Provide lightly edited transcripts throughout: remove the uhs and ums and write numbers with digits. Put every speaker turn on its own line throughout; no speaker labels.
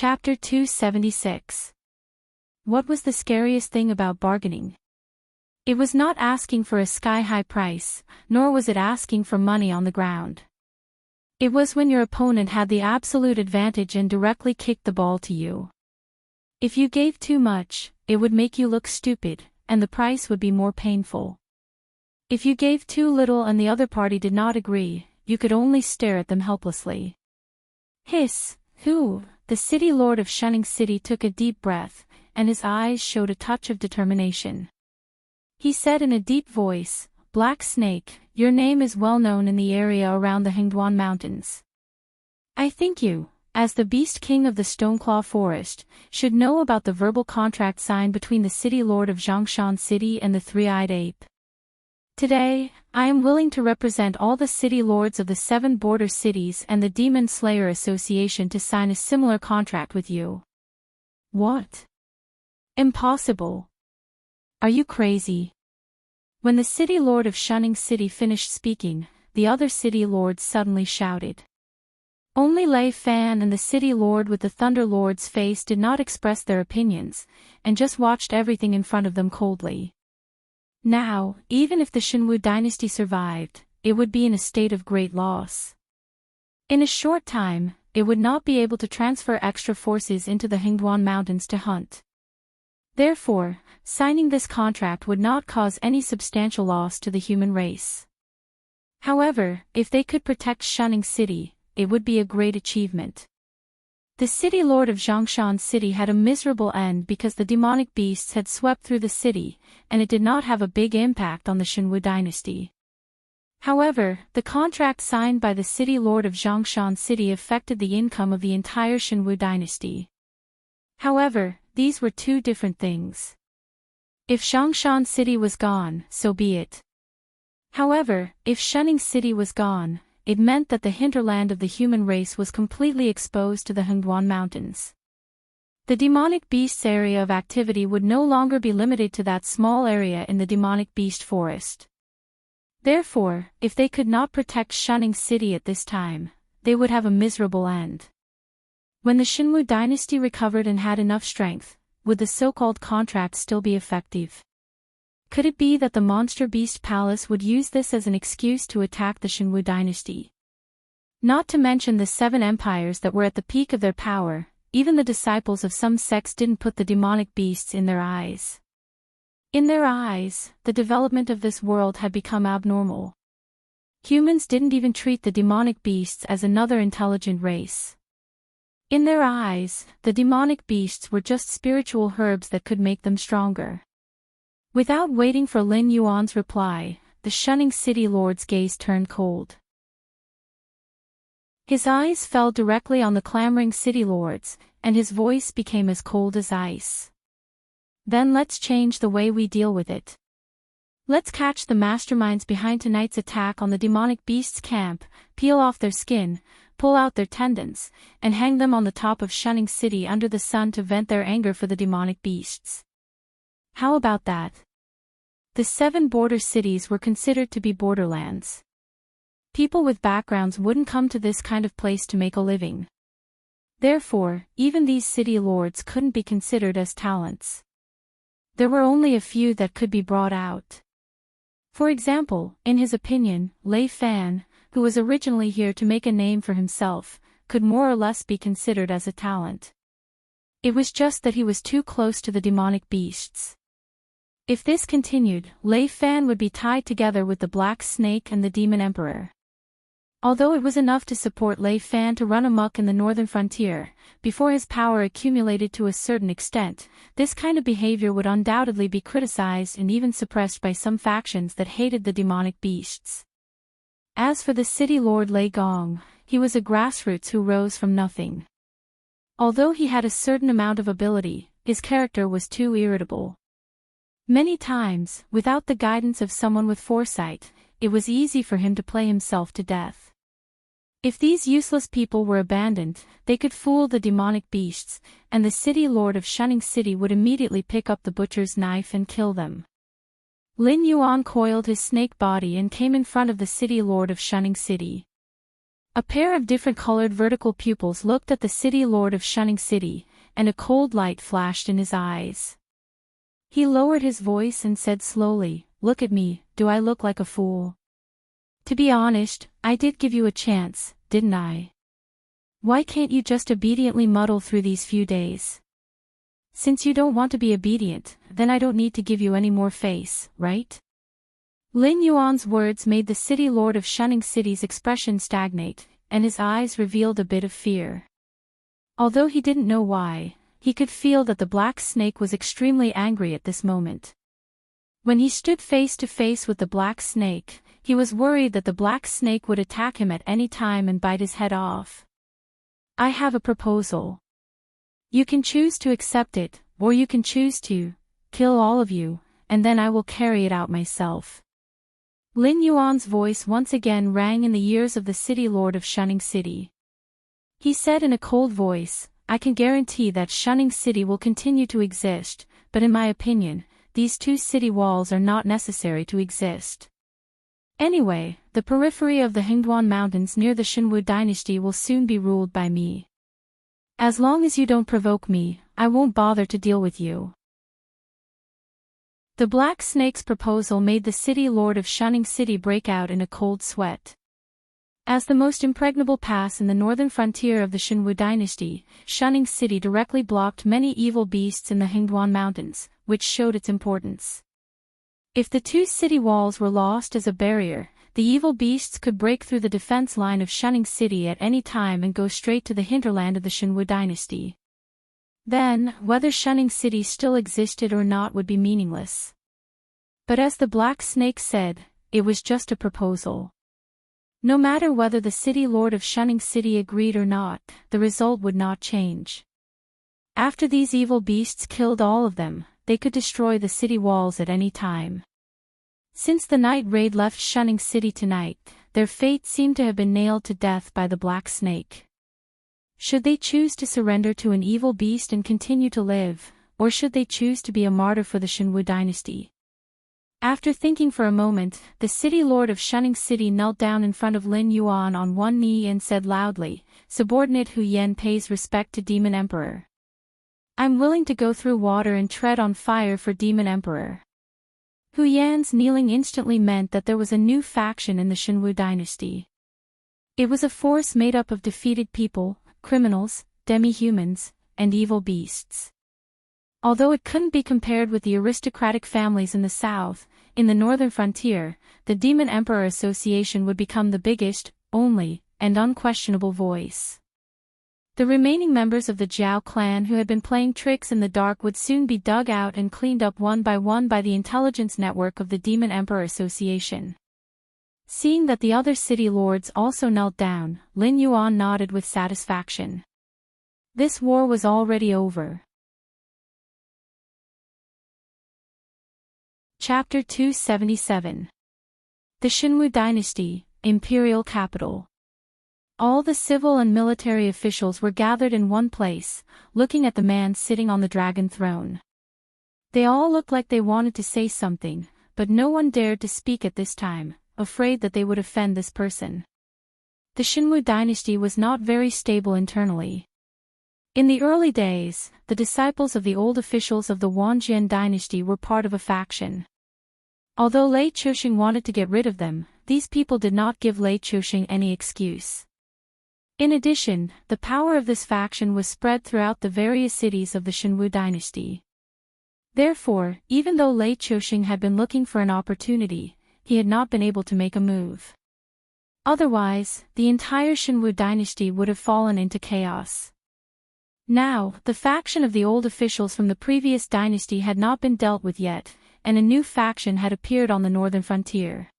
Chapter 276. What was the scariest thing about bargaining? It was not asking for a sky-high price, nor was it asking for money on the ground. It was when your opponent had the absolute advantage and directly kicked the ball to you. If you gave too much, it would make you look stupid, and the price would be more painful. If you gave too little and the other party did not agree, you could only stare at them helplessly. Hiss, who? The city lord of Shunning City took a deep breath, and his eyes showed a touch of determination. He said in a deep voice, "Black Snake, your name is well known in the area around the Hengduan Mountains. I think you, as the Beast King of the Stoneclaw Forest, should know about the verbal contract signed between the city lord of Zhongshan City and the three-eyed ape. Today, I am willing to represent all the city lords of the 7 border cities and the Demon Slayer Association to sign a similar contract with you." What? Impossible. Are you crazy? When the city lord of Shunning City finished speaking, the other city lords suddenly shouted. Only Lei Fan and the city lord with the Thunder Lord's face did not express their opinions, and just watched everything in front of them coldly. Now, even if the Shenwu dynasty survived, it would be in a state of great loss. In a short time, it would not be able to transfer extra forces into the Hengduan Mountains to hunt. Therefore, signing this contract would not cause any substantial loss to the human race. However, if they could protect Shunning City, it would be a great achievement. The city lord of Zhongshan City had a miserable end because the demonic beasts had swept through the city, and it did not have a big impact on the Shenwu dynasty. However, the contract signed by the city lord of Zhongshan City affected the income of the entire Shenwu dynasty. However, these were two different things. If Zhongshan City was gone, so be it. However, if Shunning City was gone, it meant that the hinterland of the human race was completely exposed to the Hengduan Mountains. The demonic beast's area of activity would no longer be limited to that small area in the demonic beast forest. Therefore, if they could not protect Shunning City at this time, they would have a miserable end. When the Shenwu dynasty recovered and had enough strength, would the so-called contract still be effective? Could it be that the Monster Beast Palace would use this as an excuse to attack the Shenwu dynasty? Not to mention the 7 empires that were at the peak of their power, even the disciples of some sects didn't put the demonic beasts in their eyes. In their eyes, the development of this world had become abnormal. Humans didn't even treat the demonic beasts as another intelligent race. In their eyes, the demonic beasts were just spiritual herbs that could make them stronger. Without waiting for Lin Yuan's reply, the Shunning City lord's gaze turned cold. His eyes fell directly on the clamoring city lords, and his voice became as cold as ice. Then let's change the way we deal with it. Let's catch the masterminds behind tonight's attack on the demonic beasts' camp, peel off their skin, pull out their tendons, and hang them on the top of Shunning City under the sun to vent their anger for the demonic beasts. How about that? The 7 border cities were considered to be borderlands. People with backgrounds wouldn't come to this kind of place to make a living. Therefore, even these city lords couldn't be considered as talents. There were only a few that could be brought out. For example, in his opinion, Lei Fan, who was originally here to make a name for himself, could more or less be considered as a talent. It was just that he was too close to the demonic beasts. If this continued, Lei Fan would be tied together with the Black Snake and the Demon Emperor. Although it was enough to support Lei Fan to run amok in the northern frontier, before his power accumulated to a certain extent, this kind of behavior would undoubtedly be criticized and even suppressed by some factions that hated the demonic beasts. As for the city lord Lei Gong, he was a grassroots who rose from nothing. Although he had a certain amount of ability, his character was too irritable. Many times, without the guidance of someone with foresight, it was easy for him to play himself to death. If these useless people were abandoned, they could fool the demonic beasts, and the city lord of Shunning City would immediately pick up the butcher's knife and kill them. Lin Yuan coiled his snake body and came in front of the city lord of Shunning City. A pair of different-colored vertical pupils looked at the city lord of Shunning City, and a cold light flashed in his eyes. He lowered his voice and said slowly, "Look at me, do I look like a fool? To be honest, I did give you a chance, didn't I? Why can't you just obediently muddle through these few days? Since you don't want to be obedient, then I don't need to give you any more face, right?" Lin Yuan's words made the city lord of Shunning City's expression stagnate, and his eyes revealed a bit of fear. Although he didn't know why, he could feel that the black snake was extremely angry at this moment. When he stood face to face with the black snake, he was worried that the black snake would attack him at any time and bite his head off. "I have a proposal. You can choose to accept it, or you can choose to kill all of you, and then I will carry it out myself." Lin Yuan's voice once again rang in the ears of the city lord of Shunning City. He said in a cold voice, "I can guarantee that Shunning City will continue to exist, but in my opinion, these two city walls are not necessary to exist. Anyway, the periphery of the Hingduan Mountains near the Shinwu dynasty will soon be ruled by me. As long as you don't provoke me, I won't bother to deal with you." The black snake's proposal made the city lord of Shunning City break out in a cold sweat. As the most impregnable pass in the northern frontier of the Shinwu dynasty, Shunning City directly blocked many evil beasts in the Hingduan Mountains, which showed its importance. If the two city walls were lost as a barrier, the evil beasts could break through the defense line of Shunning City at any time and go straight to the hinterland of the Shinwu dynasty. Then, whether Shunning City still existed or not would be meaningless. But as the black snake said, it was just a proposal. No matter whether the city lord of Shunning City agreed or not, the result would not change. After these evil beasts killed all of them, they could destroy the city walls at any time. Since the night raid left Shunning City tonight, their fate seemed to have been nailed to death by the black snake. Should they choose to surrender to an evil beast and continue to live, or should they choose to be a martyr for the Shinwu dynasty? After thinking for a moment, the city lord of Shunning City knelt down in front of Lin Yuan on one knee and said loudly, "Subordinate Hu Yan pays respect to Demon Emperor. I'm willing to go through water and tread on fire for Demon Emperor." Hu Yan's kneeling instantly meant that there was a new faction in the Shinwu dynasty. It was a force made up of defeated people, criminals, demi-humans, and evil beasts. Although it couldn't be compared with the aristocratic families in the south, in the northern frontier, the Demon Emperor Association would become the biggest, only, and unquestionable voice. The remaining members of the Jiao clan who had been playing tricks in the dark would soon be dug out and cleaned up one by the intelligence network of the Demon Emperor Association. Seeing that the other city lords also knelt down, Lin Yuan nodded with satisfaction. This war was already over. Chapter 277. The Shinwu Dynasty, Imperial Capital. All the civil and military officials were gathered in one place, looking at the man sitting on the dragon throne. They all looked like they wanted to say something, but no one dared to speak at this time, afraid that they would offend this person. The Shinwu dynasty was not very stable internally. In the early days, the disciples of the old officials of the Wanjian dynasty were part of a faction. Although Lei Chuxing wanted to get rid of them, these people did not give Lei Chuxing any excuse. In addition, the power of this faction was spread throughout the various cities of the Shinwu dynasty. Therefore, even though Lei Chuxing had been looking for an opportunity, he had not been able to make a move. Otherwise, the entire Shinwu dynasty would have fallen into chaos. Now, the faction of the old officials from the previous dynasty had not been dealt with yet, and a new faction had appeared on the northern frontier.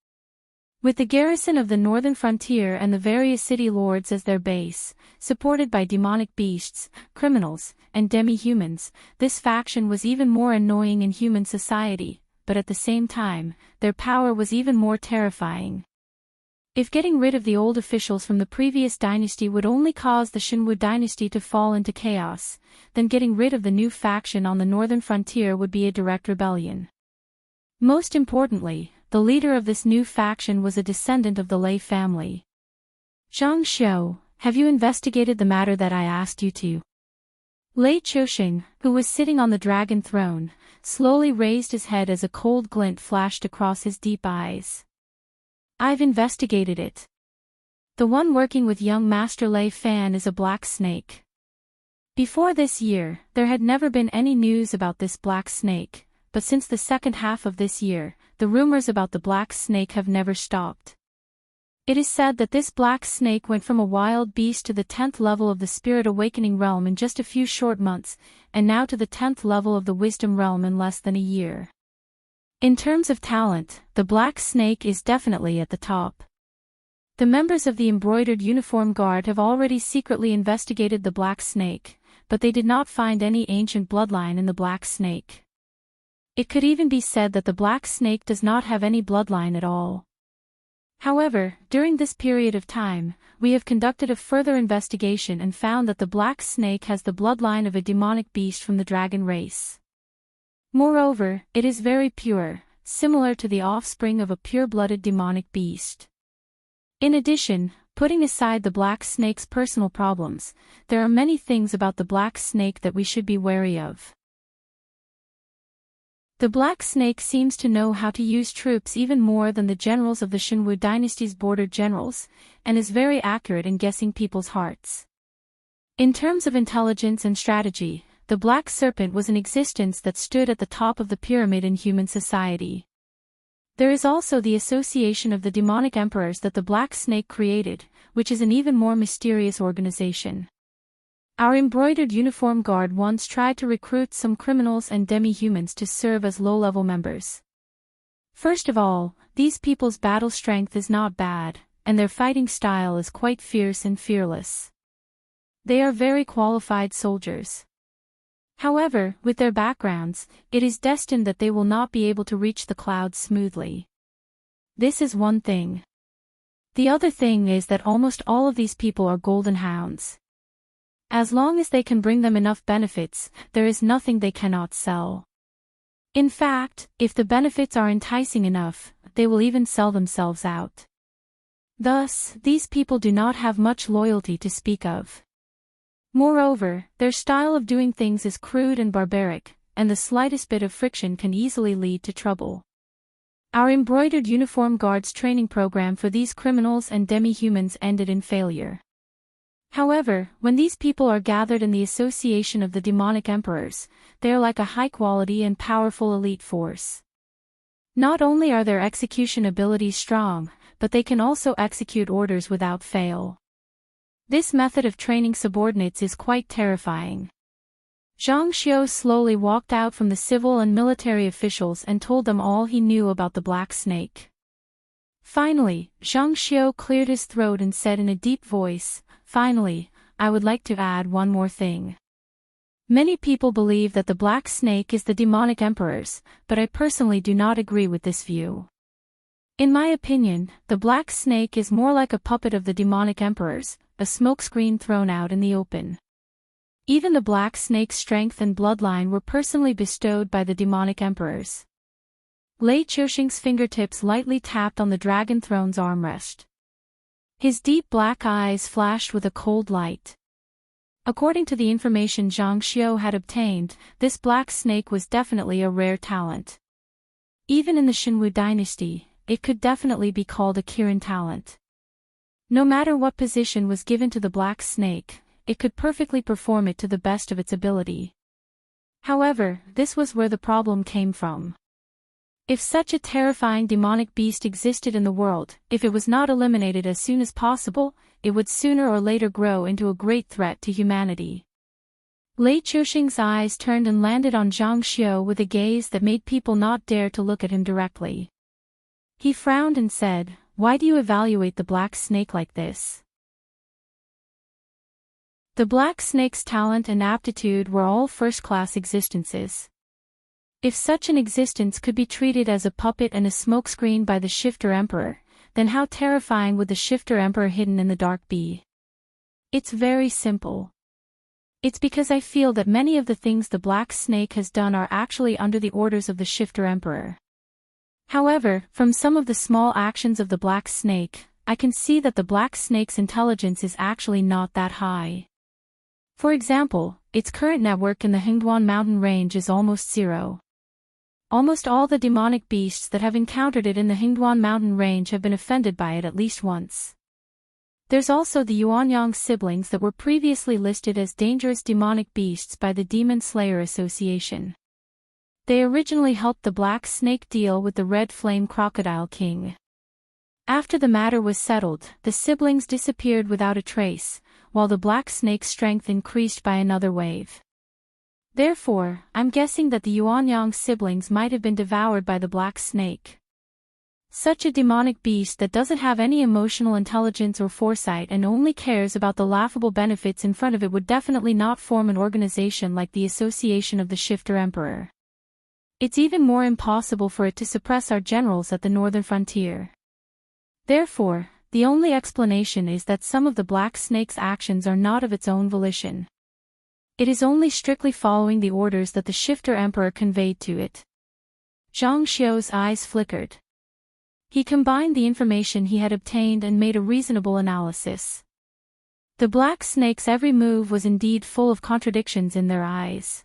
With the garrison of the northern frontier and the various city lords as their base, supported by demonic beasts, criminals, and demi-humans, this faction was even more annoying in human society, but at the same time, their power was even more terrifying. If getting rid of the old officials from the previous dynasty would only cause the Shinwu dynasty to fall into chaos, then getting rid of the new faction on the northern frontier would be a direct rebellion. Most importantly, the leader of this new faction was a descendant of the Lei family. Zhang Xiu, have you investigated the matter that I asked you to? Lei Qiuxing, who was sitting on the dragon throne, slowly raised his head as a cold glint flashed across his deep eyes. I've investigated it. The one working with young Master Lei Fan is a black snake. Before this year, there had never been any news about this black snake, but since the second half of this year, the rumors about the black snake have never stopped. It is said that this black snake went from a wild beast to the 10th level of the spirit awakening realm in just a few short months, and now to the 10th level of the wisdom realm in less than a year. In terms of talent, the black snake is definitely at the top. The members of the embroidered uniform guard have already secretly investigated the black snake, but they did not find any ancient bloodline in the black snake. It could even be said that the black snake does not have any bloodline at all. However, during this period of time, we have conducted a further investigation and found that the black snake has the bloodline of a demonic beast from the dragon race. Moreover, it is very pure, similar to the offspring of a pure-blooded demonic beast. In addition, putting aside the black snake's personal problems, there are many things about the black snake that we should be wary of. The black snake seems to know how to use troops even more than the generals of the Shenwu dynasty's border generals, and is very accurate in guessing people's hearts. In terms of intelligence and strategy, the black serpent was an existence that stood at the top of the pyramid in human society. There is also the association of the demonic emperors that the black snake created, which is an even more mysterious organization. Our embroidered uniform guard once tried to recruit some criminals and demi-humans to serve as low-level members. First of all, these people's battle strength is not bad, and their fighting style is quite fierce and fearless. They are very qualified soldiers. However, with their backgrounds, it is destined that they will not be able to reach the clouds smoothly. This is one thing. The other thing is that almost all of these people are golden hounds. As long as they can bring them enough benefits, there is nothing they cannot sell. In fact, if the benefits are enticing enough, they will even sell themselves out. Thus, these people do not have much loyalty to speak of. Moreover, their style of doing things is crude and barbaric, and the slightest bit of friction can easily lead to trouble. Our embroidered uniform guards training program for these criminals and demi-humans ended in failure. However, when these people are gathered in the association of the demonic emperors, they are like a high-quality and powerful elite force. Not only are their execution abilities strong, but they can also execute orders without fail. This method of training subordinates is quite terrifying. Zhang Xiu slowly walked out from the civil and military officials and told them all he knew about the black snake. Finally, Zhang Xiu cleared his throat and said in a deep voice, "Finally, I would like to add one more thing. Many people believe that the black snake is the demonic emperors, but I personally do not agree with this view. In my opinion, the black snake is more like a puppet of the demonic emperors, a smokescreen thrown out in the open. Even the black snake's strength and bloodline were personally bestowed by the demonic emperors." Lei Qiuxing's fingertips lightly tapped on the dragon throne's armrest. His deep black eyes flashed with a cold light. According to the information Zhang Xiu had obtained, this black snake was definitely a rare talent. Even in the Shenwu dynasty, it could definitely be called a Kirin talent. No matter what position was given to the black snake, it could perfectly perform it to the best of its ability. However, this was where the problem came from. If such a terrifying demonic beast existed in the world, if it was not eliminated as soon as possible, it would sooner or later grow into a great threat to humanity. Lei Qiuxing's eyes turned and landed on Zhang Xiu with a gaze that made people not dare to look at him directly. He frowned and said, "Why do you evaluate the black snake like this?" The black snake's talent and aptitude were all first-class existences. If such an existence could be treated as a puppet and a smokescreen by the Shifter Emperor, then how terrifying would the Shifter Emperor hidden in the dark be? It's very simple. It's because I feel that many of the things the Black Snake has done are actually under the orders of the Shifter Emperor. However, from some of the small actions of the Black Snake, I can see that the black snake's intelligence is actually not that high. For example, its current network in the Hingduan mountain range is almost zero. Almost all the demonic beasts that have encountered it in the Hingduan mountain range have been offended by it at least once. There's also the Yuanyang siblings that were previously listed as dangerous demonic beasts by the Demon Slayer Association. They originally helped the black snake deal with the red flame crocodile king. After the matter was settled, the siblings disappeared without a trace, while the black snake's strength increased by another wave. Therefore, I'm guessing that the Yuanyang siblings might have been devoured by the black snake. Such a demonic beast that doesn't have any emotional intelligence or foresight and only cares about the laughable benefits in front of it would definitely not form an organization like the Association of the Shifter Emperor. It's even more impossible for it to suppress our generals at the northern frontier. Therefore, the only explanation is that some of the black snake's actions are not of its own volition. It is only strictly following the orders that the Shifter Emperor conveyed to it. Zhang Xiu's eyes flickered. He combined the information he had obtained and made a reasonable analysis. The black snake's every move was indeed full of contradictions in their eyes.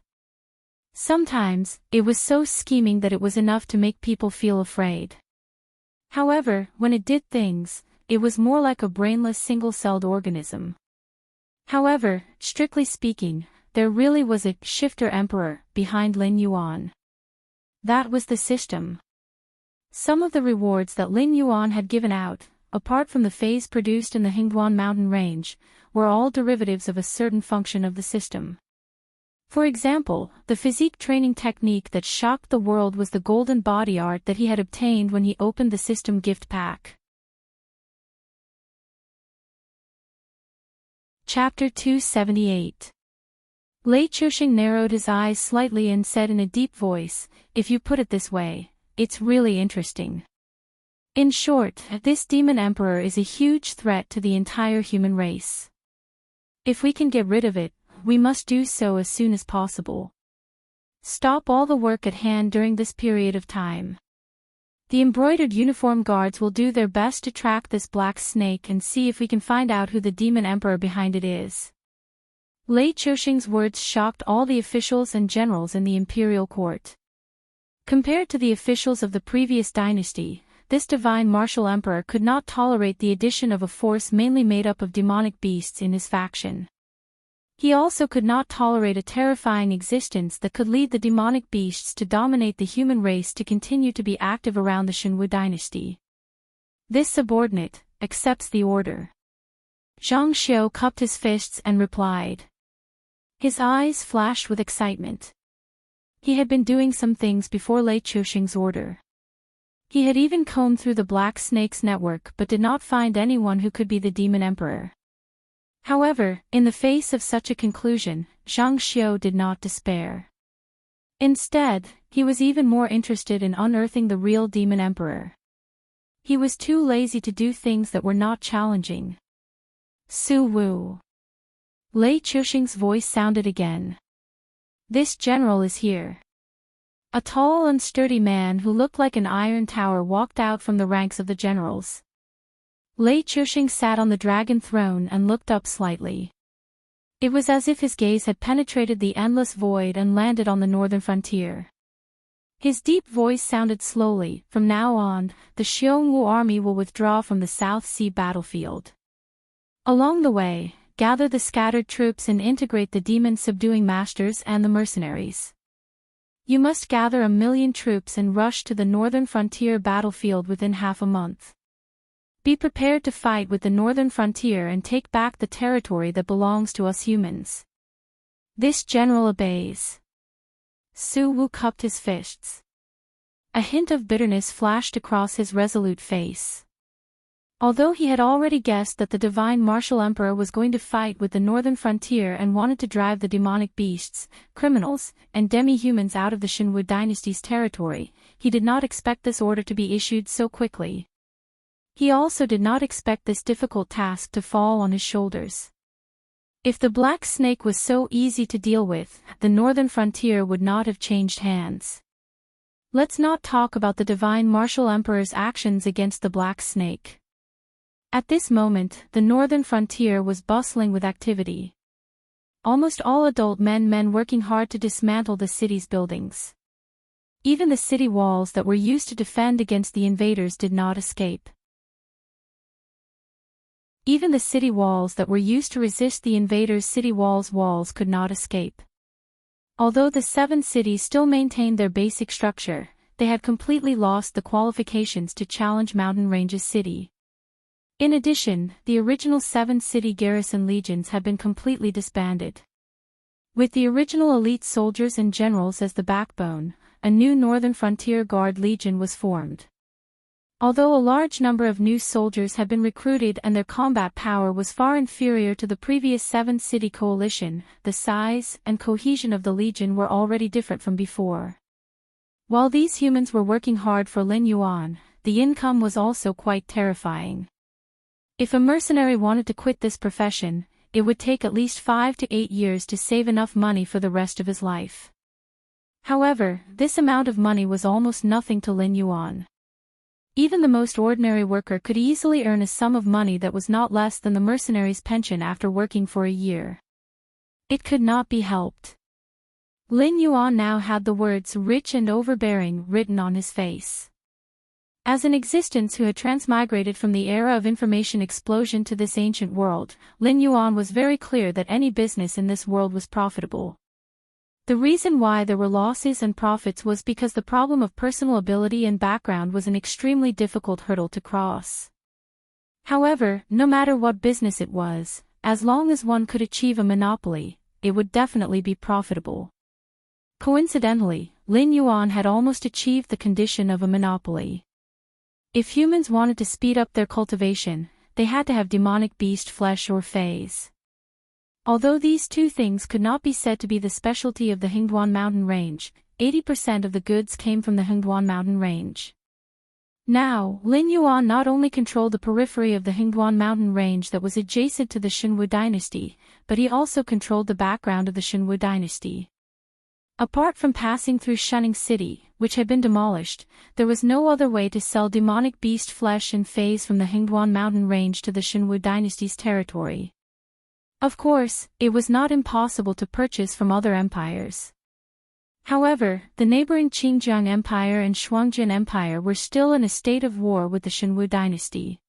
Sometimes, it was so scheming that it was enough to make people feel afraid. However, when it did things, it was more like a brainless single-celled organism. However, strictly speaking, there really was a Shifter Emperor behind Lin Yuan. That was the system. Some of the rewards that Lin Yuan had given out, apart from the phase produced in the Hingduan mountain range, were all derivatives of a certain function of the system. For example, the physique training technique that shocked the world was the golden body art that he had obtained when he opened the system gift pack. Chapter 278. Lei Chuxing narrowed his eyes slightly and said in a deep voice, "If you put it this way, it's really interesting. In short, this demon emperor is a huge threat to the entire human race. If we can get rid of it, we must do so as soon as possible. Stop all the work at hand during this period of time. The embroidered uniform guards will do their best to track this black snake and see if we can find out who the demon emperor behind it is." Lei Chuxing's words shocked all the officials and generals in the imperial court. Compared to the officials of the previous dynasty, this divine martial emperor could not tolerate the addition of a force mainly made up of demonic beasts in his faction. He also could not tolerate a terrifying existence that could lead the demonic beasts to dominate the human race to continue to be active around the Shenwu dynasty. This subordinate accepts the order. Zhang Xiu cupped his fists and replied. His eyes flashed with excitement. He had been doing some things before Lei Chuxing's order. He had even combed through the black snake's network but did not find anyone who could be the demon emperor. However, in the face of such a conclusion, Zhang Xiu did not despair. Instead, he was even more interested in unearthing the real demon emperor. He was too lazy to do things that were not challenging. Su Wu. Lei Chuxing's voice sounded again. "This general is here." A tall and sturdy man who looked like an iron tower walked out from the ranks of the generals. Lei Chuxing sat on the dragon throne and looked up slightly. It was as if his gaze had penetrated the endless void and landed on the northern frontier. His deep voice sounded slowly. "From now on, the Xiongwu army will withdraw from the South Sea battlefield. Along the way, gather the scattered troops and integrate the demon-subduing masters and the mercenaries. You must gather 1,000,000 troops and rush to the northern frontier battlefield within half a month. Be prepared to fight with the northern frontier and take back the territory that belongs to us humans." This general obeys. Su Wu cupped his fists. A hint of bitterness flashed across his resolute face. Although he had already guessed that the divine martial emperor was going to fight with the northern frontier and wanted to drive the demonic beasts, criminals, and demi-humans out of the Shenwu dynasty's territory, he did not expect this order to be issued so quickly. He also did not expect this difficult task to fall on his shoulders. If the black snake was so easy to deal with, the northern frontier would not have changed hands. Let's not talk about the divine martial emperor's actions against the black snake. At this moment, the northern frontier was bustling with activity. Almost all adult men working hard to dismantle the city's buildings. Even the city walls that were used to defend against the invaders did not escape. Even the city walls that were used to resist the invaders' city walls could not escape. Although the 7 cities still maintained their basic structure, they had completely lost the qualifications to challenge Mountain Range's city. In addition, the original 7-city garrison legions had been completely disbanded. With the original elite soldiers and generals as the backbone, a new Northern Frontier Guard Legion was formed. Although a large number of new soldiers had been recruited and their combat power was far inferior to the previous 7-city coalition, the size and cohesion of the legion were already different from before. While these humans were working hard for Lin Yuan, the income was also quite terrifying. If a mercenary wanted to quit this profession, it would take at least 5 to 8 years to save enough money for the rest of his life. However, this amount of money was almost nothing to Lin Yuan. Even the most ordinary worker could easily earn a sum of money that was not less than the mercenary's pension after working for a year. It could not be helped. Lin Yuan now had the words "rich and overbearing" written on his face. As an existence who had transmigrated from the era of information explosion to this ancient world, Lin Yuan was very clear that any business in this world was profitable. The reason why there were losses and profits was because the problem of personal ability and background was an extremely difficult hurdle to cross. However, no matter what business it was, as long as one could achieve a monopoly, it would definitely be profitable. Coincidentally, Lin Yuan had almost achieved the condition of a monopoly. If humans wanted to speed up their cultivation, they had to have demonic beast flesh or phase. Although these two things could not be said to be the specialty of the Hingduan mountain range, 80% of the goods came from the Hingduan mountain range. Now, Lin Yuan not only controlled the periphery of the Hingduan mountain range that was adjacent to the Xinwu dynasty, but he also controlled the background of the Xinwu dynasty. Apart from passing through Shunning City, which had been demolished, there was no other way to sell demonic beast flesh and phase from the Hingduan mountain range to the Xinwu dynasty's territory. Of course, it was not impossible to purchase from other empires. However, the neighboring Qingjiang Empire and Shuangjin Empire were still in a state of war with the Xinwu dynasty.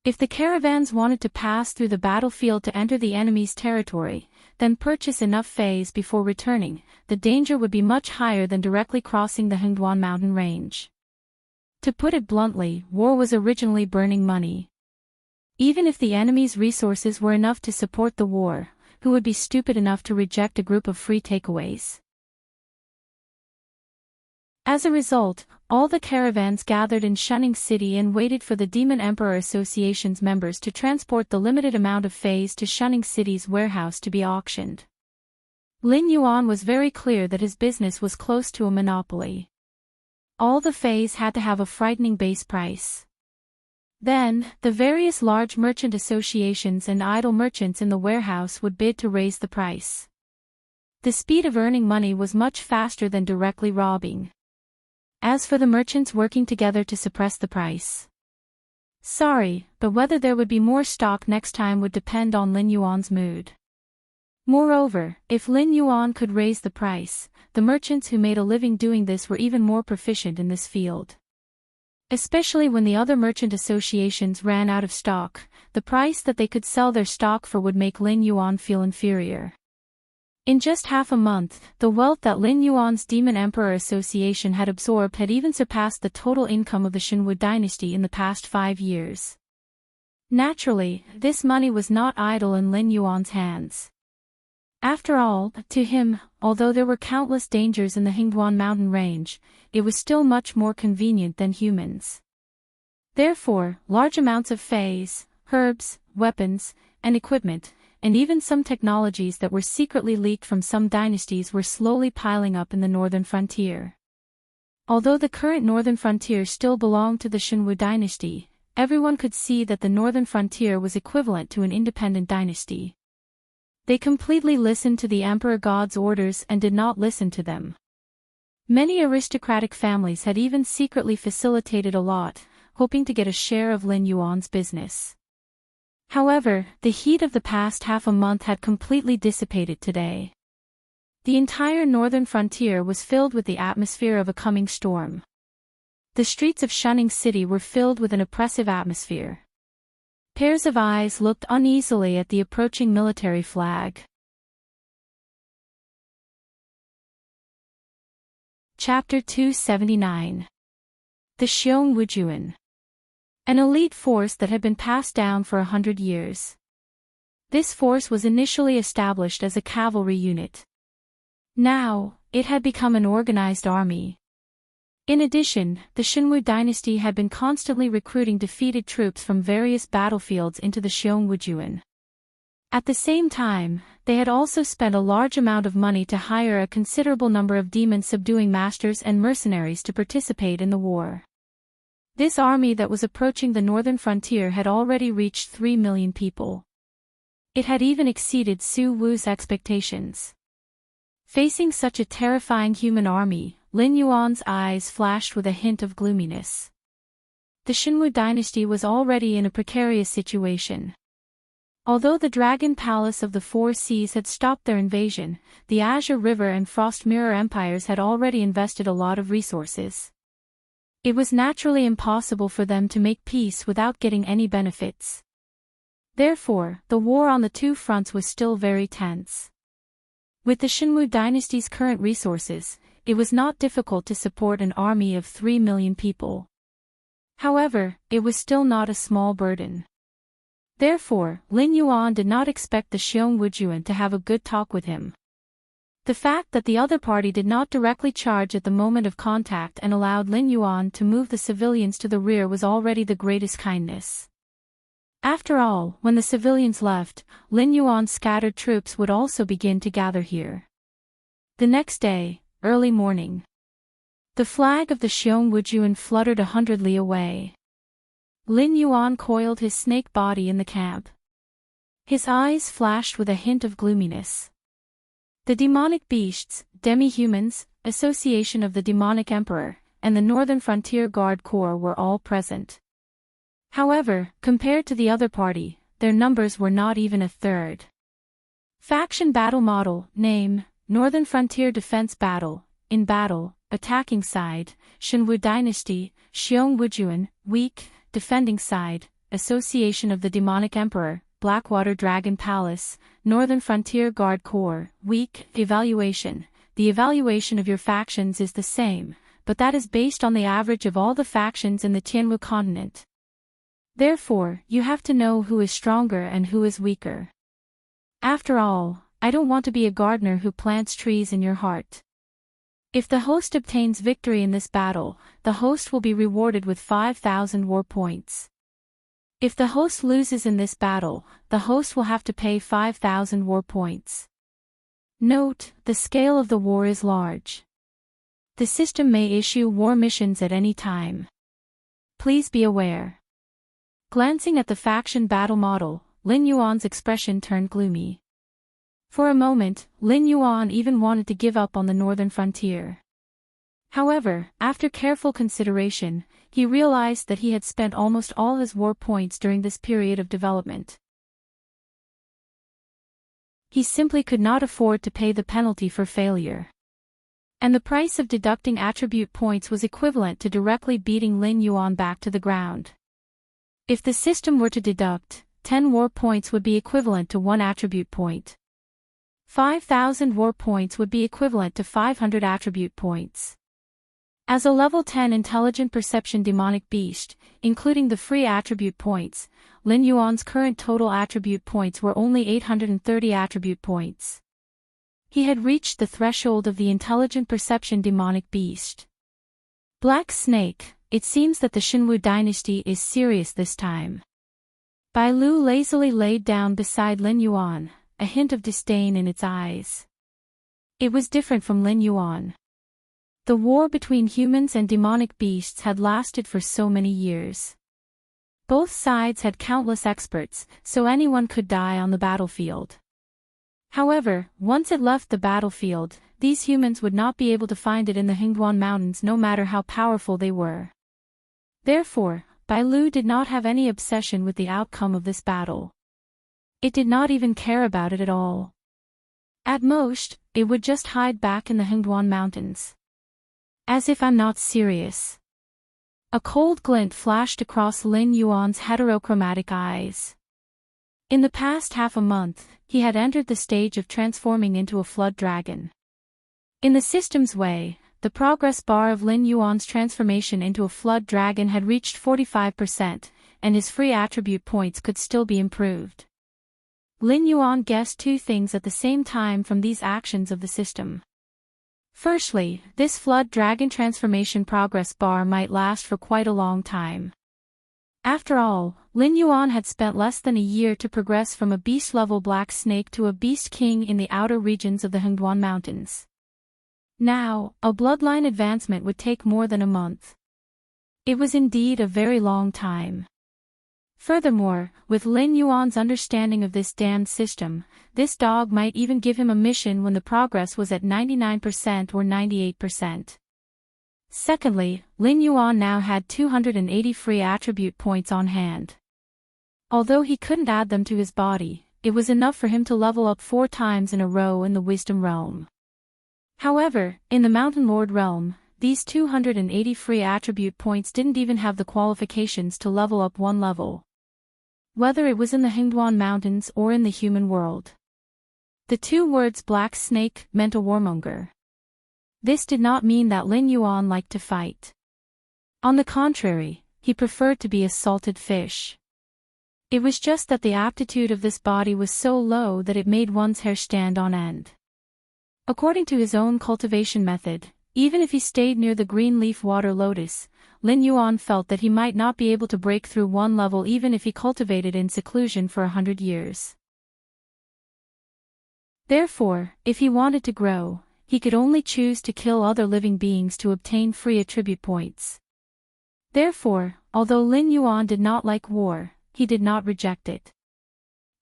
If the caravans wanted to pass through the battlefield to enter the enemy's territory, then purchase enough phase before returning, the danger would be much higher than directly crossing the Hingduan mountain range. To put it bluntly, war was originally burning money. Even if the enemy's resources were enough to support the war, who would be stupid enough to reject a group of free takeaways? As a result, all the caravans gathered in Shunning City and waited for the Demon Emperor Association's members to transport the limited amount of phase to Shunning City's warehouse to be auctioned. Lin Yuan was very clear that his business was close to a monopoly. All the phase had to have a frightening base price. Then, the various large merchant associations and idle merchants in the warehouse would bid to raise the price. The speed of earning money was much faster than directly robbing. As for the merchants working together to suppress the price. Sorry, but whether there would be more stock next time would depend on Lin Yuan's mood. Moreover, if Lin Yuan could raise the price, the merchants who made a living doing this were even more proficient in this field. Especially when the other merchant associations ran out of stock, the price that they could sell their stock for would make Lin Yuan feel inferior. In just half a month, the wealth that Lin Yuan's Demon Emperor Association had absorbed had even surpassed the total income of the Xinwu dynasty in the past 5 years. Naturally, this money was not idle in Lin Yuan's hands. After all, to him, although there were countless dangers in the Hingduan mountain range, it was still much more convenient than humans. Therefore, large amounts of phase, herbs, weapons, and equipment, and even some technologies that were secretly leaked from some dynasties were slowly piling up in the northern frontier. Although the current northern frontier still belonged to the Xinwu dynasty, everyone could see that the northern frontier was equivalent to an independent dynasty. They completely listened to the Emperor God's orders and did not listen to them. Many aristocratic families had even secretly facilitated a lot, hoping to get a share of Lin Yuan's business. However, the heat of the past half a month had completely dissipated today. The entire northern frontier was filled with the atmosphere of a coming storm. The streets of Shunning City were filled with an oppressive atmosphere. Pairs of eyes looked uneasily at the approaching military flag. Chapter 279. The Xiong Wujuan. An elite force that had been passed down for 100 years. This force was initially established as a cavalry unit. Now, it had become an organized army. In addition, the Xinwu dynasty had been constantly recruiting defeated troops from various battlefields into the Xiong Wujuan. At the same time, they had also spent a large amount of money to hire a considerable number of demon-subduing masters and mercenaries to participate in the war. This army that was approaching the northern frontier had already reached 3 million people. It had even exceeded Su Wu's expectations. Facing such a terrifying human army, Lin Yuan's eyes flashed with a hint of gloominess. The Xinwu dynasty was already in a precarious situation. Although the Dragon Palace of the Four Seas had stopped their invasion, the Azure River and Frost Mirror empires had already invested a lot of resources. It was naturally impossible for them to make peace without getting any benefits. Therefore, the war on the two fronts was still very tense. With the Xinwu dynasty's current resources, it was not difficult to support an army of 3 million people. However, it was still not a small burden. Therefore, Lin Yuan did not expect the Xiong Wujuan to have a good talk with him. The fact that the other party did not directly charge at the moment of contact and allowed Lin Yuan to move the civilians to the rear was already the greatest kindness. After all, when the civilians left, Lin Yuan's scattered troops would also begin to gather here. The next day, early morning. The flag of the Xiong Wujuan fluttered 100 li away. Lin Yuan coiled his snake body in the camp. His eyes flashed with a hint of gloominess. The demonic beasts, demi-humans, Association of the Demonic Emperor, and the Northern Frontier Guard Corps were all present. However, compared to the other party, their numbers were not even a third. Faction Battle Model, Name, Northern Frontier Defense Battle, In Battle, Attacking Side, Xinwu Dynasty, Xiong Wujuan, Weak, Defending Side, Association of the Demonic Emperor, Blackwater Dragon Palace, Northern Frontier Guard Corps, Weak, Evaluation. The evaluation of your factions is the same, but that is based on the average of all the factions in the Tianwu continent. Therefore, you have to know who is stronger and who is weaker. After all, I don't want to be a gardener who plants trees in your heart. If the host obtains victory in this battle, the host will be rewarded with 5,000 war points. If the host loses in this battle, the host will have to pay 5,000 war points. Note, the scale of the war is large. The system may issue war missions at any time. Please be aware. Glancing at the faction battle model, Lin Yuan's expression turned gloomy. For a moment, Lin Yuan even wanted to give up on the northern frontier. However, after careful consideration, he realized that he had spent almost all his war points during this period of development. He simply could not afford to pay the penalty for failure. And the price of deducting attribute points was equivalent to directly beating Lin Yuan back to the ground. If the system were to deduct, 10 war points would be equivalent to 1 attribute point. 5,000 war points would be equivalent to 500 attribute points. As a level 10 intelligent perception demonic beast, including the free attribute points, Lin Yuan's current total attribute points were only 830 attribute points. He had reached the threshold of the intelligent perception demonic beast. Black Snake, it seems that the Xinwu dynasty is serious this time. Bai Lu lazily laid down beside Lin Yuan, a hint of disdain in its eyes. It was different from Lin Yuan. The war between humans and demonic beasts had lasted for so many years. Both sides had countless experts, so anyone could die on the battlefield. However, once it left the battlefield, these humans would not be able to find it in the Hingduan Mountains no matter how powerful they were. Therefore, Bai Lu did not have any obsession with the outcome of this battle. It did not even care about it at all. At most, it would just hide back in the Hengduan Mountains. As if I'm not serious. A cold glint flashed across Lin Yuan's heterochromatic eyes. In the past half a month, he had entered the stage of transforming into a flood dragon. In the system's way, the progress bar of Lin Yuan's transformation into a flood dragon had reached 45%, and his free attribute points could still be improved. Lin Yuan guessed two things at the same time from these actions of the system. Firstly, this flood dragon transformation progress bar might last for quite a long time. After all, Lin Yuan had spent less than a year to progress from a beast-level black snake to a beast king in the outer regions of the Hengduan Mountains. Now, a bloodline advancement would take more than a month. It was indeed a very long time. Furthermore, with Lin Yuan's understanding of this damned system, this dog might even give him a mission when the progress was at 99% or 98%. Secondly, Lin Yuan now had 280 free attribute points on hand. Although he couldn't add them to his body, it was enough for him to level up 4 times in a row in the Wisdom Realm. However, in the Mountain Lord Realm, these 280 free attribute points didn't even have the qualifications to level up 1 level. Whether it was in the Hengduan Mountains or in the human world. The 2 words black snake meant a warmonger. This did not mean that Lin Yuan liked to fight. On the contrary, he preferred to be a salted fish. It was just that the aptitude of this body was so low that it made one's hair stand on end. According to his own cultivation method, even if he stayed near the green leaf water lotus, Lin Yuan felt that he might not be able to break through 1 level even if he cultivated in seclusion for 100 years. Therefore, if he wanted to grow, he could only choose to kill other living beings to obtain free attribute points. Therefore, although Lin Yuan did not like war, he did not reject it.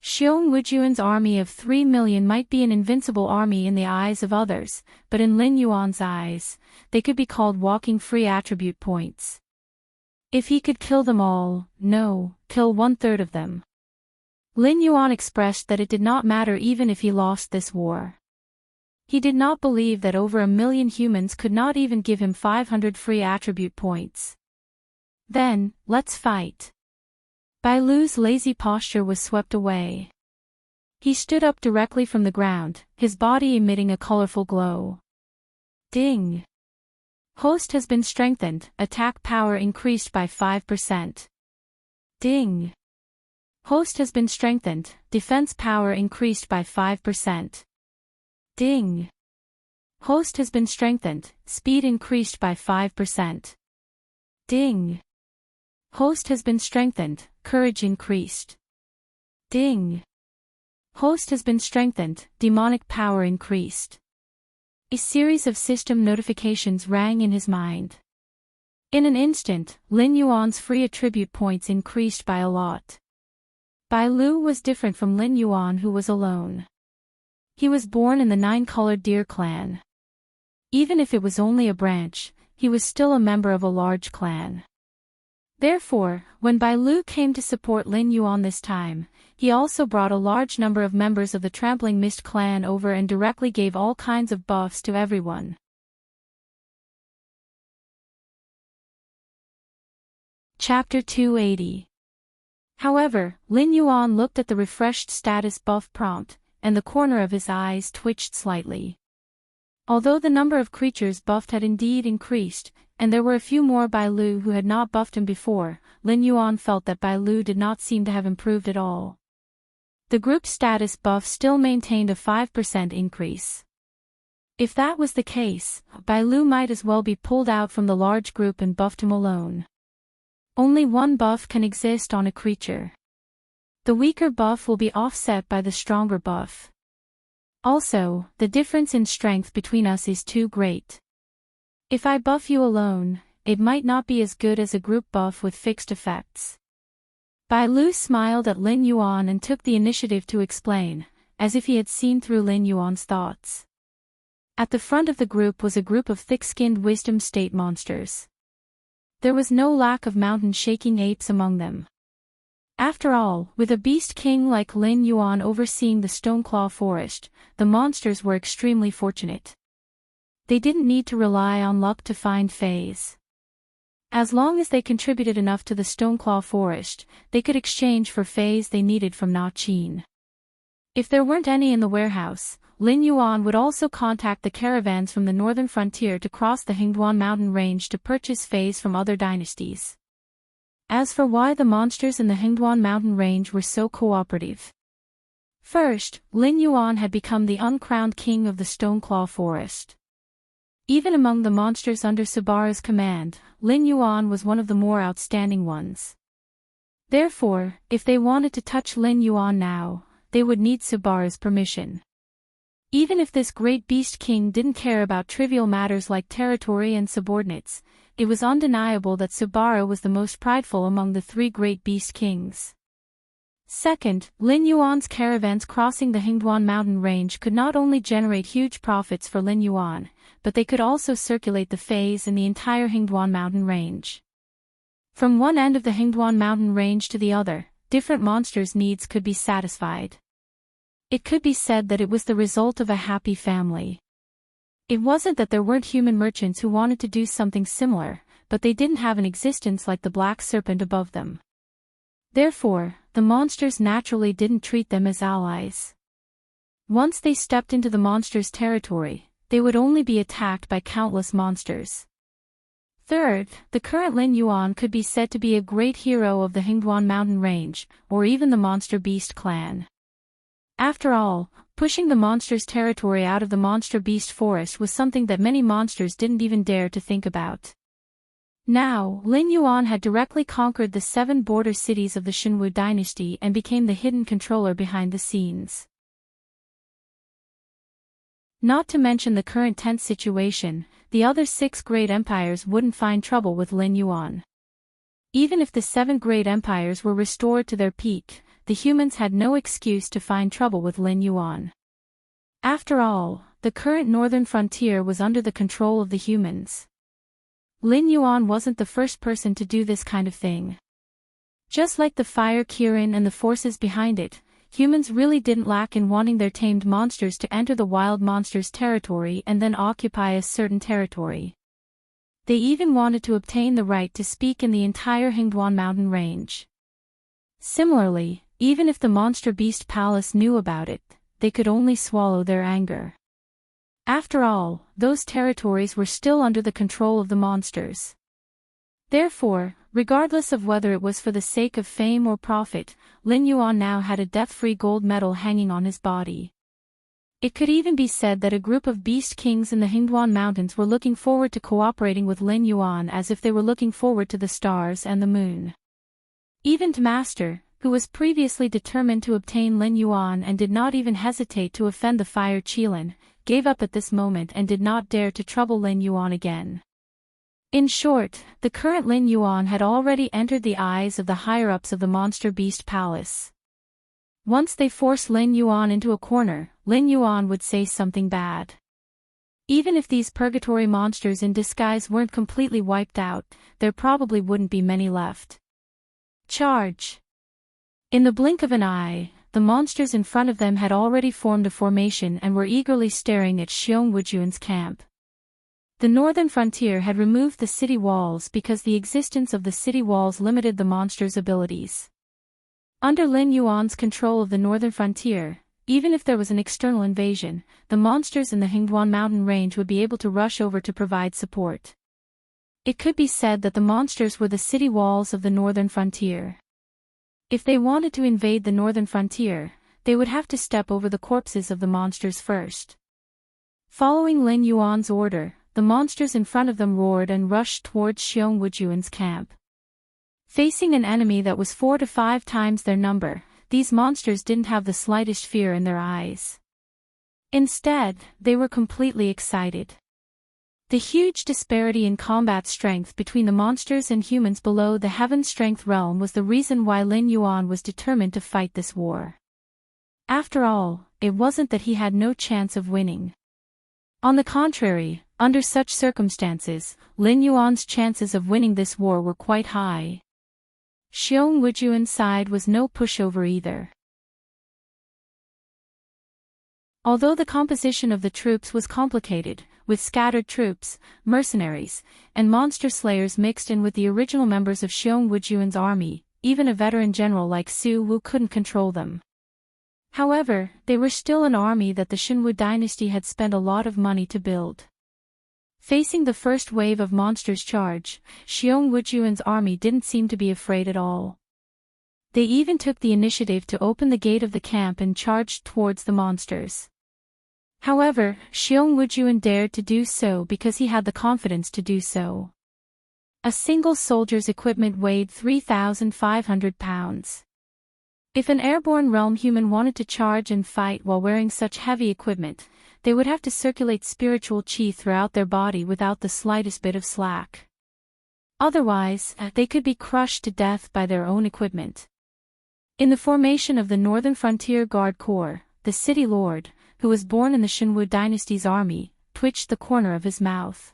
Xiong Wujuan's army of 3 million might be an invincible army in the eyes of others, but in Lin Yuan's eyes, they could be called walking free attribute points. If he could kill them all, no, kill 1/3 of them. Lin Yuan expressed that it did not matter even if he lost this war. He did not believe that over 1 million humans could not even give him 500 free attribute points. Then, let's fight. Bai Lu's lazy posture was swept away. He stood up directly from the ground, his body emitting a colorful glow. Ding! Host has been strengthened, attack power increased by 5%. Ding! Host has been strengthened, defense power increased by 5%. Ding! Host has been strengthened, speed increased by 5%. Ding! Host has been strengthened, courage increased. Ding! Host has been strengthened, demonic power increased. A series of system notifications rang in his mind. In an instant, Lin Yuan's free attribute points increased by a lot. Bai Lu was different from Lin Yuan, who was alone. He was born in the 9-colored deer clan. Even if it was only a branch, he was still a member of a large clan. Therefore, when Bai Lu came to support Lin Yuan this time, he also brought a large number of members of the Trampling Mist clan over and directly gave all kinds of buffs to everyone. Chapter 280. However, Lin Yuan looked at the refreshed status buff prompt, and the corner of his eyes twitched slightly. Although the number of creatures buffed had indeed increased, and there were a few more Bai Lu who had not buffed him before, Lin Yuan felt that Bai Lu did not seem to have improved at all. The group status buff still maintained a 5% increase. If that was the case, Bai Lu might as well be pulled out from the large group and buffed him alone. Only 1 buff can exist on a creature. The weaker buff will be offset by the stronger buff. Also, the difference in strength between us is too great. If I buff you alone, it might not be as good as a group buff with fixed effects. Bai Lu smiled at Lin Yuan and took the initiative to explain, as if he had seen through Lin Yuan's thoughts. At the front of the group was a group of thick-skinned wisdom state monsters. there was no lack of mountain-shaking apes among them. After all, with a beast king like Lin Yuan overseeing the Stoneclaw Forest, the monsters were extremely fortunate. They didn't need to rely on luck to find fays. As long as they contributed enough to the Stoneclaw Forest, they could exchange for fays they needed from Na Chin. If there weren't any in the warehouse, Lin Yuan would also contact the caravans from the northern frontier to cross the Hingduan mountain range to purchase fays from other dynasties. As for why the monsters in the Hingduan mountain range were so cooperative. First, Lin Yuan had become the uncrowned king of the Stoneclaw Forest. Even among the monsters under Sabara's command, Lin Yuan was one of the more outstanding ones. Therefore, if they wanted to touch Lin Yuan now, they would need Sabara's permission. Even if this great beast king didn't care about trivial matters like territory and subordinates, it was undeniable that Sabara was the most prideful among the three great beast kings. Second, Lin Yuan's caravans crossing the Hingduan mountain range could not only generate huge profits for Lin Yuan, but they could also circulate the fays in the entire Hingduan mountain range. From one end of the Hingduan mountain range to the other, different monsters' needs could be satisfied. It could be said that it was the result of a happy family. It wasn't that there weren't human merchants who wanted to do something similar, but they didn't have an existence like the black serpent above them. Therefore, the monsters naturally didn't treat them as allies. Once they stepped into the monsters' territory, they would only be attacked by countless monsters. Third, the current Lin Yuan could be said to be a great hero of the Hingduan mountain range, or even the monster beast clan. After all, pushing the monsters' territory out of the monster beast forest was something that many monsters didn't even dare to think about. Now, Lin Yuan had directly conquered the 7 border cities of the Shenwu dynasty and became the hidden controller behind the scenes. Not to mention the current tense situation, the other 6 great empires wouldn't find trouble with Lin Yuan. Even if the 7 great empires were restored to their peak, the humans had no excuse to find trouble with Lin Yuan. After all, the current northern frontier was under the control of the humans. Lin Yuan wasn't the first person to do this kind of thing. Just like the fire Kirin and the forces behind it, humans really didn't lack in wanting their tamed monsters to enter the wild monsters' territory and then occupy a certain territory. They even wanted to obtain the right to speak in the entire Hingduan mountain range. Similarly, even if the monster beast palace knew about it, they could only swallow their anger. After all, those territories were still under the control of the monsters. Therefore, regardless of whether it was for the sake of fame or profit, Lin Yuan now had a death-free gold medal hanging on his body. It could even be said that a group of beast kings in the Hingduan mountains were looking forward to cooperating with Lin Yuan as if they were looking forward to the stars and the moon. Even Master, who was previously determined to obtain Lin Yuan and did not even hesitate to offend the fire Qilin, gave up at this moment and did not dare to trouble Lin Yuan again. In short, the current Lin Yuan had already entered the eyes of the higher-ups of the monster beast palace. Once they forced Lin Yuan into a corner, Lin Yuan would say something bad. Even if these purgatory monsters in disguise weren't completely wiped out, there probably wouldn't be many left. Charge! In the blink of an eye, the monsters in front of them had already formed a formation and were eagerly staring at Xiong Wujun's camp. The northern frontier had removed the city walls because the existence of the city walls limited the monsters' abilities. Under Lin Yuan's control of the northern frontier, even if there was an external invasion, the monsters in the Hingduan mountain range would be able to rush over to provide support. It could be said that the monsters were the city walls of the northern frontier. If they wanted to invade the northern frontier, they would have to step over the corpses of the monsters first. Following Lin Yuan's order, the monsters in front of them roared and rushed towards Xiong Wujun's camp. Facing an enemy that was 4 to 5 times their number, these monsters didn't have the slightest fear in their eyes. Instead, they were completely excited. The huge disparity in combat strength between the monsters and humans below the heaven strength realm was the reason why Lin Yuan was determined to fight this war. After all, it wasn't that he had no chance of winning. On the contrary, Under such circumstances, Lin Yuan's chances of winning this war were quite high. Xiong Wujuan's side was no pushover either. Although the composition of the troops was complicated, with scattered troops, mercenaries, and monster slayers mixed in with the original members of Xiong Wujuan's army, even a veteran general like Su Wu couldn't control them. However, they were still an army that the Xinwu dynasty had spent a lot of money to build. Facing the first wave of monsters' charge, Xiong Wujuan's army didn't seem to be afraid at all. They even took the initiative to open the gate of the camp and charged towards the monsters. However, Xiong Wujuan dared to do so because he had the confidence to do so. A single soldier's equipment weighed 3,500 pounds. If an airborne realm human wanted to charge and fight while wearing such heavy equipment, they would have to circulate spiritual qi throughout their body without the slightest bit of slack. Otherwise, they could be crushed to death by their own equipment. In the formation of the Northern Frontier Guard Corps, the city lord, who was born in the Xinwu dynasty's army, twitched the corner of his mouth.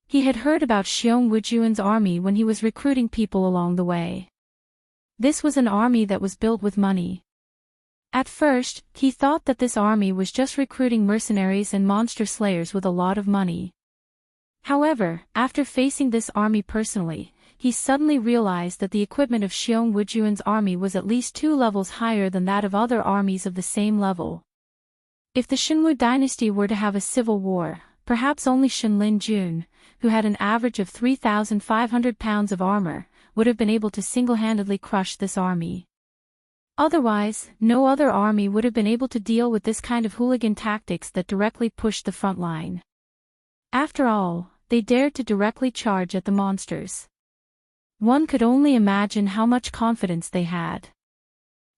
He had heard about Xiong Wujuan's army when he was recruiting people along the way. This was an army that was built with money. At first, he thought that this army was just recruiting mercenaries and monster slayers with a lot of money. However, after facing this army personally, he suddenly realized that the equipment of Xiong Wujuan's army was at least 2 levels higher than that of other armies of the same level. If the Xinwu dynasty were to have a civil war, perhaps only Shenlin Jun, who had an average of 3,500 pounds of armor, would have been able to single-handedly crush this army. Otherwise, no other army would have been able to deal with this kind of hooligan tactics that directly pushed the front line. After all, they dared to directly charge at the monsters. One could only imagine how much confidence they had.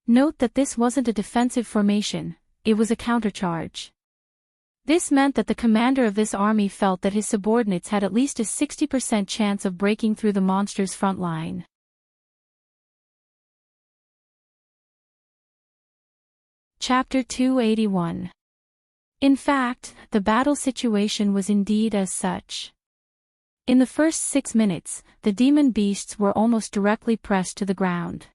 Note that this wasn't a defensive formation, it was a countercharge. This meant that the commander of this army felt that his subordinates had at least a 60% chance of breaking through the monsters' front line. Chapter 281. In fact, the battle situation was indeed as such. In the first 6 minutes, the demon beasts were almost directly pressed to the ground.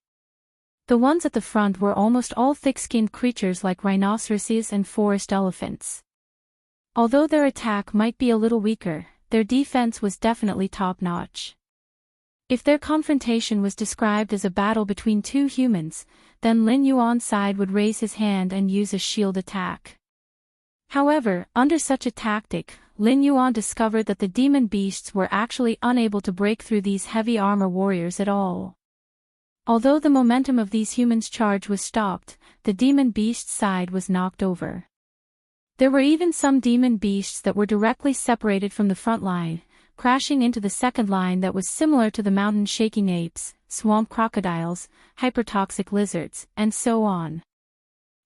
The ones at the front were almost all thick-skinned creatures like rhinoceroses and forest elephants. Although their attack might be a little weaker, their defense was definitely top-notch. If their confrontation was described as a battle between 2 humans, then Lin Yuan's side would raise his hand and use a shield attack. However, under such a tactic, Lin Yuan discovered that the demon beasts were actually unable to break through these heavy armor warriors at all. Although the momentum of these humans' charge was stopped, the demon beast side was knocked over. There were even some demon beasts that were directly separated from the front line, crashing into the second line that was similar to the mountain-shaking apes, swamp crocodiles, hypertoxic lizards, and so on.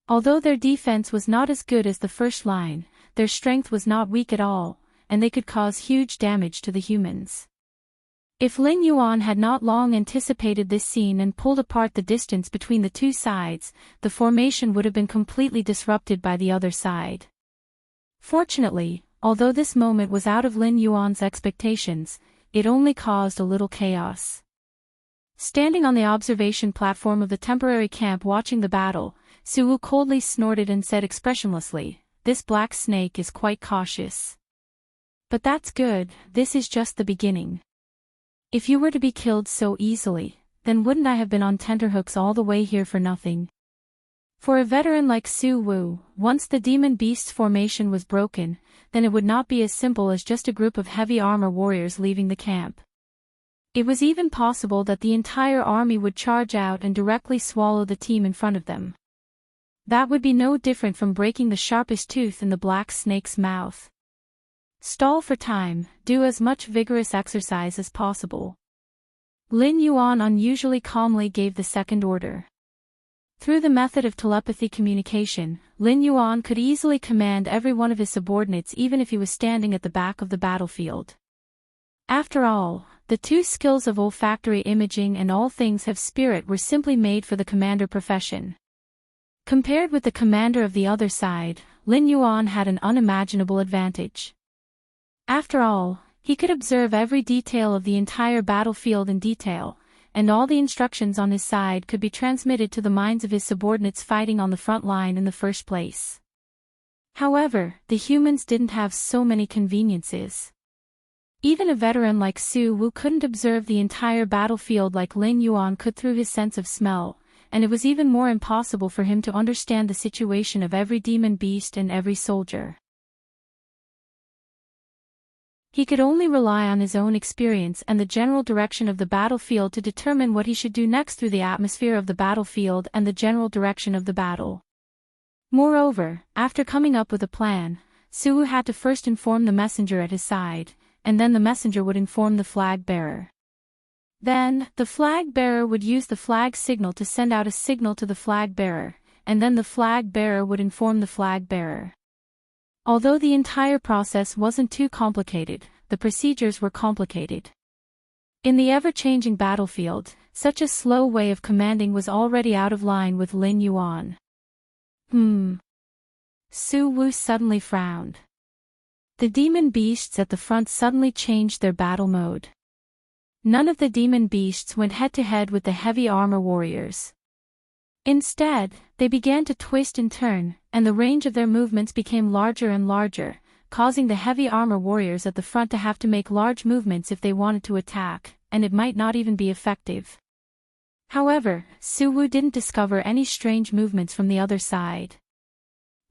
Although their defense was not as good as the first line, their strength was not weak at all, and they could cause huge damage to the humans. If Lin Yuan had not long anticipated this scene and pulled apart the distance between the 2 sides, the formation would have been completely disrupted by the other side. Fortunately, although this moment was out of Lin Yuan's expectations, it only caused a little chaos. Standing on the observation platform of the temporary camp watching the battle, Su Wu coldly snorted and said expressionlessly, "This black snake is quite cautious. But that's good, this is just the beginning. If you were to be killed so easily, then wouldn't I have been on tenterhooks all the way here for nothing?" For a veteran like Su Wu, once the demon beast's formation was broken, then it would not be as simple as just a group of heavy armor warriors leaving the camp. It was even possible that the entire army would charge out and directly swallow the team in front of them. That would be no different from breaking the sharpest tooth in the black snake's mouth. Stall for time, do as much vigorous exercise as possible. Lin Yuan unusually calmly gave the second order. Through the method of telepathy communication, Lin Yuan could easily command every one of his subordinates even if he was standing at the back of the battlefield. After all, the 2 skills of olfactory imaging and all things have spirit were simply made for the commander profession. Compared with the commander of the other side, Lin Yuan had an unimaginable advantage. After all, he could observe every detail of the entire battlefield in detail, and all the instructions on his side could be transmitted to the minds of his subordinates fighting on the front line in the first place. However, the humans didn't have so many conveniences. Even a veteran like Su Wu couldn't observe the entire battlefield like Lin Yuan could through his sense of smell, and it was even more impossible for him to understand the situation of every demon beast and every soldier. He could only rely on his own experience and the general direction of the battlefield to determine what he should do next through the atmosphere of the battlefield and the general direction of the battle. Moreover, after coming up with a plan, Su Wu had to first inform the messenger at his side, and then the messenger would inform the flag bearer. Then, the flag bearer would use the flag signal to send out a signal to the flag bearer, and then the flag bearer would inform the flag bearer. Although the entire process wasn't too complicated, the procedures were complicated. In the ever-changing battlefield, such a slow way of commanding was already out of line with Lin Yuan. Su Wu suddenly frowned. The demon beasts at the front suddenly changed their battle mode. None of the demon beasts went head-to-head with the heavy armor warriors. Instead, they began to twist and turn, and the range of their movements became larger and larger, causing the heavy armor warriors at the front to have to make large movements if they wanted to attack, and it might not even be effective. However, Su Wu didn't discover any strange movements from the other side.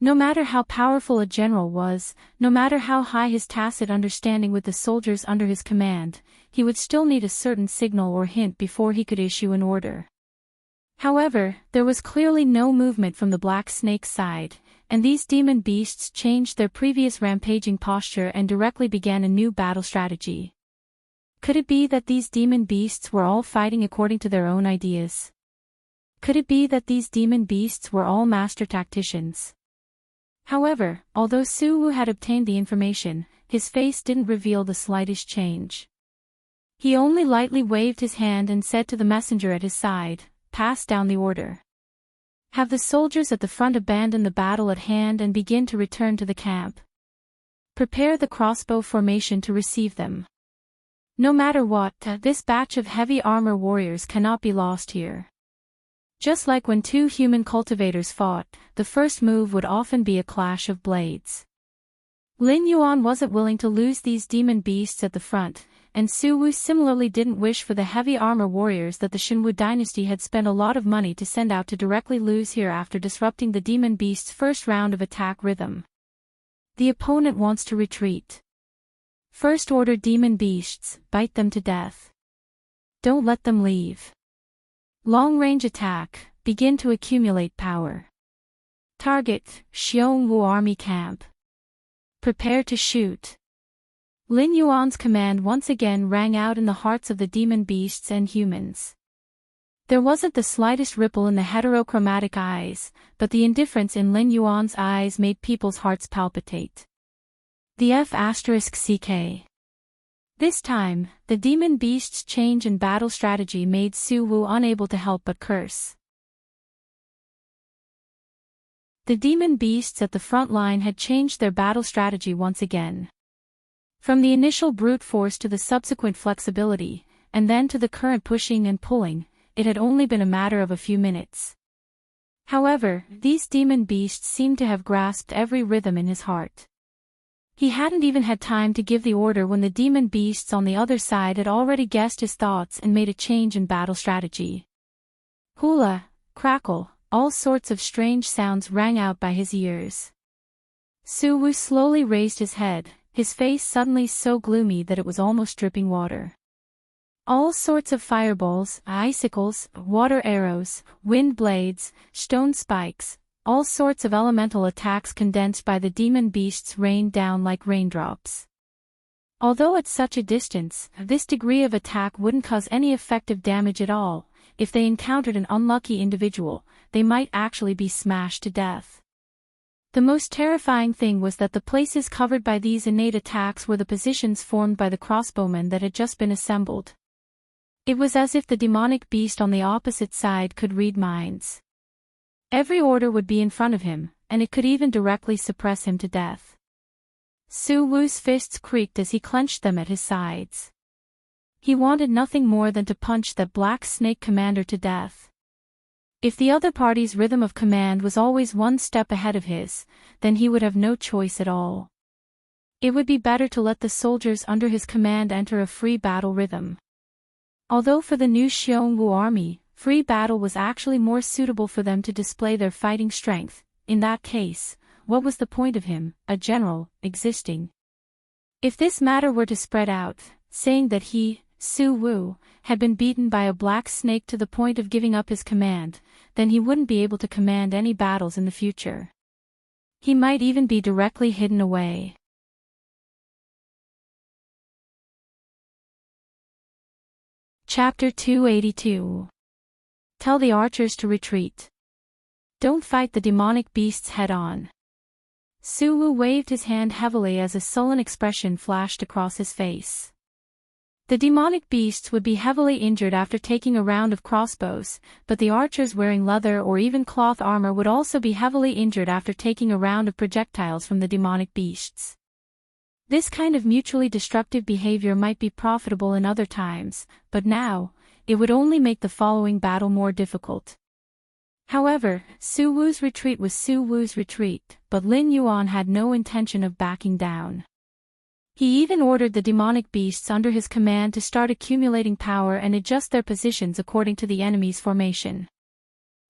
No matter how powerful a general was, no matter how high his tacit understanding with the soldiers under his command, he would still need a certain signal or hint before he could issue an order. However, there was clearly no movement from the Black Snake's side, and these demon beasts changed their previous rampaging posture and directly began a new battle strategy. Could it be that these demon beasts were all fighting according to their own ideas? Could it be that these demon beasts were all master tacticians? However, although Su Wu had obtained the information, his face didn't reveal the slightest change. He only lightly waved his hand and said to the messenger at his side, "Pass down the order. Have the soldiers at the front abandon the battle at hand and begin to return to the camp. Prepare the crossbow formation to receive them. No matter what, this batch of heavy armor warriors cannot be lost here." Just like when two human cultivators fought, the first move would often be a clash of blades. Lin Yuan wasn't willing to lose these demon beasts at the front, and Su Wu similarly didn't wish for the heavy armor warriors that the Xinwu dynasty had spent a lot of money to send out to directly lose here after disrupting the demon beast's first round of attack rhythm. The opponent wants to retreat. First order demon beasts, bite them to death. Don't let them leave. Long-range attack, begin to accumulate power. Target, Xiongwu Army Camp. Prepare to shoot. Lin Yuan's command once again rang out in the hearts of the demon beasts and humans. There wasn't the slightest ripple in the heterochromatic eyes, but the indifference in Lin Yuan's eyes made people's hearts palpitate. The F***CK. This time, the demon beast's change in battle strategy made Su Wu unable to help but curse. The demon beasts at the front line had changed their battle strategy once again. From the initial brute force to the subsequent flexibility, and then to the current pushing and pulling, it had only been a matter of a few minutes. However, these demon beasts seemed to have grasped every rhythm in his heart. He hadn't even had time to give the order when the demon beasts on the other side had already guessed his thoughts and made a change in battle strategy. Hula, crackle, all sorts of strange sounds rang out by his ears. Su Wu slowly raised his head, his face suddenly so gloomy that it was almost dripping water. All sorts of fireballs, icicles, water arrows, wind blades, stone spikes, all sorts of elemental attacks condensed by the demon beasts rained down like raindrops. Although at such a distance, this degree of attack wouldn't cause any effective damage at all, if they encountered an unlucky individual, they might actually be smashed to death. The most terrifying thing was that the places covered by these innate attacks were the positions formed by the crossbowmen that had just been assembled. It was as if the demonic beast on the opposite side could read minds. Every order would be in front of him, and it could even directly suppress him to death. Su Wu's fists creaked as he clenched them at his sides. He wanted nothing more than to punch that black snake commander to death. If the other party's rhythm of command was always one step ahead of his, then he would have no choice at all. It would be better to let the soldiers under his command enter a free battle rhythm. Although for the new Xiongwu army, free battle was actually more suitable for them to display their fighting strength, in that case, what was the point of him, a general, existing? If this matter were to spread out, saying that he, Su Wu, had been beaten by a black snake to the point of giving up his command, then he wouldn't be able to command any battles in the future. He might even be directly hidden away. Chapter 282. Tell the archers to retreat. Don't fight the demonic beasts head-on. Su Wu waved his hand heavily as a sullen expression flashed across his face. The demonic beasts would be heavily injured after taking a round of crossbows, but the archers wearing leather or even cloth armor would also be heavily injured after taking a round of projectiles from the demonic beasts. This kind of mutually destructive behavior might be profitable in other times, but now, it would only make the following battle more difficult. However, Su Wu's retreat was Su Wu's retreat, but Lin Yuan had no intention of backing down. He even ordered the demonic beasts under his command to start accumulating power and adjust their positions according to the enemy's formation.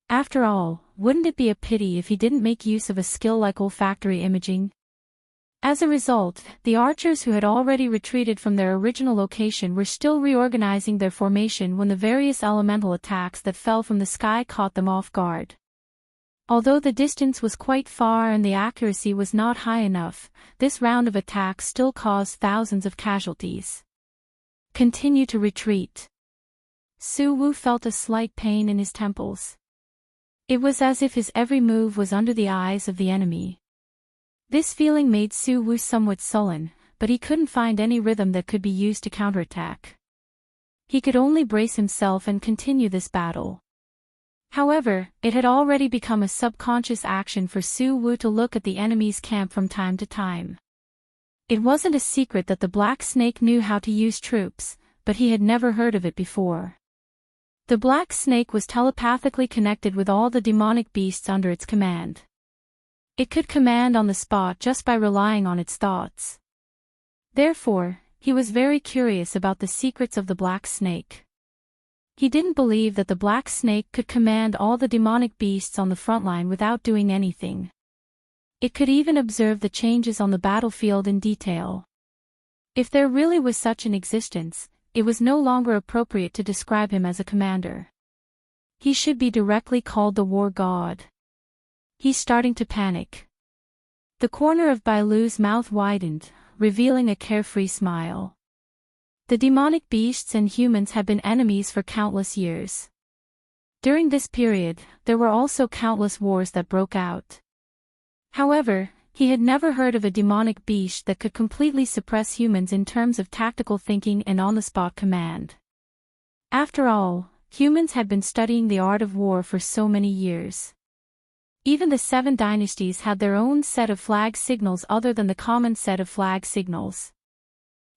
After all, wouldn't it be a pity if he didn't make use of a skill like olfactory imaging? As a result, the archers who had already retreated from their original location were still reorganizing their formation when the various elemental attacks that fell from the sky caught them off guard. Although the distance was quite far and the accuracy was not high enough, this round of attacks still caused thousands of casualties. Continue to retreat. Su Wu felt a slight pain in his temples. It was as if his every move was under the eyes of the enemy. This feeling made Su Wu somewhat sullen, but he couldn't find any rhythm that could be used to counterattack. He could only brace himself and continue this battle. However, it had already become a subconscious action for Su Wu to look at the enemy's camp from time to time. It wasn't a secret that the Black Snake knew how to use troops, but he had never heard of it before. The Black Snake was telepathically connected with all the demonic beasts under its command. It could command on the spot just by relying on its thoughts. Therefore, he was very curious about the secrets of the Black Snake. He didn't believe that the Black Snake could command all the demonic beasts on the front line without doing anything. It could even observe the changes on the battlefield in detail. If there really was such an existence, it was no longer appropriate to describe him as a commander. He should be directly called the war god. He's starting to panic. The corner of Bailu's mouth widened, revealing a carefree smile. The demonic beasts and humans had been enemies for countless years. During this period, there were also countless wars that broke out. However, he had never heard of a demonic beast that could completely suppress humans in terms of tactical thinking and on-the-spot command. After all, humans had been studying the art of war for so many years. Even the 7 dynasties had their own set of flag signals other than the common set of flag signals.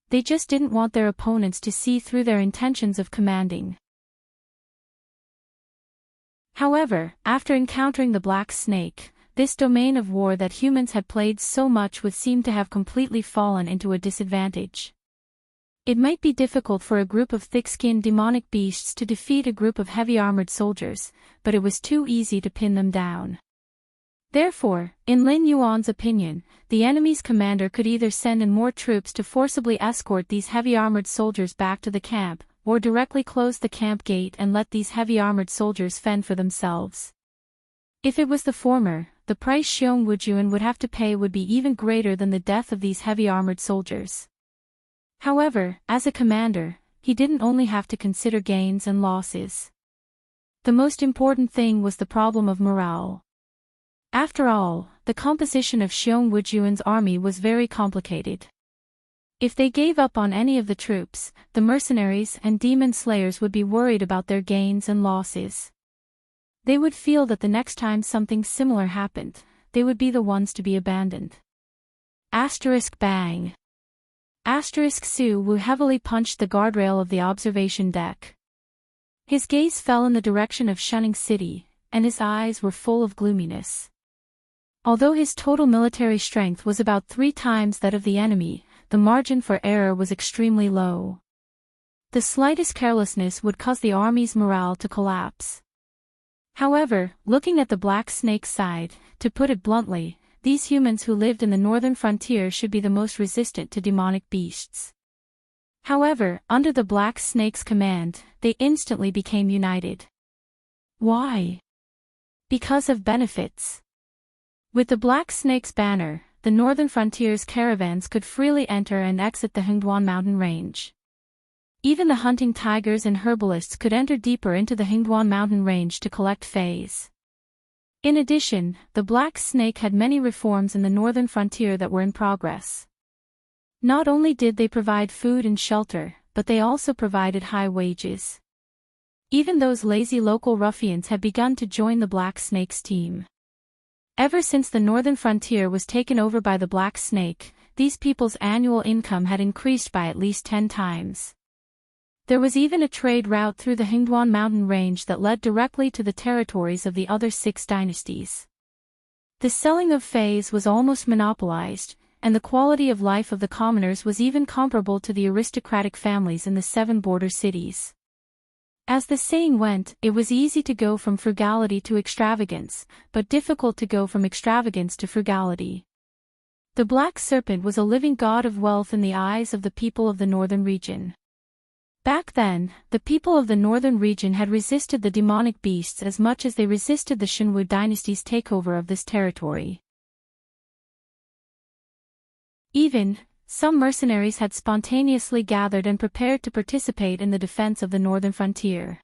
They just didn't want their opponents to see through their intentions of commanding. However, after encountering the Black Snake, this domain of war that humans had played so much with seemed to have completely fallen into a disadvantage. It might be difficult for a group of thick-skinned demonic beasts to defeat a group of heavy-armored soldiers, but it was too easy to pin them down. Therefore, in Lin Yuan's opinion, the enemy's commander could either send in more troops to forcibly escort these heavy-armored soldiers back to the camp, or directly close the camp gate and let these heavy-armored soldiers fend for themselves. If it was the former, the price Xiongwu would have to pay would be even greater than the death of these heavy-armored soldiers. However, as a commander, he didn't only have to consider gains and losses. The most important thing was the problem of morale. After all, the composition of Xiongwu army was very complicated. If they gave up on any of the troops, the mercenaries and demon slayers would be worried about their gains and losses. They would feel that the next time something similar happened, they would be the ones to be abandoned. Bang. Su Wu heavily punched the guardrail of the observation deck. His gaze fell in the direction of Shunning City, and his eyes were full of gloominess. Although his total military strength was about 3 times that of the enemy, the margin for error was extremely low. The slightest carelessness would cause the army's morale to collapse. However, looking at the Black Snake's side, to put it bluntly, these humans who lived in the northern frontier should be the most resistant to demonic beasts. However, under the Black Snake's command, they instantly became united. Why? Because of benefits. With the Black Snake's banner, the northern frontier's caravans could freely enter and exit the Hengduan mountain range. Even the hunting tigers and herbalists could enter deeper into the Hengduan mountain range to collect fays. In addition, the Black Snake had many reforms in the northern frontier that were in progress. Not only did they provide food and shelter, but they also provided high wages. Even those lazy local ruffians had begun to join the Black Snake's team. Ever since the northern frontier was taken over by the Black Snake, these people's annual income had increased by at least 10 times. There was even a trade route through the Hengduan mountain range that led directly to the territories of the other 6 dynasties. The selling of fays was almost monopolized, and the quality of life of the commoners was even comparable to the aristocratic families in the 7 border cities. As the saying went, it was easy to go from frugality to extravagance, but difficult to go from extravagance to frugality. The Black Serpent was a living god of wealth in the eyes of the people of the northern region. Back then, the people of the northern region had resisted the demonic beasts as much as they resisted the Shenwu dynasty's takeover of this territory. Even, some mercenaries had spontaneously gathered and prepared to participate in the defense of the northern frontier.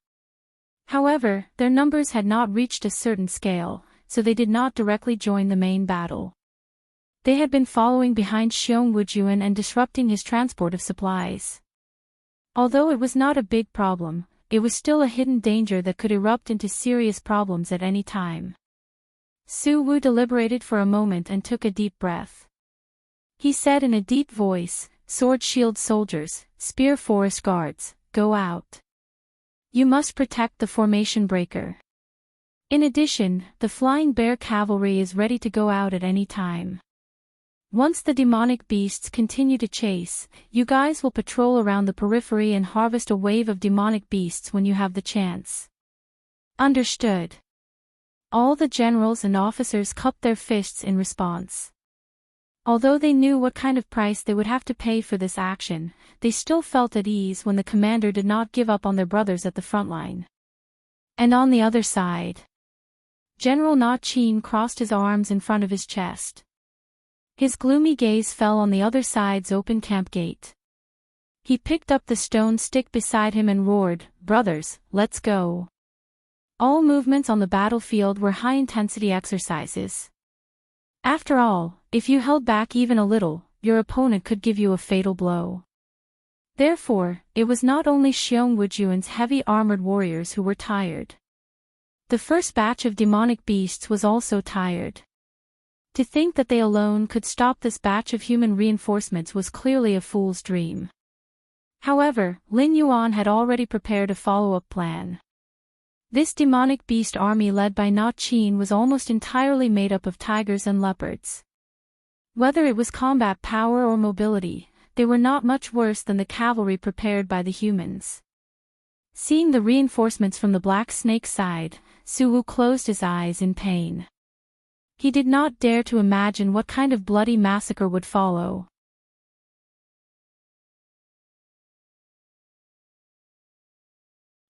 However, their numbers had not reached a certain scale, so they did not directly join the main battle. They had been following behind Xiong Wujuan and disrupting his transport of supplies. Although it was not a big problem, it was still a hidden danger that could erupt into serious problems at any time. Su Wu deliberated for a moment and took a deep breath. He said in a deep voice, "Sword shield soldiers, spear forest guards, go out. You must protect the formation breaker. In addition, the flying bear cavalry is ready to go out at any time. Once the demonic beasts continue to chase, you guys will patrol around the periphery and harvest a wave of demonic beasts when you have the chance." Understood. All the generals and officers cupped their fists in response. Although they knew what kind of price they would have to pay for this action, they still felt at ease when the commander did not give up on their brothers at the front line. And on the other side, General Na Qin crossed his arms in front of his chest. His gloomy gaze fell on the other side's open camp gate. He picked up the stone stick beside him and roared, "Brothers, let's go." All movements on the battlefield were high-intensity exercises. After all, if you held back even a little, your opponent could give you a fatal blow. Therefore, it was not only Xiong Wujuan's heavy armored warriors who were tired. The first batch of demonic beasts was also tired. To think that they alone could stop this batch of human reinforcements was clearly a fool's dream. However, Lin Yuan had already prepared a follow-up plan. This demonic beast army led by Na Qin was almost entirely made up of tigers and leopards. Whether it was combat power or mobility, they were not much worse than the cavalry prepared by the humans. Seeing the reinforcements from the Black Snake's side, Su Wu closed his eyes in pain. He did not dare to imagine what kind of bloody massacre would follow.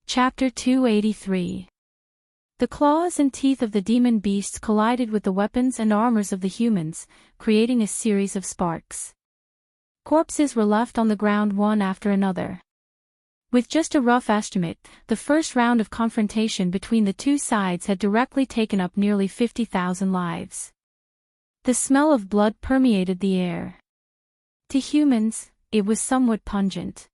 Chapter 283. The claws and teeth of the demon beasts collided with the weapons and armors of the humans, creating a series of sparks. Corpses were left on the ground one after another. With just a rough estimate, the first round of confrontation between the two sides had directly taken up nearly 50,000 lives. The smell of blood permeated the air. To humans, it was somewhat pungent.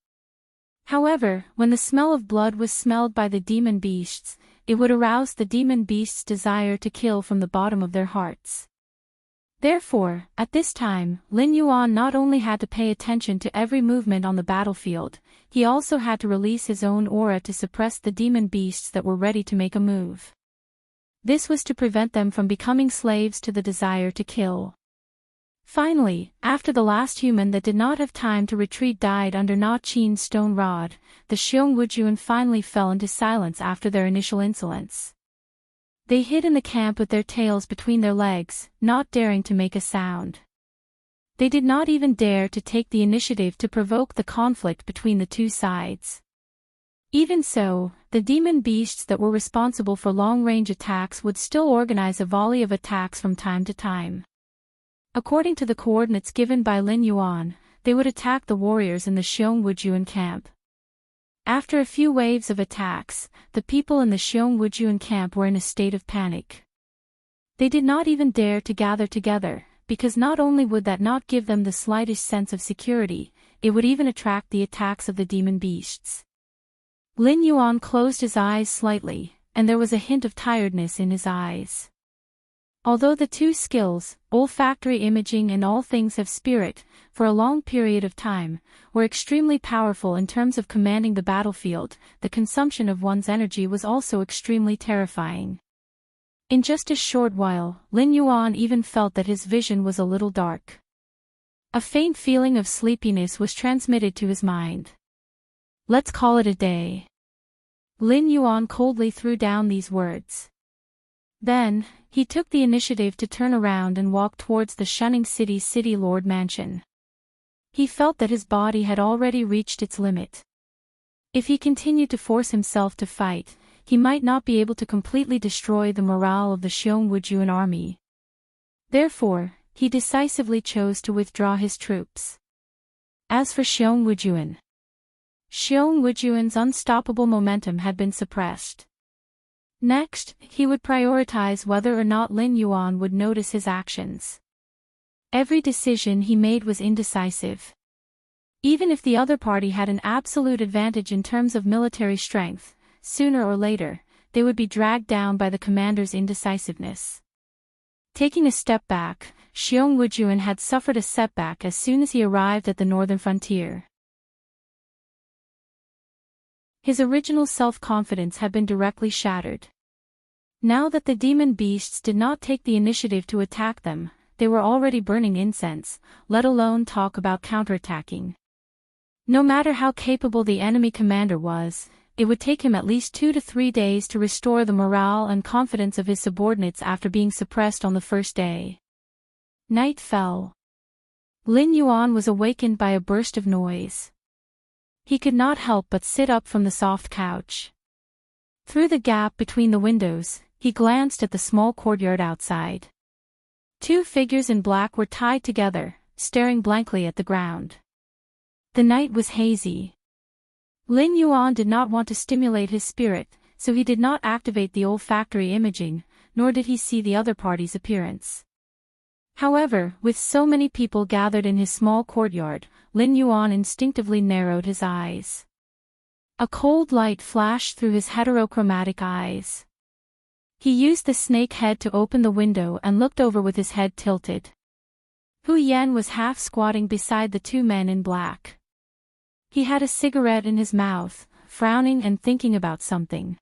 However, when the smell of blood was smelled by the demon beasts, it would arouse the demon beasts' desire to kill from the bottom of their hearts. Therefore, at this time, Lin Yuan not only had to pay attention to every movement on the battlefield, he also had to release his own aura to suppress the demon beasts that were ready to make a move. This was to prevent them from becoming slaves to the desire to kill. Finally, after the last human that did not have time to retreat died under Na Qin's stone rod, the Xiong Wujuan finally fell into silence after their initial insolence. They hid in the camp with their tails between their legs, not daring to make a sound. They did not even dare to take the initiative to provoke the conflict between the two sides. Even so, the demon beasts that were responsible for long-range attacks would still organize a volley of attacks from time to time. According to the coordinates given by Lin Yuan, they would attack the warriors in the Xiong Wujuan camp. After a few waves of attacks, the people in the Xiong Wujuan camp were in a state of panic. They did not even dare to gather together, because not only would that not give them the slightest sense of security, it would even attract the attacks of the demon beasts. Lin Yuan closed his eyes slightly, and there was a hint of tiredness in his eyes. Although the two skills, olfactory imaging and all things have spirit, for a long period of time, were extremely powerful in terms of commanding the battlefield, the consumption of one's energy was also extremely terrifying. In just a short while, Lin Yuan even felt that his vision was a little dark. A faint feeling of sleepiness was transmitted to his mind. "Let's call it a day." Lin Yuan coldly threw down these words. Then, he took the initiative to turn around and walk towards the Shunning City's City Lord mansion. He felt that his body had already reached its limit. If he continued to force himself to fight, he might not be able to completely destroy the morale of the Xiong Wujuan army. Therefore, he decisively chose to withdraw his troops. As for Xiong Wujuan, Xiong Wujuan's unstoppable momentum had been suppressed. Next, he would prioritize whether or not Lin Yuan would notice his actions. Every decision he made was indecisive. Even if the other party had an absolute advantage in terms of military strength, sooner or later, they would be dragged down by the commander's indecisiveness. Taking a step back, Xiong Wujuan had suffered a setback as soon as he arrived at the northern frontier. His original self-confidence had been directly shattered. Now that the demon beasts did not take the initiative to attack them, they were already burning incense, let alone talk about counterattacking. No matter how capable the enemy commander was, it would take him at least 2 to 3 days to restore the morale and confidence of his subordinates after being suppressed on the first day. Night fell. Lin Yuan was awakened by a burst of noise. He could not help but sit up from the soft couch. Through the gap between the windows, he glanced at the small courtyard outside. 2 figures in black were tied together, staring blankly at the ground. The night was hazy. Lin Yuan did not want to stimulate his spirit, so he did not activate the olfactory imaging, nor did he see the other party's appearance. However, with so many people gathered in his small courtyard, Lin Yuan instinctively narrowed his eyes. A cold light flashed through his heterochromatic eyes. He used the snake head to open the window and looked over with his head tilted. Hu Yan was half squatting beside the 2 men in black. He had a cigarette in his mouth, frowning and thinking about something.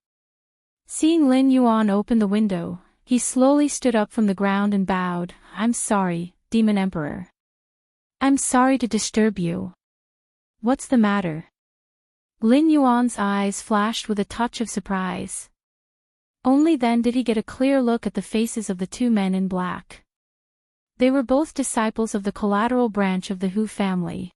Seeing Lin Yuan open the window, he slowly stood up from the ground and bowed. "I'm sorry, Demon Emperor. I'm sorry to disturb you. What's the matter?" Lin Yuan's eyes flashed with a touch of surprise. Only then did he get a clear look at the faces of the 2 men in black. They were both disciples of the collateral branch of the Hu family.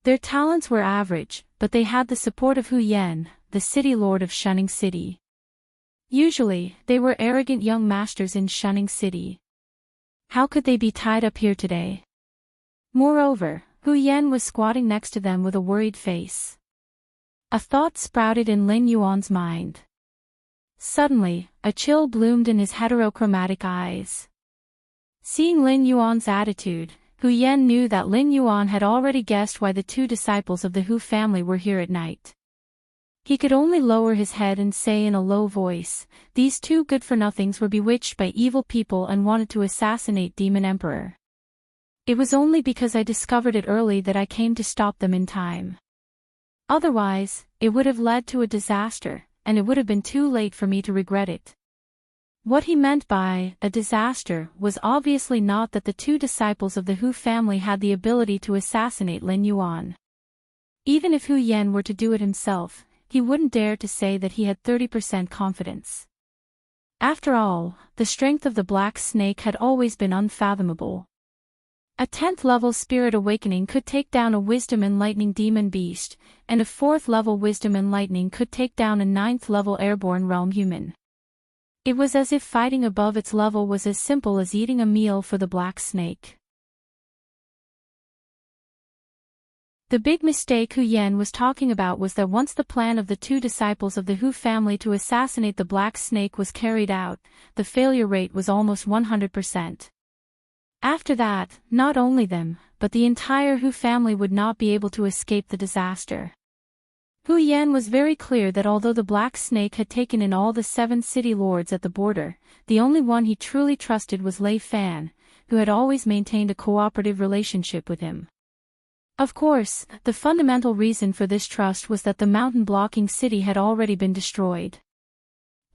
Their talents were average, but they had the support of Hu Yan, the city lord of Shunning City. Usually, they were arrogant young masters in Shunning City. How could they be tied up here today? Moreover, Hu Yan was squatting next to them with a worried face. A thought sprouted in Lin Yuan's mind. Suddenly, a chill bloomed in his heterochromatic eyes. Seeing Lin Yuan's attitude, Hu Yan knew that Lin Yuan had already guessed why the 2 disciples of the Hu family were here at night. He could only lower his head and say in a low voice, "These two good-for-nothings were bewitched by evil people and wanted to assassinate Demon Emperor. It was only because I discovered it early that I came to stop them in time. Otherwise, it would have led to a disaster, and it would have been too late for me to regret it." What he meant by a disaster was obviously not that the two disciples of the Hu family had the ability to assassinate Lin Yuan. Even if Hu Yan were to do it himself, he wouldn't dare to say that he had 30% confidence. After all, the strength of the black snake had always been unfathomable. A 10th level spirit awakening could take down a wisdom enlightening demon beast, and a 4th level wisdom enlightening could take down a 9th level airborne realm human. It was as if fighting above its level was as simple as eating a meal for the black snake. The big mistake Hu Yan was talking about was that once the plan of the two disciples of the Hu family to assassinate the black snake was carried out, the failure rate was almost 100%. After that, not only them, but the entire Hu family would not be able to escape the disaster. Hu Yan was very clear that although the black snake had taken in all the 7 city lords at the border, the only one he truly trusted was Lei Fan, who had always maintained a cooperative relationship with him. Of course, the fundamental reason for this trust was that the mountain-blocking city had already been destroyed.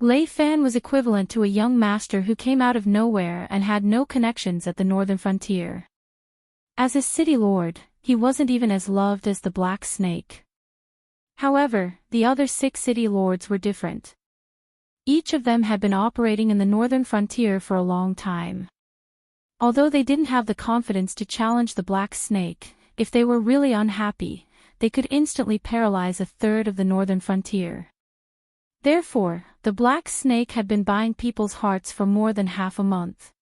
Lei Fan was equivalent to a young master who came out of nowhere and had no connections at the northern frontier. As a city lord, he wasn't even as loved as the black snake. However, the other 6 city lords were different. Each of them had been operating in the northern frontier for a long time. Although they didn't have the confidence to challenge the black snake, if they were really unhappy, they could instantly paralyze a third of the northern frontier. Therefore, the black snake had been buying people's hearts for more than half a month.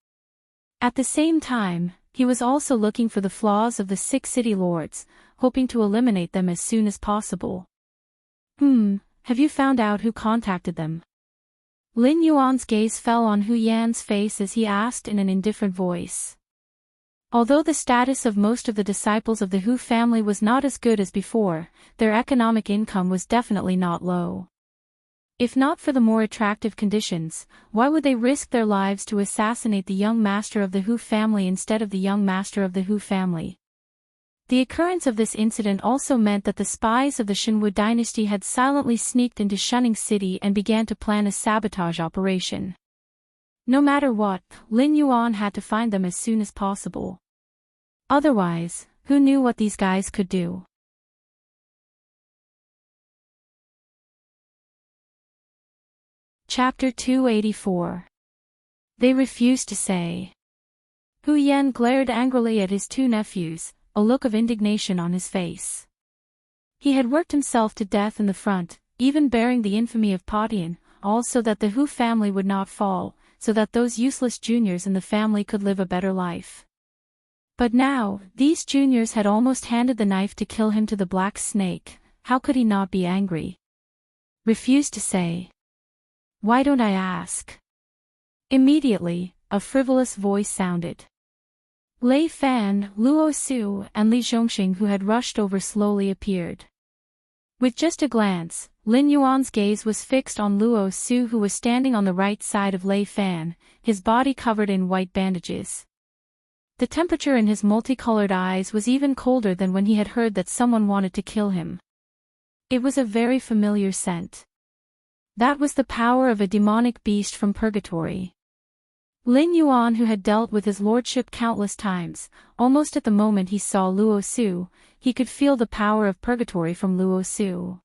At the same time, he was also looking for the flaws of the 6 city lords, hoping to eliminate them as soon as possible. Have you found out who contacted them?" Lin Yuan's gaze fell on Hu Yan's face as he asked in an indifferent voice. Although the status of most of the disciples of the Hu family was not as good as before, their economic income was definitely not low. If not for the more attractive conditions, why would they risk their lives to assassinate the young master of the Hu family instead of the young master of the Hu family? The occurrence of this incident also meant that the spies of the Shenwu dynasty had silently sneaked into Shunning City and began to plan a sabotage operation. No matter what, Lin Yuan had to find them as soon as possible. Otherwise, who knew what these guys could do? Chapter 284. They refused to say. Hu Yan glared angrily at his 2 nephews, a look of indignation on his face. He had worked himself to death in the front, even bearing the infamy of Patian, all so that the Hu family would not fall, so that those useless juniors in the family could live a better life. But now, these juniors had almost handed the knife to kill him to the black snake. How could he not be angry? Refused to say. Why don't I ask? Immediately, a frivolous voice sounded. Lei Fan, Luo Su, and Li Zhongxing, who had rushed over, slowly appeared. With just a glance, Lin Yuan's gaze was fixed on Luo Su, who was standing on the right side of Lei Fan, his body covered in white bandages. The temperature in his multicolored eyes was even colder than when he had heard that someone wanted to kill him. It was a very familiar scent. That was the power of a demonic beast from purgatory. Lin Yuan, who had dealt with his lordship countless times, almost at the moment he saw Luo Su, he could feel the power of purgatory from Luo Su.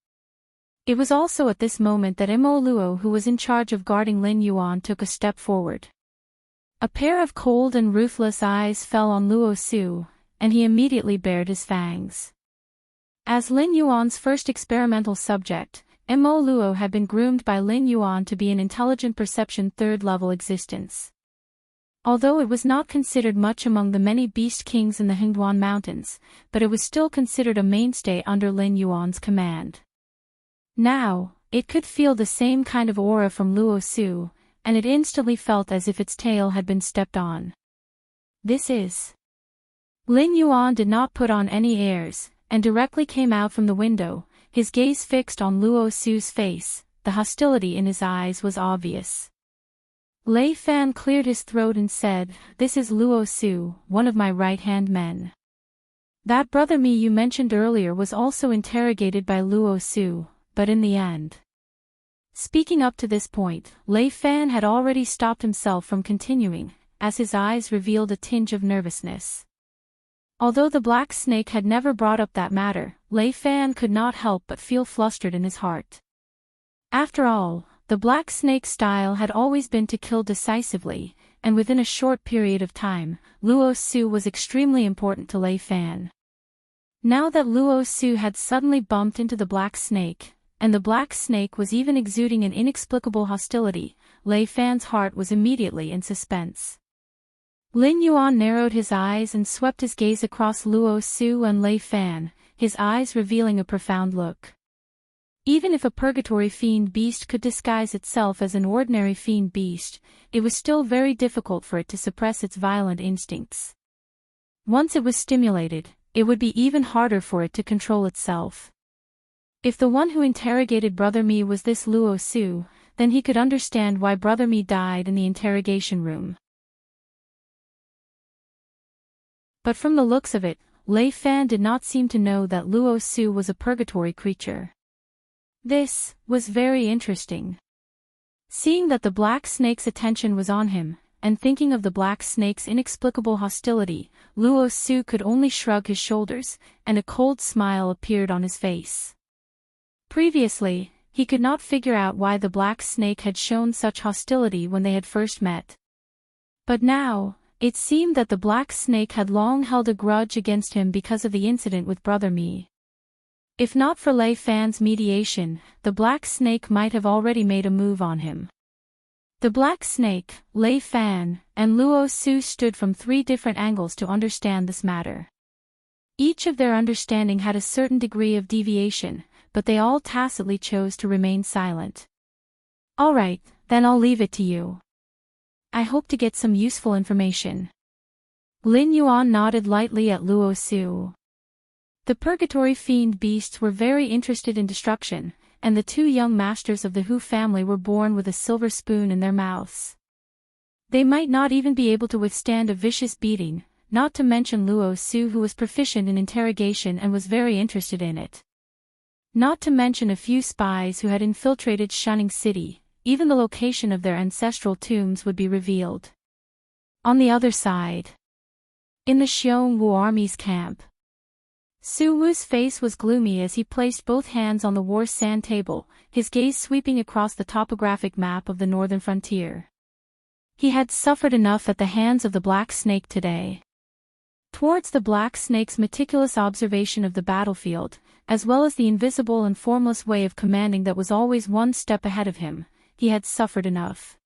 It was also at this moment that Mo Luo, who was in charge of guarding Lin Yuan, took a step forward. A pair of cold and ruthless eyes fell on Luo Su, and he immediately bared his fangs. As Lin Yuan's first experimental subject, Mo Luo had been groomed by Lin Yuan to be an intelligent perception 3rd level existence. Although it was not considered much among the many beast kings in the Hengduan Mountains, but it was still considered a mainstay under Lin Yuan's command. Now, it could feel the same kind of aura from Luo Su, and it instantly felt as if its tail had been stepped on. This is. Lin Yuan did not put on any airs, and directly came out from the window, his gaze fixed on Luo Su's face. The hostility in his eyes was obvious. Lei Fan cleared his throat and said, "This is Luo Su, one of my right-hand men. That brother Mi you mentioned earlier was also interrogated by Luo Su, but in the end." Speaking up to this point, Lei Fan had already stopped himself from continuing, as his eyes revealed a tinge of nervousness. Although the black snake had never brought up that matter, Lei Fan could not help but feel flustered in his heart. After all, the black snake's style had always been to kill decisively, and within a short period of time, Luo Su was extremely important to Lei Fan. Now that Luo Su had suddenly bumped into the black snake, and the black snake was even exuding an inexplicable hostility, Lei Fan's heart was immediately in suspense. Lin Yuan narrowed his eyes and swept his gaze across Luo Su and Lei Fan, his eyes revealing a profound look. Even if a purgatory fiend beast could disguise itself as an ordinary fiend beast, it was still very difficult for it to suppress its violent instincts. Once it was stimulated, it would be even harder for it to control itself. If the one who interrogated Brother Mi was this Luo Su, then he could understand why Brother Mi died in the interrogation room. But from the looks of it, Lei Fan did not seem to know that Luo Su was a purgatory creature. This was very interesting. Seeing that the black snake's attention was on him, and thinking of the black snake's inexplicable hostility, Luo Su could only shrug his shoulders, and a cold smile appeared on his face. Previously, he could not figure out why the black snake had shown such hostility when they had first met. But now, it seemed that the black snake had long held a grudge against him because of the incident with Brother Mi. If not for Lei Fan's mediation, the black snake might have already made a move on him. The black snake, Lei Fan, and Luo Su stood from 3 different angles to understand this matter. Each of their understanding had a certain degree of deviation, but they all tacitly chose to remain silent. "All right, then I'll leave it to you. I hope to get some useful information." Lin Yuan nodded lightly at Luo Su. The purgatory fiend beasts were very interested in destruction, and the 2 young masters of the Hu family were born with a silver spoon in their mouths. They might not even be able to withstand a vicious beating, not to mention Luo Su, who was proficient in interrogation and was very interested in it. Not to mention a few spies who had infiltrated Shunning City, even the location of their ancestral tombs would be revealed. On the other side, in the Xiongwu army's camp, Su Wu's face was gloomy as he placed both hands on the war sand table, his gaze sweeping across the topographic map of the northern frontier. He had suffered enough at the hands of the black snake today. Towards the black snake's meticulous observation of the battlefield, as well as the invisible and formless way of commanding that was always one step ahead of him, he had suffered enough.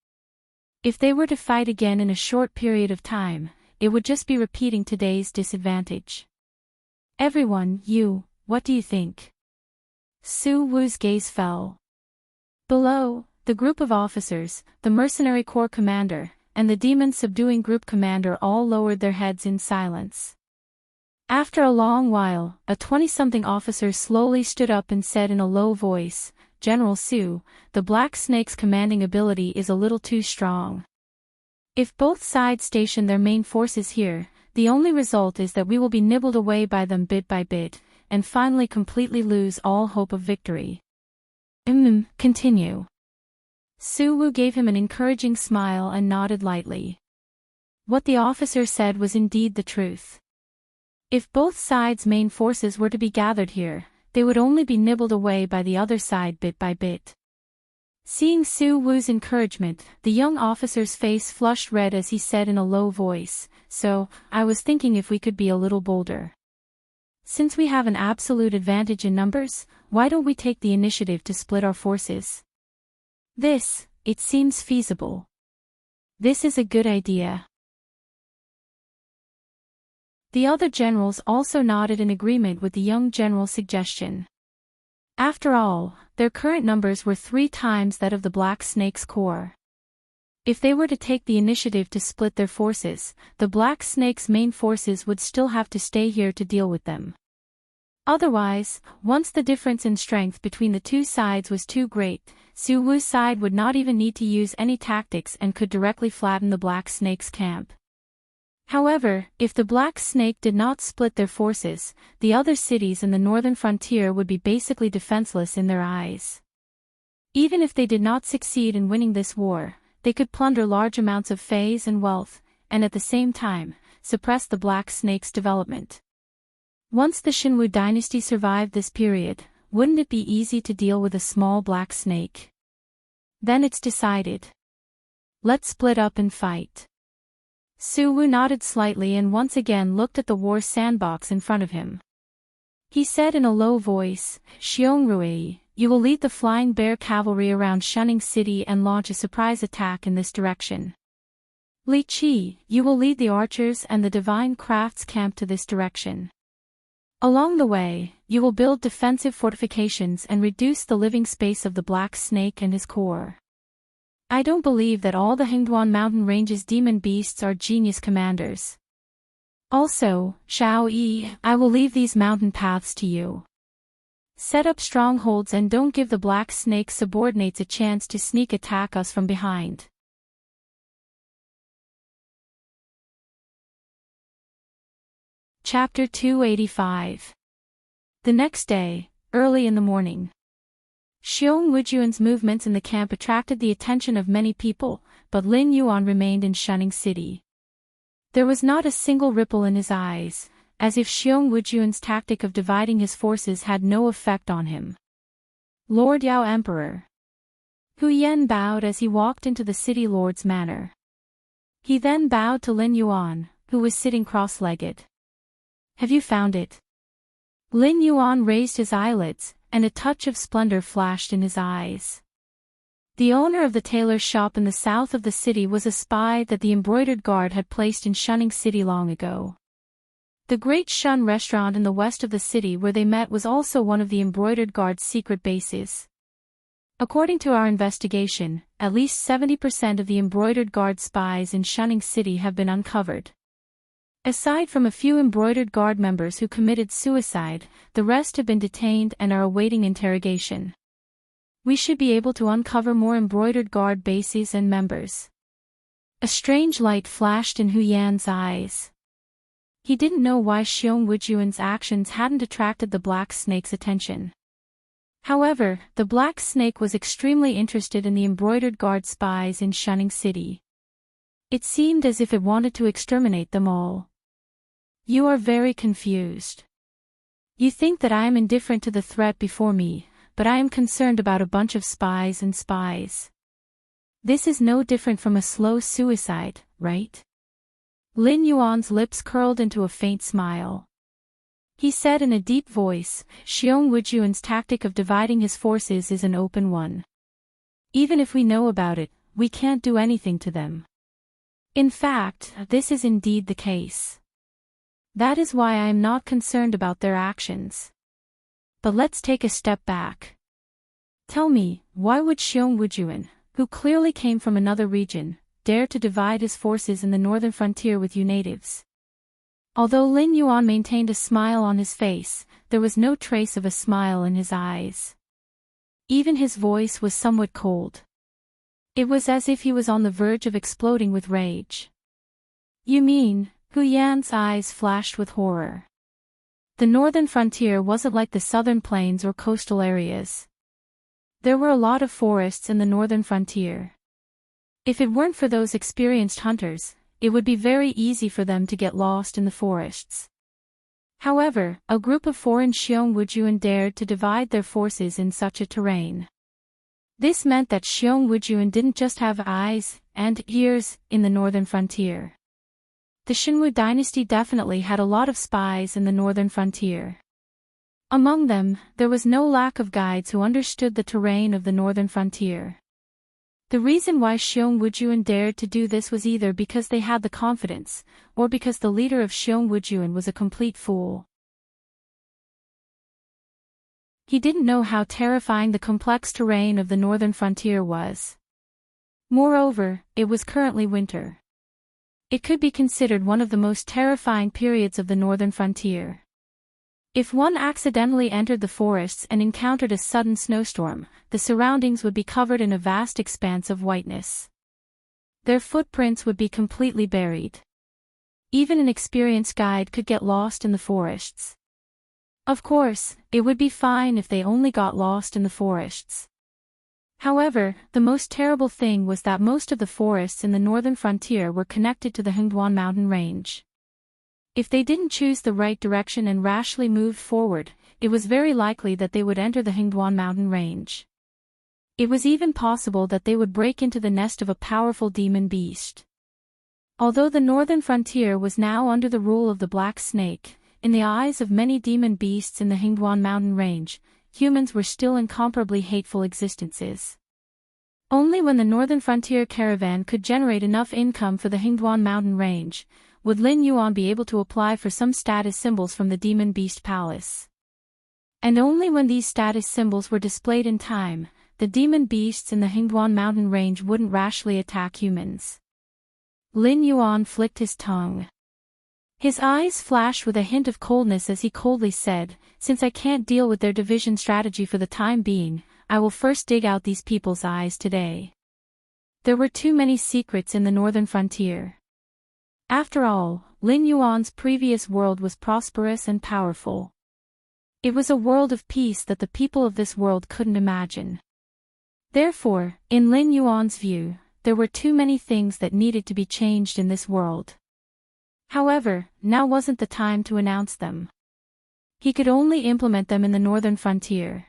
If they were to fight again in a short period of time, it would just be repeating today's disadvantage. "Everyone, what do you think?" Su Wu's gaze fell. Below, the group of officers, the mercenary corps commander, and the demon-subduing group commander all lowered their heads in silence. After a long while, a 20-something officer slowly stood up and said in a low voice, "General Su, the Black Snake's commanding ability is a little too strong. If both sides station their main forces here, the only result is that we will be nibbled away by them bit by bit, and finally completely lose all hope of victory." Continue. Su Wu gave him an encouraging smile and nodded lightly. What the officer said was indeed the truth. If both sides' main forces were to be gathered here, they would only be nibbled away by the other side bit by bit. Seeing Su Wu's encouragement, the young officer's face flushed red as he said in a low voice, "So, I was thinking if we could be a little bolder. Since we have an absolute advantage in numbers, why don't we take the initiative to split our forces? It seems feasible. This is a good idea." The other generals also nodded in agreement with the young general's suggestion. After all, their current numbers were 3 times that of the Black Snake's corps. If they were to take the initiative to split their forces, the Black Snake's main forces would still have to stay here to deal with them. Otherwise, once the difference in strength between the two sides was too great, Su Wu's side would not even need to use any tactics and could directly flatten the Black Snake's camp. However, if the Black Snake did not split their forces, the other cities in the northern frontier would be basically defenseless in their eyes. Even if they did not succeed in winning this war, they could plunder large amounts of feys and wealth, and at the same time, suppress the Black Snake's development. Once the Xinwu dynasty survived this period, wouldn't it be easy to deal with a small Black Snake? Then it's decided. Let's split up and fight. Su Wu nodded slightly and once again looked at the war sandbox in front of him. He said in a low voice, Xiongruei, you will lead the Flying Bear cavalry around Shunning City and launch a surprise attack in this direction. Li Qi, you will lead the archers and the divine crafts camp to this direction. Along the way, you will build defensive fortifications and reduce the living space of the Black Snake and his core. I don't believe that all the Hengduan mountain ranges demon beasts are genius commanders. Also, Xiao Yi, I will leave these mountain paths to you. Set up strongholds and don't give the Black Snake subordinates a chance to sneak attack us from behind. Chapter 285. The next day, early in the morning. Xiong Wujuan's movements in the camp attracted the attention of many people, but Lin Yuan remained in Shunning City. There was not a single ripple in his eyes, as if Xiong Wujuan's tactic of dividing his forces had no effect on him. Lord Yao Emperor. Hu Yan bowed as he walked into the city lord's manor. He then bowed to Lin Yuan, who was sitting cross-legged. Have you found it? Lin Yuan raised his eyelids, and a touch of splendor flashed in his eyes. The owner of the tailor's shop in the south of the city was a spy that the embroidered guard had placed in Shunning City long ago. The Great Shun restaurant in the west of the city where they met was also one of the embroidered guard's secret bases. According to our investigation, at least 70% of the embroidered guard spies in Shunning City have been uncovered. Aside from a few embroidered guard members who committed suicide, the rest have been detained and are awaiting interrogation. We should be able to uncover more embroidered guard bases and members. A strange light flashed in Hu Yan's eyes. He didn't know why Xiong Wujuan's actions hadn't attracted the Black Snake's attention. However, the Black Snake was extremely interested in the embroidered guard spies in Shunning City. It seemed as if it wanted to exterminate them all. You are very confused. You think that I am indifferent to the threat before me, but I am concerned about a bunch of spies and spies. This is no different from a slow suicide, right? Lin Yuan's lips curled into a faint smile. He said in a deep voice, Xiong Wujuan's tactic of dividing his forces is an open one. Even if we know about it, we can't do anything to them. In fact, this is indeed the case. That is why I am not concerned about their actions. But let's take a step back. Tell me, why would Xiong Wujuan, who clearly came from another region, dare to divide his forces in the northern frontier with you natives? Although Lin Yuan maintained a smile on his face, there was no trace of a smile in his eyes. Even his voice was somewhat cold. It was as if he was on the verge of exploding with rage. You mean? Hu Yan's eyes flashed with horror. The northern frontier wasn't like the southern plains or coastal areas. There were a lot of forests in the northern frontier. If it weren't for those experienced hunters, it would be very easy for them to get lost in the forests. However, a group of foreign Xiong Wujuan dared to divide their forces in such a terrain. This meant that Xiong Wujuan didn't just have eyes and ears in the northern frontier. The Xinwu dynasty definitely had a lot of spies in the northern frontier. Among them, there was no lack of guides who understood the terrain of the northern frontier. The reason why Xiong Wujuan dared to do this was either because they had the confidence, or because the leader of Xiong Wujuan was a complete fool. He didn't know how terrifying the complex terrain of the northern frontier was. Moreover, it was currently winter. It could be considered one of the most terrifying periods of the northern frontier. If one accidentally entered the forests and encountered a sudden snowstorm, the surroundings would be covered in a vast expanse of whiteness. Their footprints would be completely buried. Even an experienced guide could get lost in the forests. Of course, it would be fine if they only got lost in the forests. However, the most terrible thing was that most of the forests in the northern frontier were connected to the Hengduan mountain range. If they didn't choose the right direction and rashly moved forward, it was very likely that they would enter the Hengduan mountain range. It was even possible that they would break into the nest of a powerful demon beast. Although the northern frontier was now under the rule of the Black Snake, in the eyes of many demon beasts in the Hengduan mountain range, humans were still incomparably hateful existences. Only when the northern frontier caravan could generate enough income for the Hengduan mountain range, would Lin Yuan be able to apply for some status symbols from the demon beast palace. And only when these status symbols were displayed in time, the demon beasts in the Hengduan mountain range wouldn't rashly attack humans. Lin Yuan flicked his tongue. His eyes flashed with a hint of coldness as he coldly said, "Since I can't deal with their division strategy for the time being, I will first dig out these people's eyes today." There were too many secrets in the northern frontier. After all, Lin Yuan's previous world was prosperous and powerful. It was a world of peace that the people of this world couldn't imagine. Therefore, in Lin Yuan's view, there were too many things that needed to be changed in this world. However, now wasn't the time to announce them. He could only implement them in the northern frontier.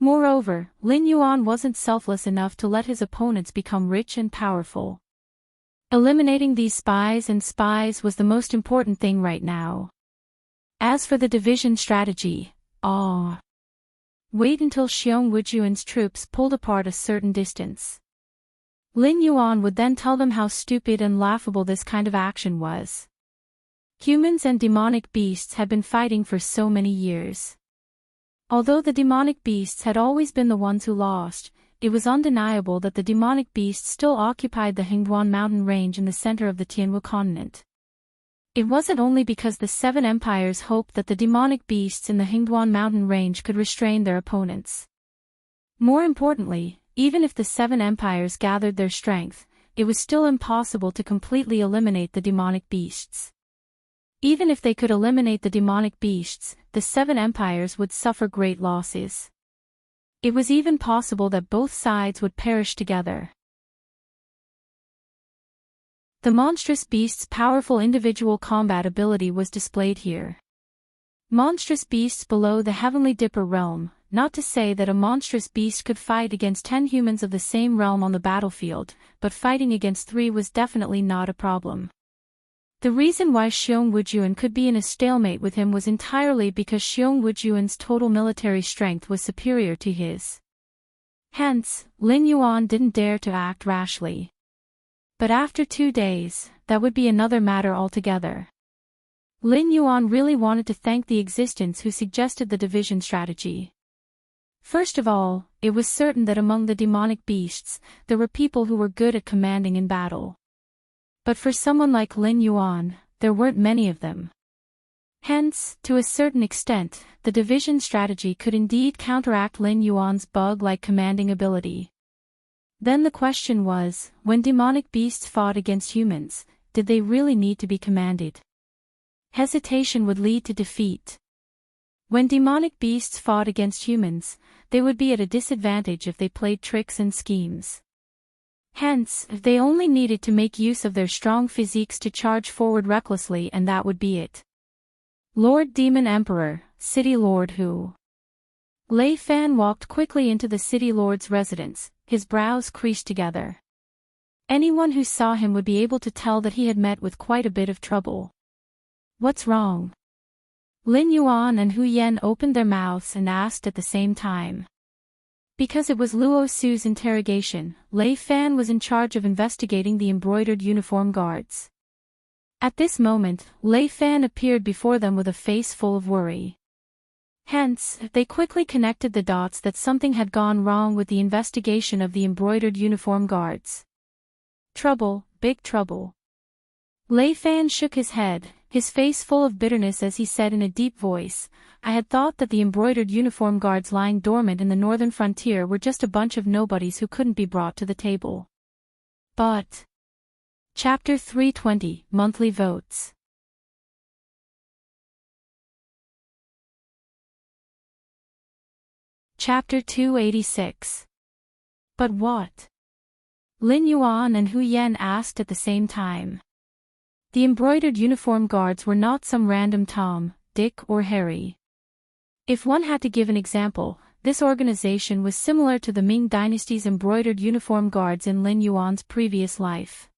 Moreover, Lin Yuan wasn't selfless enough to let his opponents become rich and powerful. Eliminating these spies was the most important thing right now. As for the division strategy, wait until Xiong Wujuan's troops pulled apart a certain distance. Lin Yuan would then tell them how stupid and laughable this kind of action was. Humans and demonic beasts had been fighting for so many years. Although the demonic beasts had always been the ones who lost, it was undeniable that the demonic beasts still occupied the Hengduan mountain range in the center of the Tianwu continent. It wasn't only because the Seven Empires hoped that the demonic beasts in the Hengduan mountain range could restrain their opponents. More importantly, even if the Seven Empires gathered their strength, it was still impossible to completely eliminate the demonic beasts. Even if they could eliminate the demonic beasts, the Seven Empires would suffer great losses. It was even possible that both sides would perish together. The monstrous beast's powerful individual combat ability was displayed here. Monstrous beasts below the Heavenly Dipper realm, not to say that a monstrous beast could fight against 10 humans of the same realm on the battlefield, but fighting against 3 was definitely not a problem. The reason why Xiong Wujuan could be in a stalemate with him was entirely because Xiong Wujuan's total military strength was superior to his. Hence, Lin Yuan didn't dare to act rashly. But after 2 days, that would be another matter altogether. Lin Yuan really wanted to thank the existence who suggested the division strategy. First of all, it was certain that among the demonic beasts, there were people who were good at commanding in battle. But for someone like Lin Yuan, there weren't many of them. Hence, to a certain extent, the division strategy could indeed counteract Lin Yuan's bug-like commanding ability. Then the question was, when demonic beasts fought against humans, did they really need to be commanded? Hesitation would lead to defeat. When demonic beasts fought against humans, they would be at a disadvantage if they played tricks and schemes. Hence, they only needed to make use of their strong physiques to charge forward recklessly, and that would be it. Lord Demon Emperor, City Lord Hu. Lei Fan walked quickly into the City Lord's residence, his brows creased together. Anyone who saw him would be able to tell that he had met with quite a bit of trouble. What's wrong? Lin Yuan and Hu Yan opened their mouths and asked at the same time. Because it was Luo Su's interrogation, Lei Fan was in charge of investigating the embroidered uniform guards. At this moment, Lei Fan appeared before them with a face full of worry. Hence, they quickly connected the dots that something had gone wrong with the investigation of the embroidered uniform guards. Trouble, big trouble. Lei Fan shook his head, his face full of bitterness as he said in a deep voice, "I had thought that the embroidered uniform guards lying dormant in the northern frontier were just a bunch of nobodies who couldn't be brought to the table. But..." Chapter 320, Monthly Votes. Chapter 286. But what? Lin Yuan and Hu Yan asked at the same time. The embroidered uniform guards were not some random Tom, Dick or Harry. If one had to give an example, this organization was similar to the Ming Dynasty's embroidered uniform guards in Lin Yuan's previous life.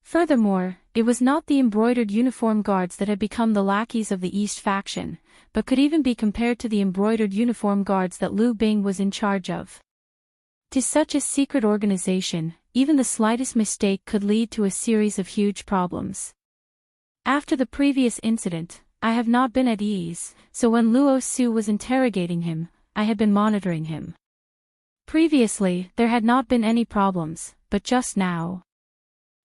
Furthermore, it was not the embroidered uniform guards that had become the lackeys of the East faction, but could even be compared to the embroidered uniform guards that Liu Bing was in charge of. To such a secret organization, even the slightest mistake could lead to a series of huge problems. After the previous incident, I have not been at ease, so when Luo Su was interrogating him, I had been monitoring him. Previously, there had not been any problems, but just now,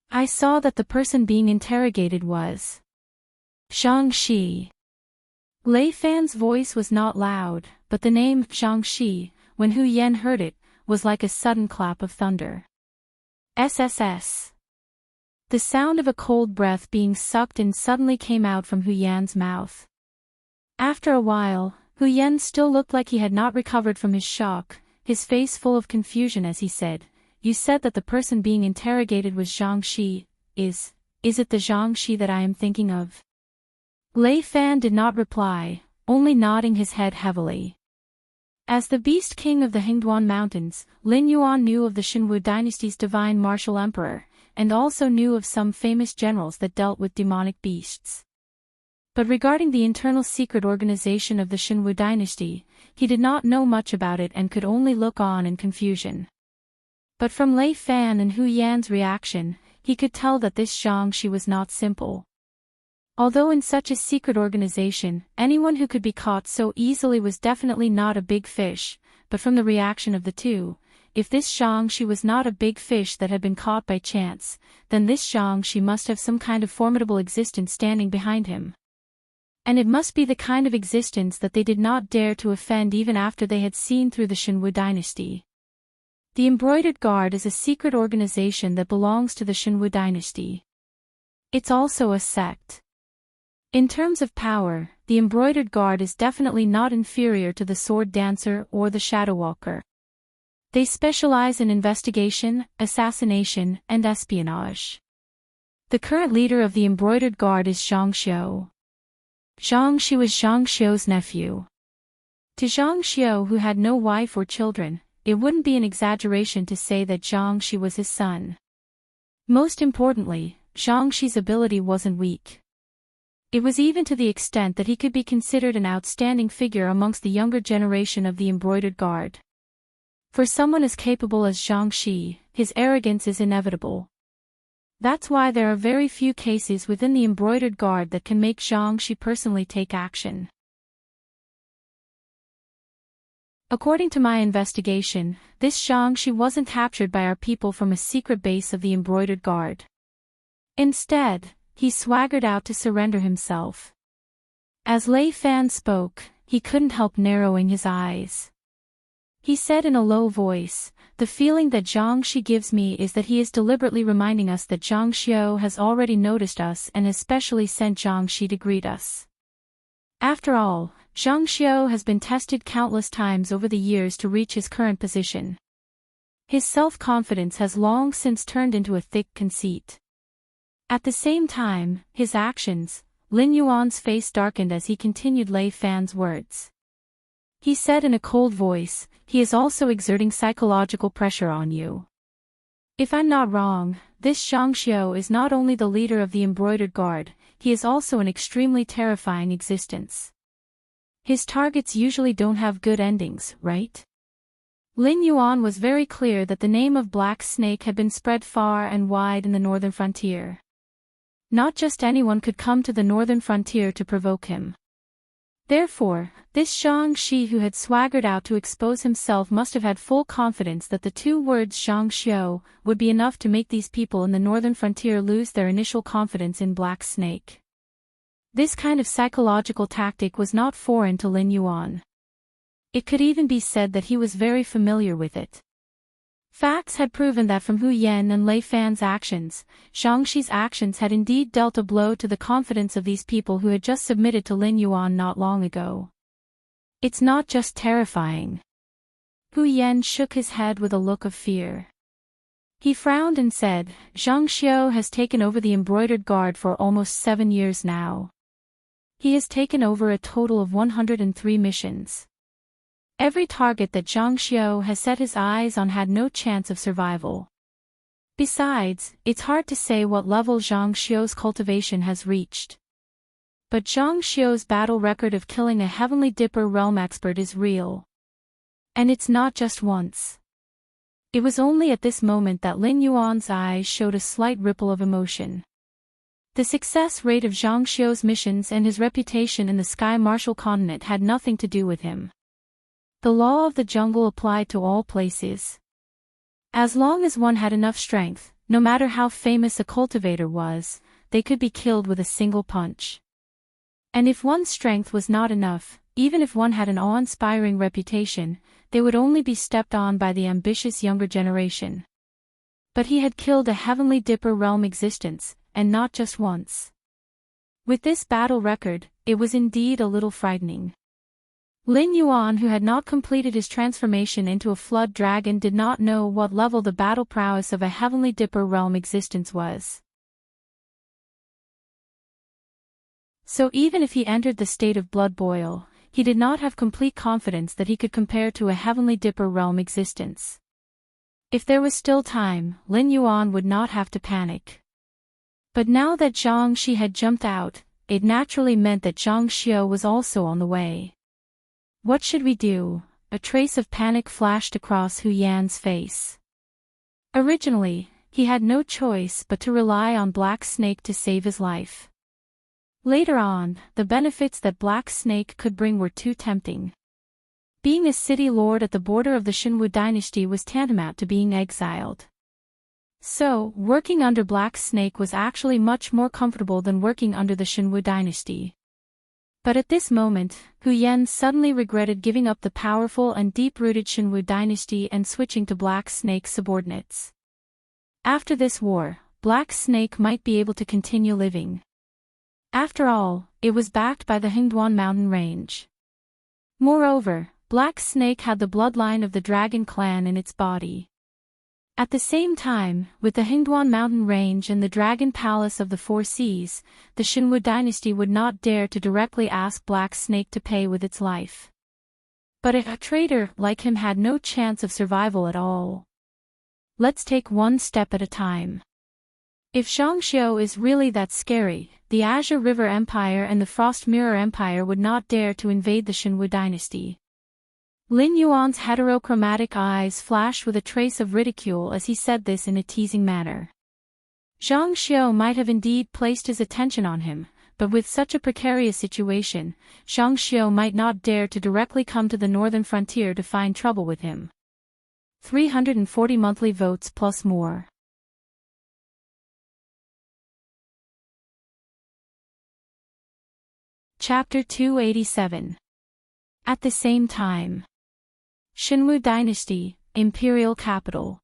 I saw that the person being interrogated was Zhang Shi. Lei Fan's voice was not loud, but the name Zhang Shi, when Hu Yan heard it, was like a sudden clap of thunder. SSS. The sound of a cold breath being sucked in suddenly came out from Hu Yan's mouth. After a while, Hu Yan still looked like he had not recovered from his shock, his face full of confusion as he said, "You said that the person being interrogated was Zhang Shi. Is it the Zhang Shi that I am thinking of?" Lei Fan did not reply, only nodding his head heavily. As the Beast King of the Hingduan Mountains, Lin Yuan knew of the Xinwu dynasty's divine martial emperor, and also knew of some famous generals that dealt with demonic beasts. But regarding the internal secret organization of the Xinwu dynasty, he did not know much about it and could only look on in confusion. But from Lei Fan and Hu Yan's reaction, he could tell that this Zhang Shi was not simple. Although in such a secret organization, anyone who could be caught so easily was definitely not a big fish, but from the reaction of the two, if this Zhang Shi was not a big fish that had been caught by chance, then this Zhang Shi must have some kind of formidable existence standing behind him. And it must be the kind of existence that they did not dare to offend even after they had seen through the Xinwu dynasty. The Embroidered Guard is a secret organization that belongs to the Xinwu dynasty. It's also a sect. In terms of power, the Embroidered Guard is definitely not inferior to the Sword Dancer or the Shadow Walker. They specialize in investigation, assassination, and espionage. The current leader of the Embroidered Guard is Zhang Xiu. Zhang Shi was Zhang Xiu's nephew. To Zhang Xiu, who had no wife or children, it wouldn't be an exaggeration to say that Zhang Shi was his son. Most importantly, Zhang Shi's ability wasn't weak. It was even to the extent that he could be considered an outstanding figure amongst the younger generation of the Embroidered Guard. For someone as capable as Zhang Shi, his arrogance is inevitable. That's why there are very few cases within the Embroidered Guard that can make Zhang Shi personally take action. According to my investigation, this Zhang Shi wasn't captured by our people from a secret base of the Embroidered Guard. Instead, he swaggered out to surrender himself. As Lei Fan spoke, he couldn't help narrowing his eyes. He said in a low voice, "The feeling that Zhang Shi gives me is that he is deliberately reminding us that Zhang Xiu has already noticed us and has specially sent Zhang Shi to greet us. After all, Zhang Xiu has been tested countless times over the years to reach his current position. His self-confidence has long since turned into a thick conceit. At the same time, his actions," Lin Yuan's face darkened as he continued Lei Fan's words. He said in a cold voice, "He is also exerting psychological pressure on you. If I'm not wrong, this Zhang Xiu is not only the leader of the Embroidered Guard, he is also an extremely terrifying existence. His targets usually don't have good endings, right?" Lin Yuan was very clear that the name of Black Snake had been spread far and wide in the northern frontier. Not just anyone could come to the northern frontier to provoke him. Therefore, this Zhang Shi who had swaggered out to expose himself must have had full confidence that the two words Zhang Xiu would be enough to make these people in the northern frontier lose their initial confidence in Black Snake. This kind of psychological tactic was not foreign to Lin Yuan. It could even be said that he was very familiar with it. Facts had proven that from Hu Yan and Lei Fan's actions, Zhangxi's actions had indeed dealt a blow to the confidence of these people who had just submitted to Lin Yuan not long ago. It's not just terrifying. Hu Yan shook his head with a look of fear. He frowned and said, Zhang Xiao has taken over the embroidered guard for almost 7 years now. He has taken over a total of 103 missions. Every target that Zhang Xiao has set his eyes on had no chance of survival. Besides, it's hard to say what level Zhang Xiao's cultivation has reached. But Zhang Xiao's battle record of killing a Heavenly Dipper realm expert is real. And it's not just once. It was only at this moment that Lin Yuan's eyes showed a slight ripple of emotion. The success rate of Zhang Xiao's missions and his reputation in the Sky Martial Continent had nothing to do with him. The law of the jungle applied to all places. As long as one had enough strength, no matter how famous a cultivator was, they could be killed with a single punch. And if one's strength was not enough, even if one had an awe-inspiring reputation, they would only be stepped on by the ambitious younger generation. But he had killed a Heavenly Dipper realm existence, and not just once. With this battle record, it was indeed a little frightening. Lin Yuan, who had not completed his transformation into a flood dragon, did not know what level the battle prowess of a Heavenly Dipper realm existence was. So even if he entered the state of blood boil, he did not have complete confidence that he could compare to a Heavenly Dipper realm existence. If there was still time, Lin Yuan would not have to panic. But now that Zhang Xi had jumped out, it naturally meant that Zhang Xiao was also on the way. What should we do? A trace of panic flashed across Hu Yan's face. Originally, he had no choice but to rely on Black Snake to save his life. Later on, the benefits that Black Snake could bring were too tempting. Being a city lord at the border of the Shenwu dynasty was tantamount to being exiled. So, working under Black Snake was actually much more comfortable than working under the Shenwu dynasty. But at this moment, Hu Yan suddenly regretted giving up the powerful and deep-rooted Shenwu dynasty and switching to Black Snake's subordinates. After this war, Black Snake might be able to continue living. After all, it was backed by the Hingduan mountain range. Moreover, Black Snake had the bloodline of the Dragon clan in its body. At the same time, with the Hingduan mountain range and the Dragon Palace of the Four Seas, the Shenwu dynasty would not dare to directly ask Black Snake to pay with its life. But a traitor like him had no chance of survival at all. Let's take one step at a time. If Zhang Xiao is really that scary, the Azure River Empire and the Frost Mirror Empire would not dare to invade the Shenwu dynasty. Lin Yuan's heterochromatic eyes flashed with a trace of ridicule as he said this in a teasing manner. Zhang Xiao might have indeed placed his attention on him, but with such a precarious situation, Zhang Xiao might not dare to directly come to the northern frontier to find trouble with him. 340 monthly votes plus more. Chapter 287. At the same time. Shenwu Dynasty, Imperial Capital.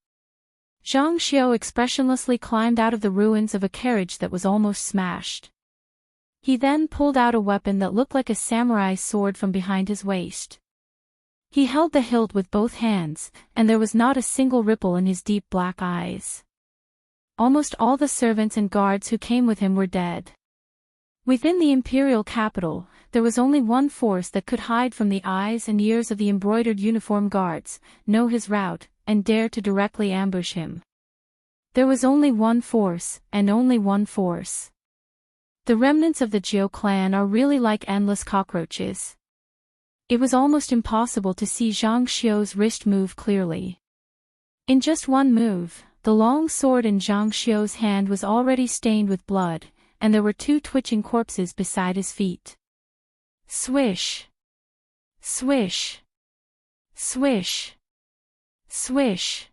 Zhang Xiao expressionlessly climbed out of the ruins of a carriage that was almost smashed. He then pulled out a weapon that looked like a samurai sword from behind his waist. He held the hilt with both hands, and there was not a single ripple in his deep black eyes. Almost all the servants and guards who came with him were dead. Within the imperial capital, there was only one force that could hide from the eyes and ears of the embroidered uniform guards, know his route, and dare to directly ambush him. There was only one force, and only one force. The remnants of the Jiao clan are really like endless cockroaches. It was almost impossible to see Zhang Xiao's wrist move clearly. In just one move, the long sword in Zhang Xiao's hand was already stained with blood, and there were two twitching corpses beside his feet. Swish! Swish! Swish! Swish!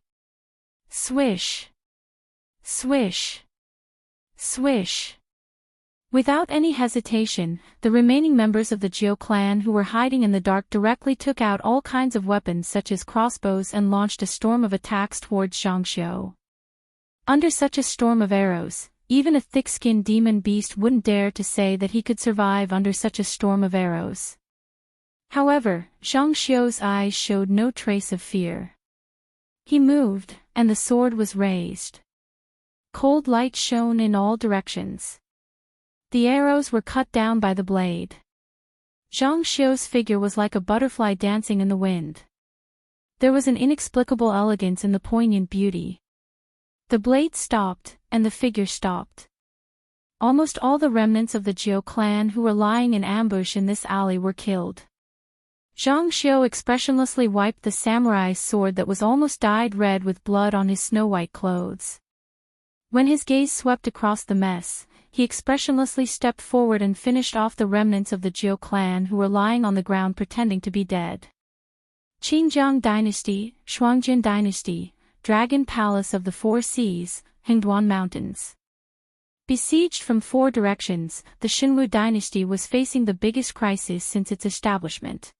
Swish! Swish! Swish! Without any hesitation, the remaining members of the Jiao clan who were hiding in the dark directly took out all kinds of weapons such as crossbows and launched a storm of attacks towards Zhang Xiu. Under such a storm of arrows, even a thick-skinned demon beast wouldn't dare to say that he could survive under such a storm of arrows. However, Zhang Xiu's eyes showed no trace of fear. He moved, and the sword was raised. Cold light shone in all directions. The arrows were cut down by the blade. Zhang Xiu's figure was like a butterfly dancing in the wind. There was an inexplicable elegance in the poignant beauty. The blade stopped, and the figure stopped. Almost all the remnants of the Jiao clan who were lying in ambush in this alley were killed. Zhang Xiu expressionlessly wiped the samurai's sword that was almost dyed red with blood on his snow-white clothes. When his gaze swept across the mess, he expressionlessly stepped forward and finished off the remnants of the Jiao clan who were lying on the ground pretending to be dead. Qingjiang Dynasty, Shuangjin Dynasty, Dragon Palace of the Four Seas, Hengduan Mountains. Besieged from four directions, the Xinwu dynasty was facing the biggest crisis since its establishment.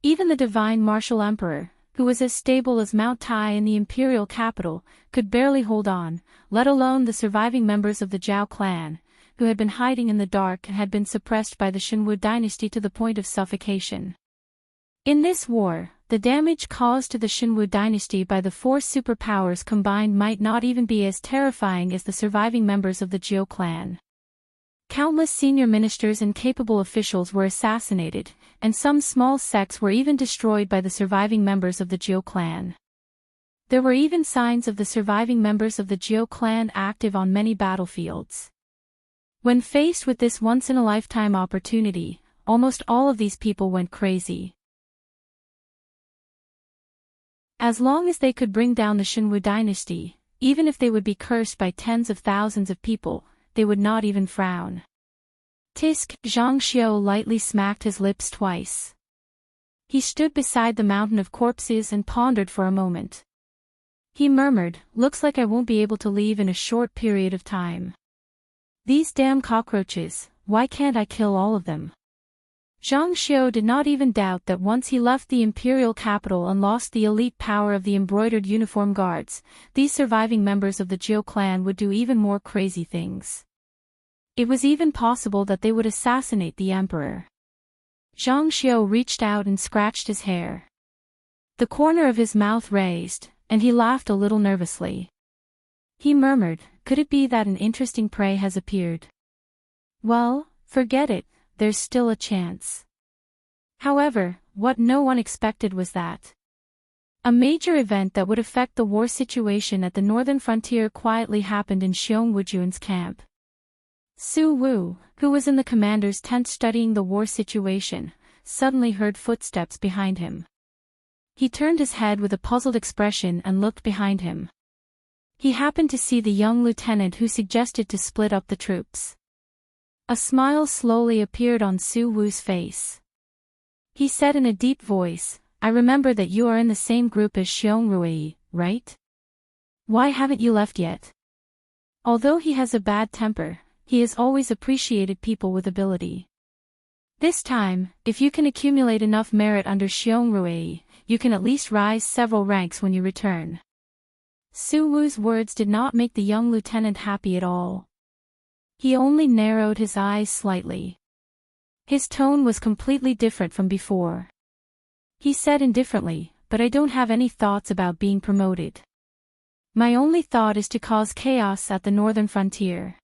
Even the divine martial emperor, who was as stable as Mount Tai in the imperial capital, could barely hold on, let alone the surviving members of the Zhao clan, who had been hiding in the dark and had been suppressed by the Xinwu dynasty to the point of suffocation. In this war, the damage caused to the Xinwu dynasty by the four superpowers combined might not even be as terrifying as the surviving members of the Jiao clan. Countless senior ministers and capable officials were assassinated, and some small sects were even destroyed by the surviving members of the Jiao clan. There were even signs of the surviving members of the Jiao clan active on many battlefields. When faced with this once-in-a-lifetime opportunity, almost all of these people went crazy. As long as they could bring down the Xinwu dynasty, even if they would be cursed by tens of thousands of people, they would not even frown. Tisk, Zhang Xiu lightly smacked his lips twice. He stood beside the mountain of corpses and pondered for a moment. He murmured, "Looks like I won't be able to leave in a short period of time. These damn cockroaches, why can't I kill all of them?" Zhang Xiu did not even doubt that once he left the imperial capital and lost the elite power of the embroidered uniform guards, these surviving members of the Jiao clan would do even more crazy things. It was even possible that they would assassinate the emperor. Zhang Xiu reached out and scratched his hair. The corner of his mouth raised, and he laughed a little nervously. He murmured, "Could it be that an interesting prey has appeared? Well, forget it. There's still a chance." However, what no one expected was that a major event that would affect the war situation at the northern frontier quietly happened in Xiong Wujun's camp. Su Wu, who was in the commander's tent studying the war situation, suddenly heard footsteps behind him. He turned his head with a puzzled expression and looked behind him. He happened to see the young lieutenant who suggested to split up the troops. A smile slowly appeared on Su Wu's face. He said in a deep voice, "I remember that you are in the same group as Xiong Rui, right? Why haven't you left yet?" Although he has a bad temper, he has always appreciated people with ability. This time, if you can accumulate enough merit under Xiong Rui, you can at least rise several ranks when you return. Su Wu's words did not make the young lieutenant happy at all. He only narrowed his eyes slightly. His tone was completely different from before. He said indifferently, "But I don't have any thoughts about being promoted. My only thought is to cause chaos at the northern frontier.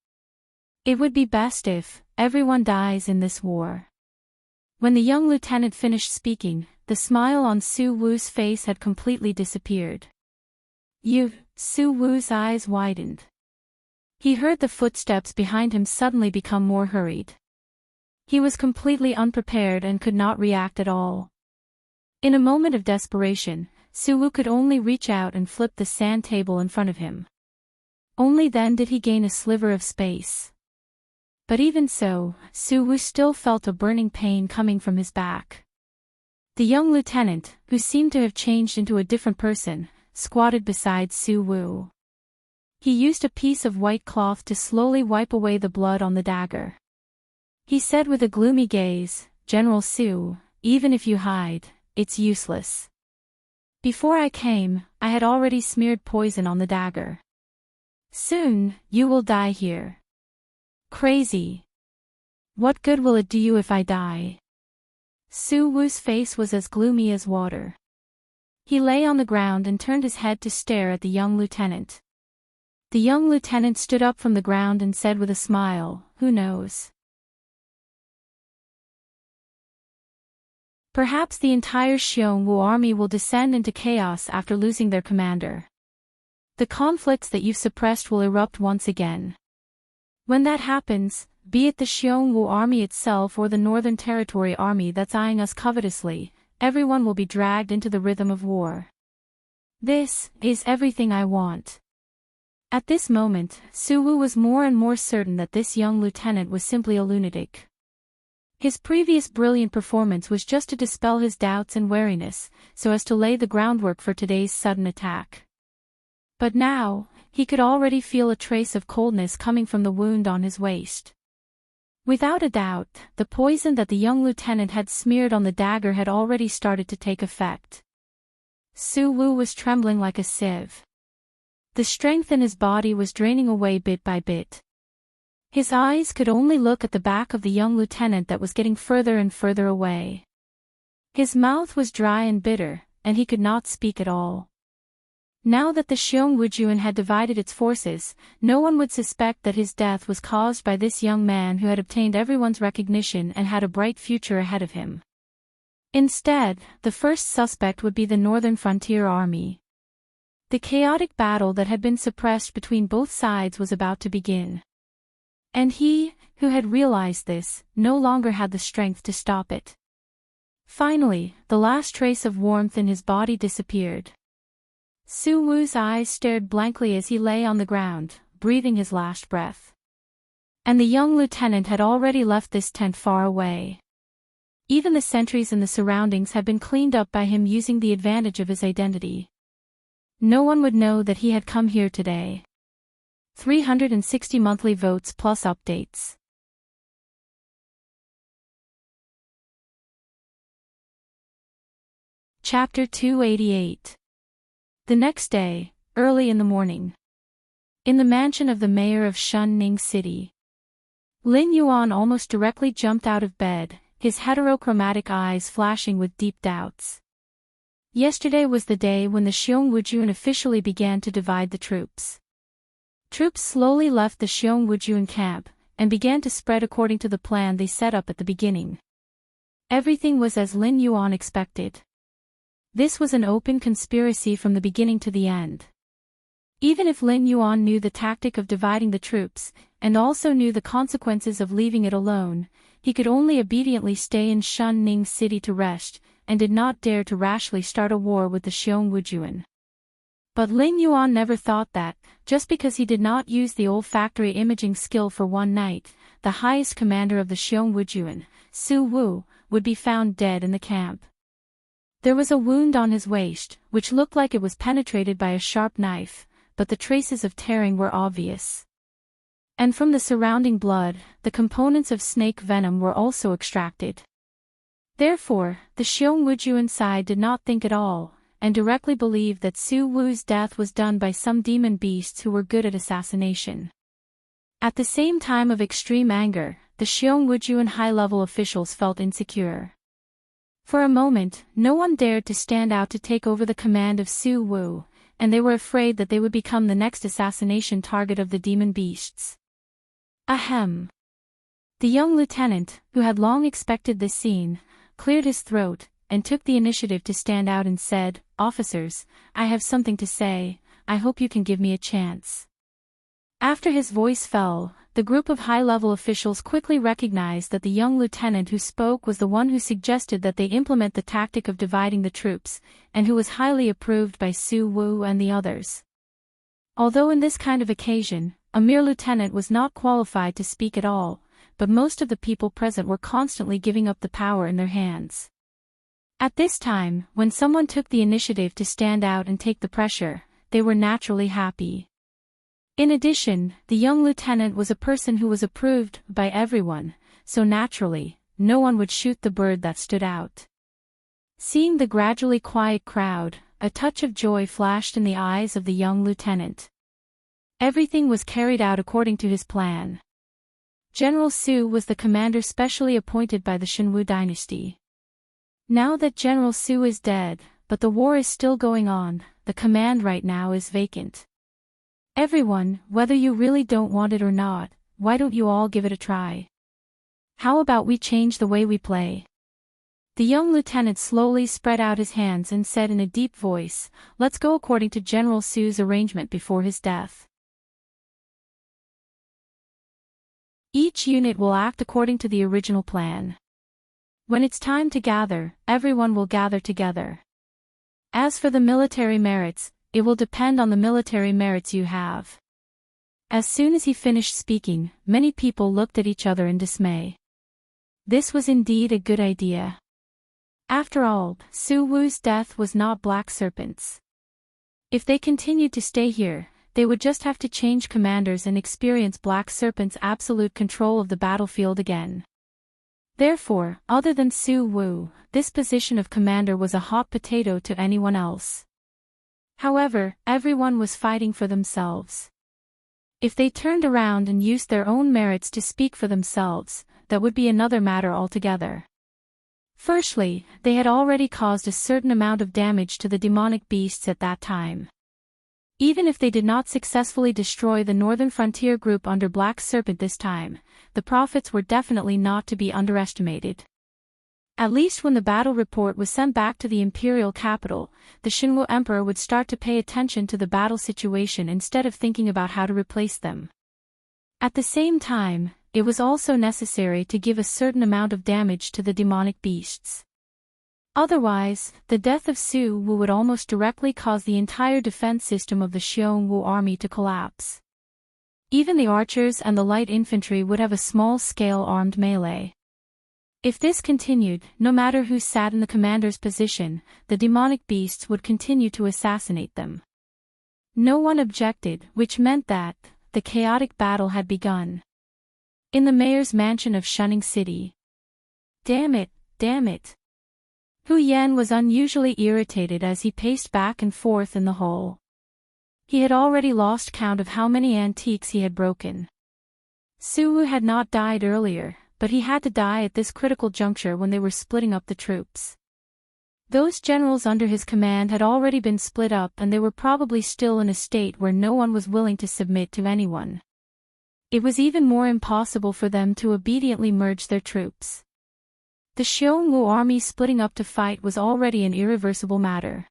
It would be best if everyone dies in this war." When the young lieutenant finished speaking, the smile on Su Wu's face had completely disappeared. Su Wu's eyes widened. He heard the footsteps behind him suddenly become more hurried. He was completely unprepared and could not react at all. In a moment of desperation, Su Wu could only reach out and flip the sand table in front of him. Only then did he gain a sliver of space. But even so, Su Wu still felt a burning pain coming from his back. The young lieutenant, who seemed to have changed into a different person, squatted beside Su Wu. He used a piece of white cloth to slowly wipe away the blood on the dagger. He said with a gloomy gaze, "General Su, even if you hide, it's useless. Before I came, I had already smeared poison on the dagger. Soon, you will die here." "Crazy. What good will it do you if I die?" Su Wu's face was as gloomy as water. He lay on the ground and turned his head to stare at the young lieutenant. The young lieutenant stood up from the ground and said with a smile, "Who knows? Perhaps the entire Xiongwu army will descend into chaos after losing their commander. The conflicts that you've suppressed will erupt once again. When that happens, be it the Xiongwu army itself or the Northern Territory army that's eyeing us covetously, everyone will be dragged into the rhythm of war. This is everything I want." At this moment, Su Wu was more and more certain that this young lieutenant was simply a lunatic. His previous brilliant performance was just to dispel his doubts and wariness, so as to lay the groundwork for today's sudden attack. But now, he could already feel a trace of coldness coming from the wound on his waist. Without a doubt, the poison that the young lieutenant had smeared on the dagger had already started to take effect. Su Wu was trembling like a sieve. The strength in his body was draining away bit by bit. His eyes could only look at the back of the young lieutenant that was getting further and further away. His mouth was dry and bitter, and he could not speak at all. Now that the Xiongwujuan had divided its forces, no one would suspect that his death was caused by this young man who had obtained everyone's recognition and had a bright future ahead of him. Instead, the first suspect would be the Northern Frontier Army. The chaotic battle that had been suppressed between both sides was about to begin. And he, who had realized this, no longer had the strength to stop it. Finally, the last trace of warmth in his body disappeared. Su Wu's eyes stared blankly as he lay on the ground, breathing his last breath. And the young lieutenant had already left this tent far away. Even the sentries in the surroundings had been cleaned up by him using the advantage of his identity. No one would know that he had come here today. 360 monthly votes plus updates. Chapter 288. The next day, early in the morning. In the mansion of the mayor of Shunning City. Lin Yuan almost directly jumped out of bed, his heterochromatic eyes flashing with deep doubts. Yesterday was the day when the Xiongwujuan officially began to divide the troops. Troops slowly left the Xiongwujuan camp, and began to spread according to the plan they set up at the beginning. Everything was as Lin Yuan expected. This was an open conspiracy from the beginning to the end. Even if Lin Yuan knew the tactic of dividing the troops, and also knew the consequences of leaving it alone, he could only obediently stay in Shunning City to rest, and did not dare to rashly start a war with the Xiongwujuan. But Lin Yuan never thought that, just because he did not use the olfactory imaging skill for one night, the highest commander of the Xiongwujuan, Su Wu, would be found dead in the camp. There was a wound on his waist, which looked like it was penetrated by a sharp knife, but the traces of tearing were obvious. And from the surrounding blood, the components of snake venom were also extracted. Therefore, the Xiongwujuan side did not think at all, and directly believed that Su Wu's death was done by some demon beasts who were good at assassination. At the same time of extreme anger, the Xiongwujuan high-level officials felt insecure. For a moment, no one dared to stand out to take over the command of Su Wu, and they were afraid that they would become the next assassination target of the demon beasts. Ahem. The young lieutenant, who had long expected this scene, cleared his throat, and took the initiative to stand out and said, "Officers, I have something to say, I hope you can give me a chance." After his voice fell, the group of high-level officials quickly recognized that the young lieutenant who spoke was the one who suggested that they implement the tactic of dividing the troops, and who was highly approved by Su Wu and the others. Although in this kind of occasion, a mere lieutenant was not qualified to speak at all, but most of the people present were constantly giving up the power in their hands. At this time, when someone took the initiative to stand out and take the pressure, they were naturally happy. In addition, the young lieutenant was a person who was approved by everyone, so naturally, no one would shoot the bird that stood out. Seeing the gradually quiet crowd, a touch of joy flashed in the eyes of the young lieutenant. Everything was carried out according to his plan. General Su was the commander specially appointed by the Shenwu dynasty. Now that General Su is dead, but the war is still going on, the command right now is vacant. Everyone, whether you really don't want it or not, why don't you all give it a try? How about we change the way we play? The young lieutenant slowly spread out his hands and said in a deep voice, "Let's go according to General Su's arrangement before his death. Each unit will act according to the original plan. When it's time to gather, everyone will gather together. As for the military merits, it will depend on the military merits you have." As soon as he finished speaking, many people looked at each other in dismay. This was indeed a good idea. After all, Su Wu's death was not black serpents. If they continued to stay here, they would just have to change commanders and experience black serpents' absolute control of the battlefield again. Therefore, other than Su Wu, this position of commander was a hot potato to anyone else. However, everyone was fighting for themselves. If they turned around and used their own merits to speak for themselves, that would be another matter altogether. Firstly, they had already caused a certain amount of damage to the demonic beasts at that time. Even if they did not successfully destroy the northern frontier group under Black Serpent this time, the profits were definitely not to be underestimated. At least when the battle report was sent back to the imperial capital, the Shinwu emperor would start to pay attention to the battle situation instead of thinking about how to replace them. At the same time, it was also necessary to give a certain amount of damage to the demonic beasts. Otherwise, the death of Su Wu would almost directly cause the entire defense system of the Xiongwu army to collapse. Even the archers and the light infantry would have a small-scale armed melee. If this continued, no matter who sat in the commander's position, the demonic beasts would continue to assassinate them. No one objected, which meant that the chaotic battle had begun. In the mayor's mansion of Shunning City. Damn it, damn it. Hu Yan was unusually irritated as he paced back and forth in the hall. He had already lost count of how many antiques he had broken. Su Wu had not died earlier, but he had to die at this critical juncture when they were splitting up the troops. Those generals under his command had already been split up and they were probably still in a state where no one was willing to submit to anyone. It was even more impossible for them to obediently merge their troops. The Xiongwu army splitting up to fight was already an irreversible matter.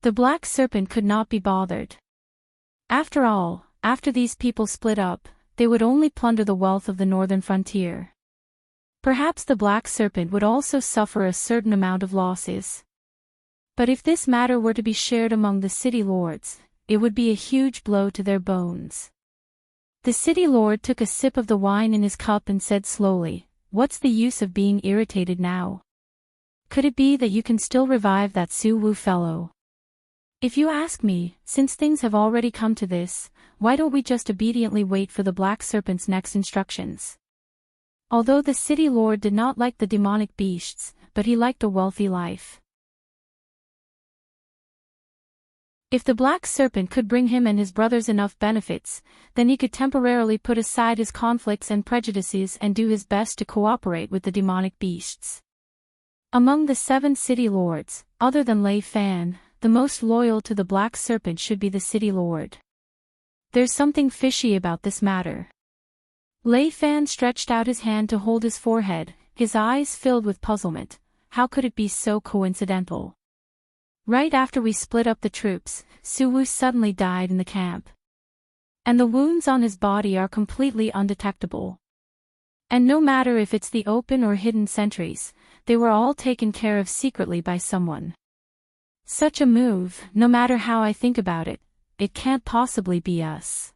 The Black Serpent could not be bothered. After all, after these people split up, they would only plunder the wealth of the northern frontier. Perhaps the Black Serpent would also suffer a certain amount of losses. But if this matter were to be shared among the city lords, it would be a huge blow to their bones. The city lord took a sip of the wine in his cup and said slowly, "What's the use of being irritated now? Could it be that you can still revive that Su Wu fellow? If you ask me, since things have already come to this, why don't we just obediently wait for the Black Serpent's next instructions?" Although the city lord did not like the demonic beasts, but he liked a wealthy life. If the Black Serpent could bring him and his brothers enough benefits, then he could temporarily put aside his conflicts and prejudices and do his best to cooperate with the demonic beasts. Among the 7 city lords, other than Lei Fan, the most loyal to the Black Serpent should be the city lord. There's something fishy about this matter. Lei Fan stretched out his hand to hold his forehead, his eyes filled with puzzlement. How could it be so coincidental? Right after we split up the troops, Su Wu suddenly died in the camp. And the wounds on his body are completely undetectable. And no matter if it's the open or hidden sentries, they were all taken care of secretly by someone. Such a move, no matter how I think about it, it can't possibly be us.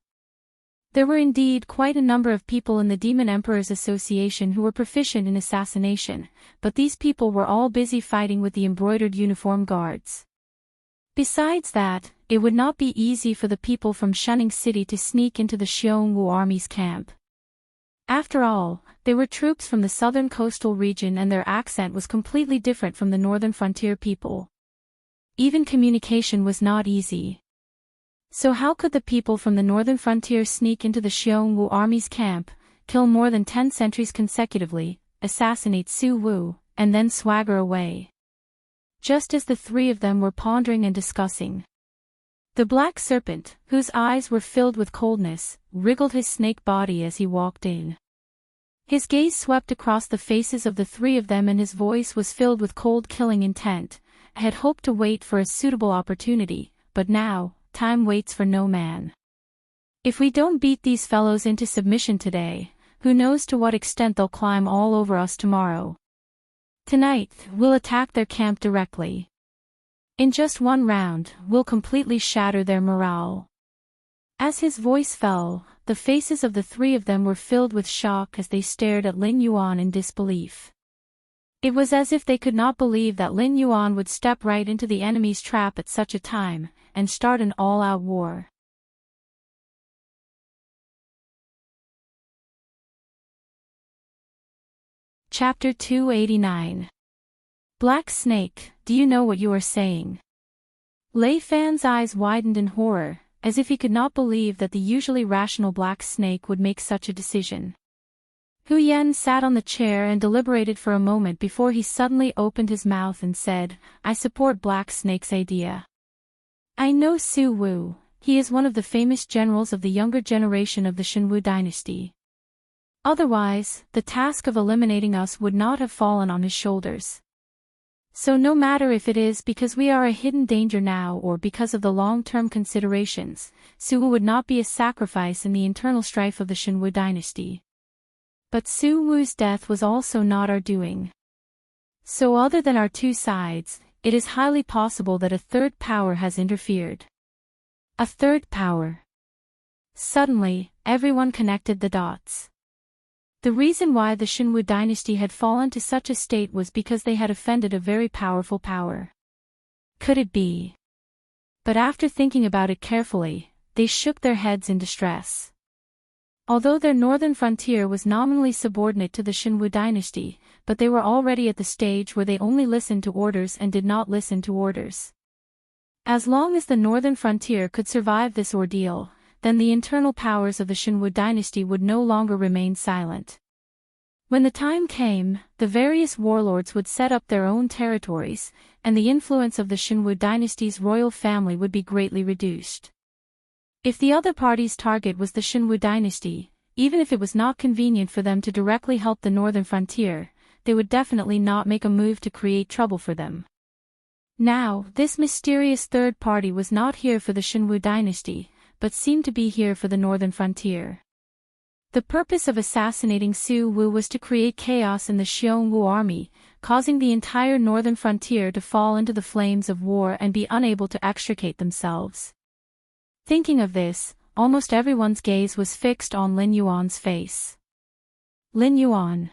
There were indeed quite a number of people in the Demon Emperor's Association who were proficient in assassination, but these people were all busy fighting with the embroidered uniform guards. Besides that, it would not be easy for the people from Shunning City to sneak into the Xiongwu army's camp. After all, they were troops from the southern coastal region and their accent was completely different from the northern frontier people. Even communication was not easy. So how could the people from the northern frontier sneak into the Xiongwu army's camp, kill more than 10 sentries consecutively, assassinate Su Wu, and then swagger away? Just as the three of them were pondering and discussing, the black serpent, whose eyes were filled with coldness, wriggled his snake body as he walked in. His gaze swept across the faces of the three of them and his voice was filled with cold killing intent. I had hoped to wait for a suitable opportunity, but now, time waits for no man. If we don't beat these fellows into submission today, who knows to what extent they'll climb all over us tomorrow. Tonight, we'll attack their camp directly. In just one round, we'll completely shatter their morale. As his voice fell, the faces of the three of them were filled with shock as they stared at Lin Yuan in disbelief. It was as if they could not believe that Lin Yuan would step right into the enemy's trap at such a time, and start an all-out war. Chapter 289. Black Snake, do you know what you are saying? Lei Fan's eyes widened in horror, as if he could not believe that the usually rational Black Snake would make such a decision. Hu Yan sat on the chair and deliberated for a moment before he suddenly opened his mouth and said, I support Black Snake's idea. I know Su Wu, he is one of the famous generals of the younger generation of the Shenwu dynasty. Otherwise, the task of eliminating us would not have fallen on his shoulders. So no matter if it is because we are a hidden danger now or because of the long-term considerations, Su Wu would not be a sacrifice in the internal strife of the Shenwu dynasty. But Su Wu's death was also not our doing. So other than our two sides, it is highly possible that a third power has interfered. A third power. Suddenly, everyone connected the dots. The reason why the Shenwu dynasty had fallen to such a state was because they had offended a very powerful power. Could it be? But after thinking about it carefully, they shook their heads in distress. Although their northern frontier was nominally subordinate to the Shenwu dynasty, but they were already at the stage where they only listened to orders and did not listen to orders. As long as the northern frontier could survive this ordeal, then the internal powers of the Shenwu dynasty would no longer remain silent. When the time came, the various warlords would set up their own territories, and the influence of the Shenwu dynasty's royal family would be greatly reduced. If the other party's target was the Shenwu dynasty, even if it was not convenient for them to directly help the northern frontier, they would definitely not make a move to create trouble for them. Now, this mysterious third party was not here for the Shenwu dynasty, but seemed to be here for the northern frontier. The purpose of assassinating Su Wu was to create chaos in the Xiongwu army, causing the entire northern frontier to fall into the flames of war and be unable to extricate themselves. Thinking of this, almost everyone's gaze was fixed on Lin Yuan's face. Lin Yuan.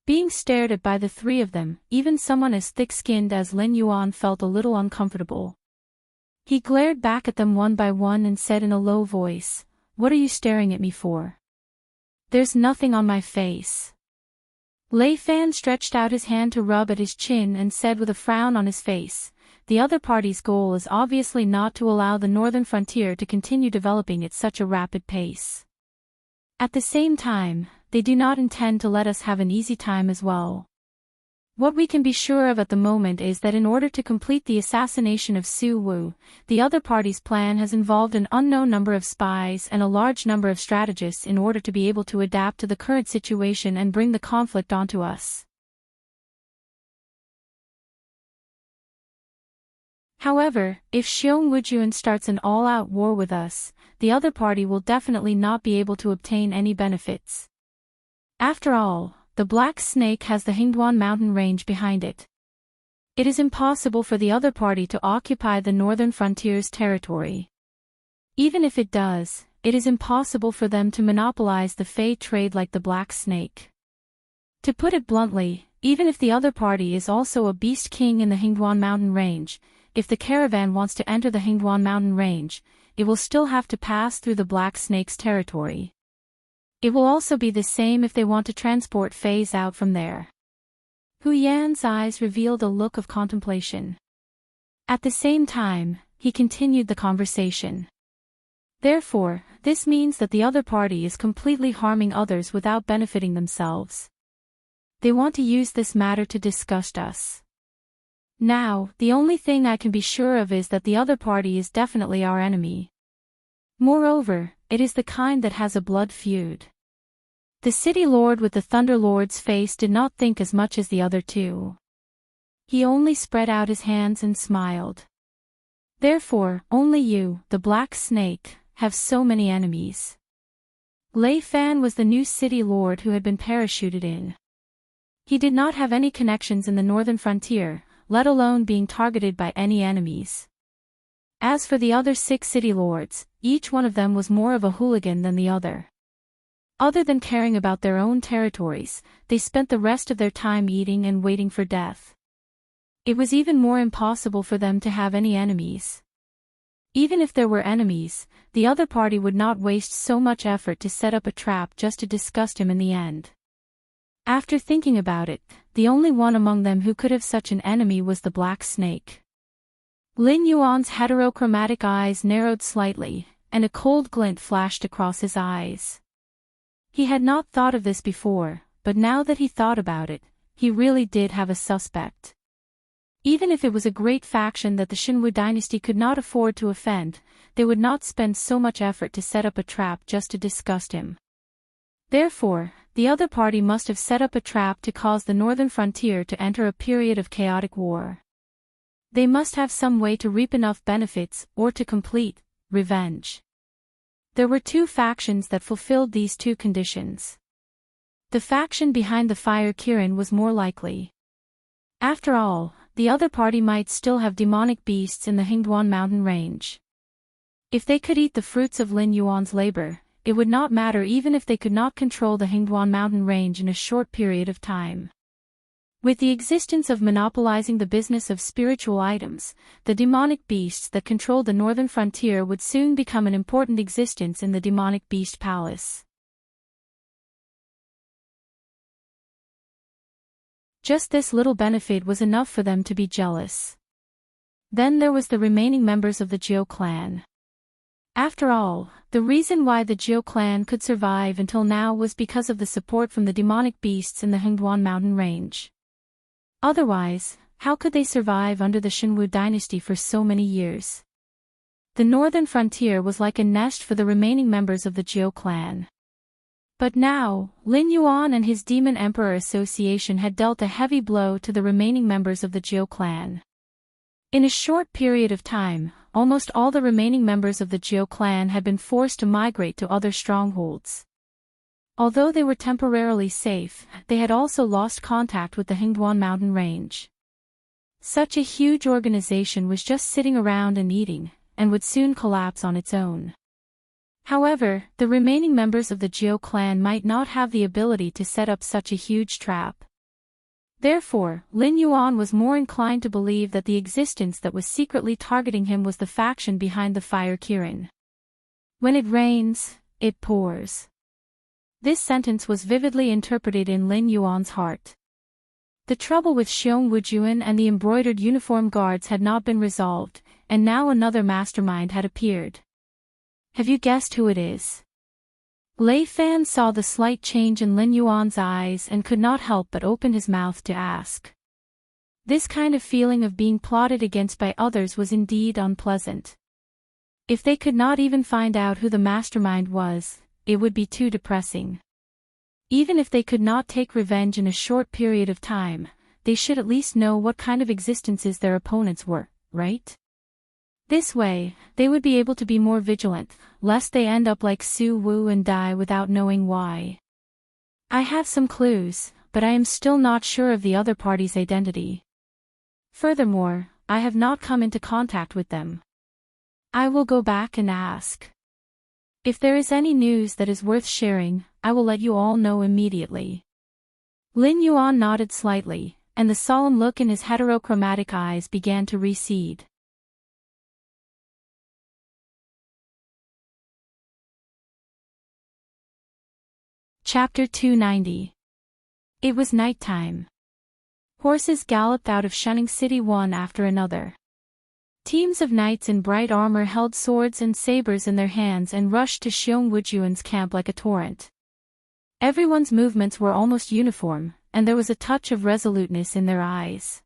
Being stared at by the three of them, even someone as thick-skinned as Lin Yuan felt a little uncomfortable. He glared back at them one by one and said in a low voice, "What are you staring at me for? There's nothing on my face." Lei Fan stretched out his hand to rub at his chin and said with a frown on his face, "The other party's goal is obviously not to allow the northern frontier to continue developing at such a rapid pace. At the same time, they do not intend to let us have an easy time as well. What we can be sure of at the moment is that in order to complete the assassination of Su Wu, the other party's plan has involved an unknown number of spies and a large number of strategists in order to be able to adapt to the current situation and bring the conflict onto us. However, if Xiongwu starts an all-out war with us, the other party will definitely not be able to obtain any benefits. After all, the Black Snake has the Hingduan mountain range behind it. It is impossible for the other party to occupy the northern frontier's territory. Even if it does, it is impossible for them to monopolize the Fey trade like the Black Snake. To put it bluntly, even if the other party is also a beast king in the Hingduan mountain range, if the caravan wants to enter the Hingduan mountain range, it will still have to pass through the Black Snake's territory. It will also be the same if they want to transport Fays out from there. Hu Yan's eyes revealed a look of contemplation. At the same time, he continued the conversation. Therefore, this means that the other party is completely harming others without benefiting themselves. They want to use this matter to disgust us. Now, the only thing I can be sure of is that the other party is definitely our enemy. Moreover, it is the kind that has a blood feud. The city lord with the Thunder Lord's face did not think as much as the other two. He only spread out his hands and smiled. Therefore, only you, the Black Snake, have so many enemies. Lei Fan was the new city lord who had been parachuted in. He did not have any connections in the northern frontier, let alone being targeted by any enemies. As for the other 6 city lords, each one of them was more of a hooligan than the other. Other than caring about their own territories, they spent the rest of their time eating and waiting for death. It was even more impossible for them to have any enemies. Even if there were enemies, the other party would not waste so much effort to set up a trap just to disgust him in the end. After thinking about it, the only one among them who could have such an enemy was the Black Snake. Lin Yuan's heterochromatic eyes narrowed slightly, and a cold glint flashed across his eyes. He had not thought of this before, but now that he thought about it, he really did have a suspect. Even if it was a great faction that the Xinwu dynasty could not afford to offend, they would not spend so much effort to set up a trap just to disgust him. Therefore, the other party must have set up a trap to cause the northern frontier to enter a period of chaotic war. They must have some way to reap enough benefits or to complete revenge. There were 2 factions that fulfilled these 2 conditions. The faction behind the Fire Kirin was more likely. After all, the other party might still have demonic beasts in the Hingduan mountain range. If they could eat the fruits of Lin Yuan's labor, it would not matter even if they could not control the Hingduan mountain range in a short period of time. With the existence of monopolizing the business of spiritual items, the demonic beasts that controlled the northern frontier would soon become an important existence in the demonic beast palace. Just this little benefit was enough for them to be jealous. Then there was the remaining members of the Jiu clan. After all, the reason why the Jiu clan could survive until now was because of the support from the demonic beasts in the Hingduan mountain range. Otherwise, how could they survive under the Xinwu dynasty for so many years? The northern frontier was like a nest for the remaining members of the Jiu clan. But now, Lin Yuan and his Demon Emperor Association had dealt a heavy blow to the remaining members of the Jiu clan. In a short period of time, almost all the remaining members of the Jiu clan had been forced to migrate to other strongholds. Although they were temporarily safe, they had also lost contact with the Hingduan mountain range. Such a huge organization was just sitting around and eating, and would soon collapse on its own. However, the remaining members of the Jiu clan might not have the ability to set up such a huge trap. Therefore, Lin Yuan was more inclined to believe that the existence that was secretly targeting him was the faction behind the Fire Kirin. When it rains, it pours. This sentence was vividly interpreted in Lin Yuan's heart. The trouble with Xiong Wujuan and the embroidered uniform guards had not been resolved, and now another mastermind had appeared. Have you guessed who it is? Lei Fan saw the slight change in Lin Yuan's eyes and could not help but open his mouth to ask. This kind of feeling of being plotted against by others was indeed unpleasant. If they could not even find out who the mastermind was, it would be too depressing. Even if they could not take revenge in a short period of time, they should at least know what kind of existences their opponents were, right? This way, they would be able to be more vigilant, lest they end up like Su Wu and die without knowing why. I have some clues, but I am still not sure of the other party's identity. Furthermore, I have not come into contact with them. I will go back and ask. If there is any news that is worth sharing, I will let you all know immediately. Lin Yuan nodded slightly, and the solemn look in his heterochromatic eyes began to recede. Chapter 290. It was nighttime. Horses galloped out of Shunning City one after another. Teams of knights in bright armor held swords and sabers in their hands and rushed to Xiong Wujuan's camp like a torrent. Everyone's movements were almost uniform, and there was a touch of resoluteness in their eyes.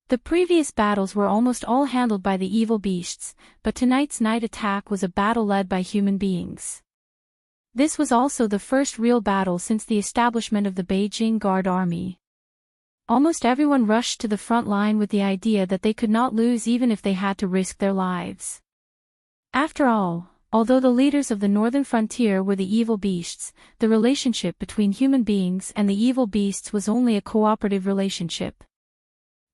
The previous battles were almost all handled by the evil beasts, but tonight's night attack was a battle led by human beings. This was also the first real battle since the establishment of the Beijing Guard Army. Almost everyone rushed to the front line with the idea that they could not lose even if they had to risk their lives. After all, although the leaders of the northern frontier were the evil beasts, the relationship between human beings and the evil beasts was only a cooperative relationship.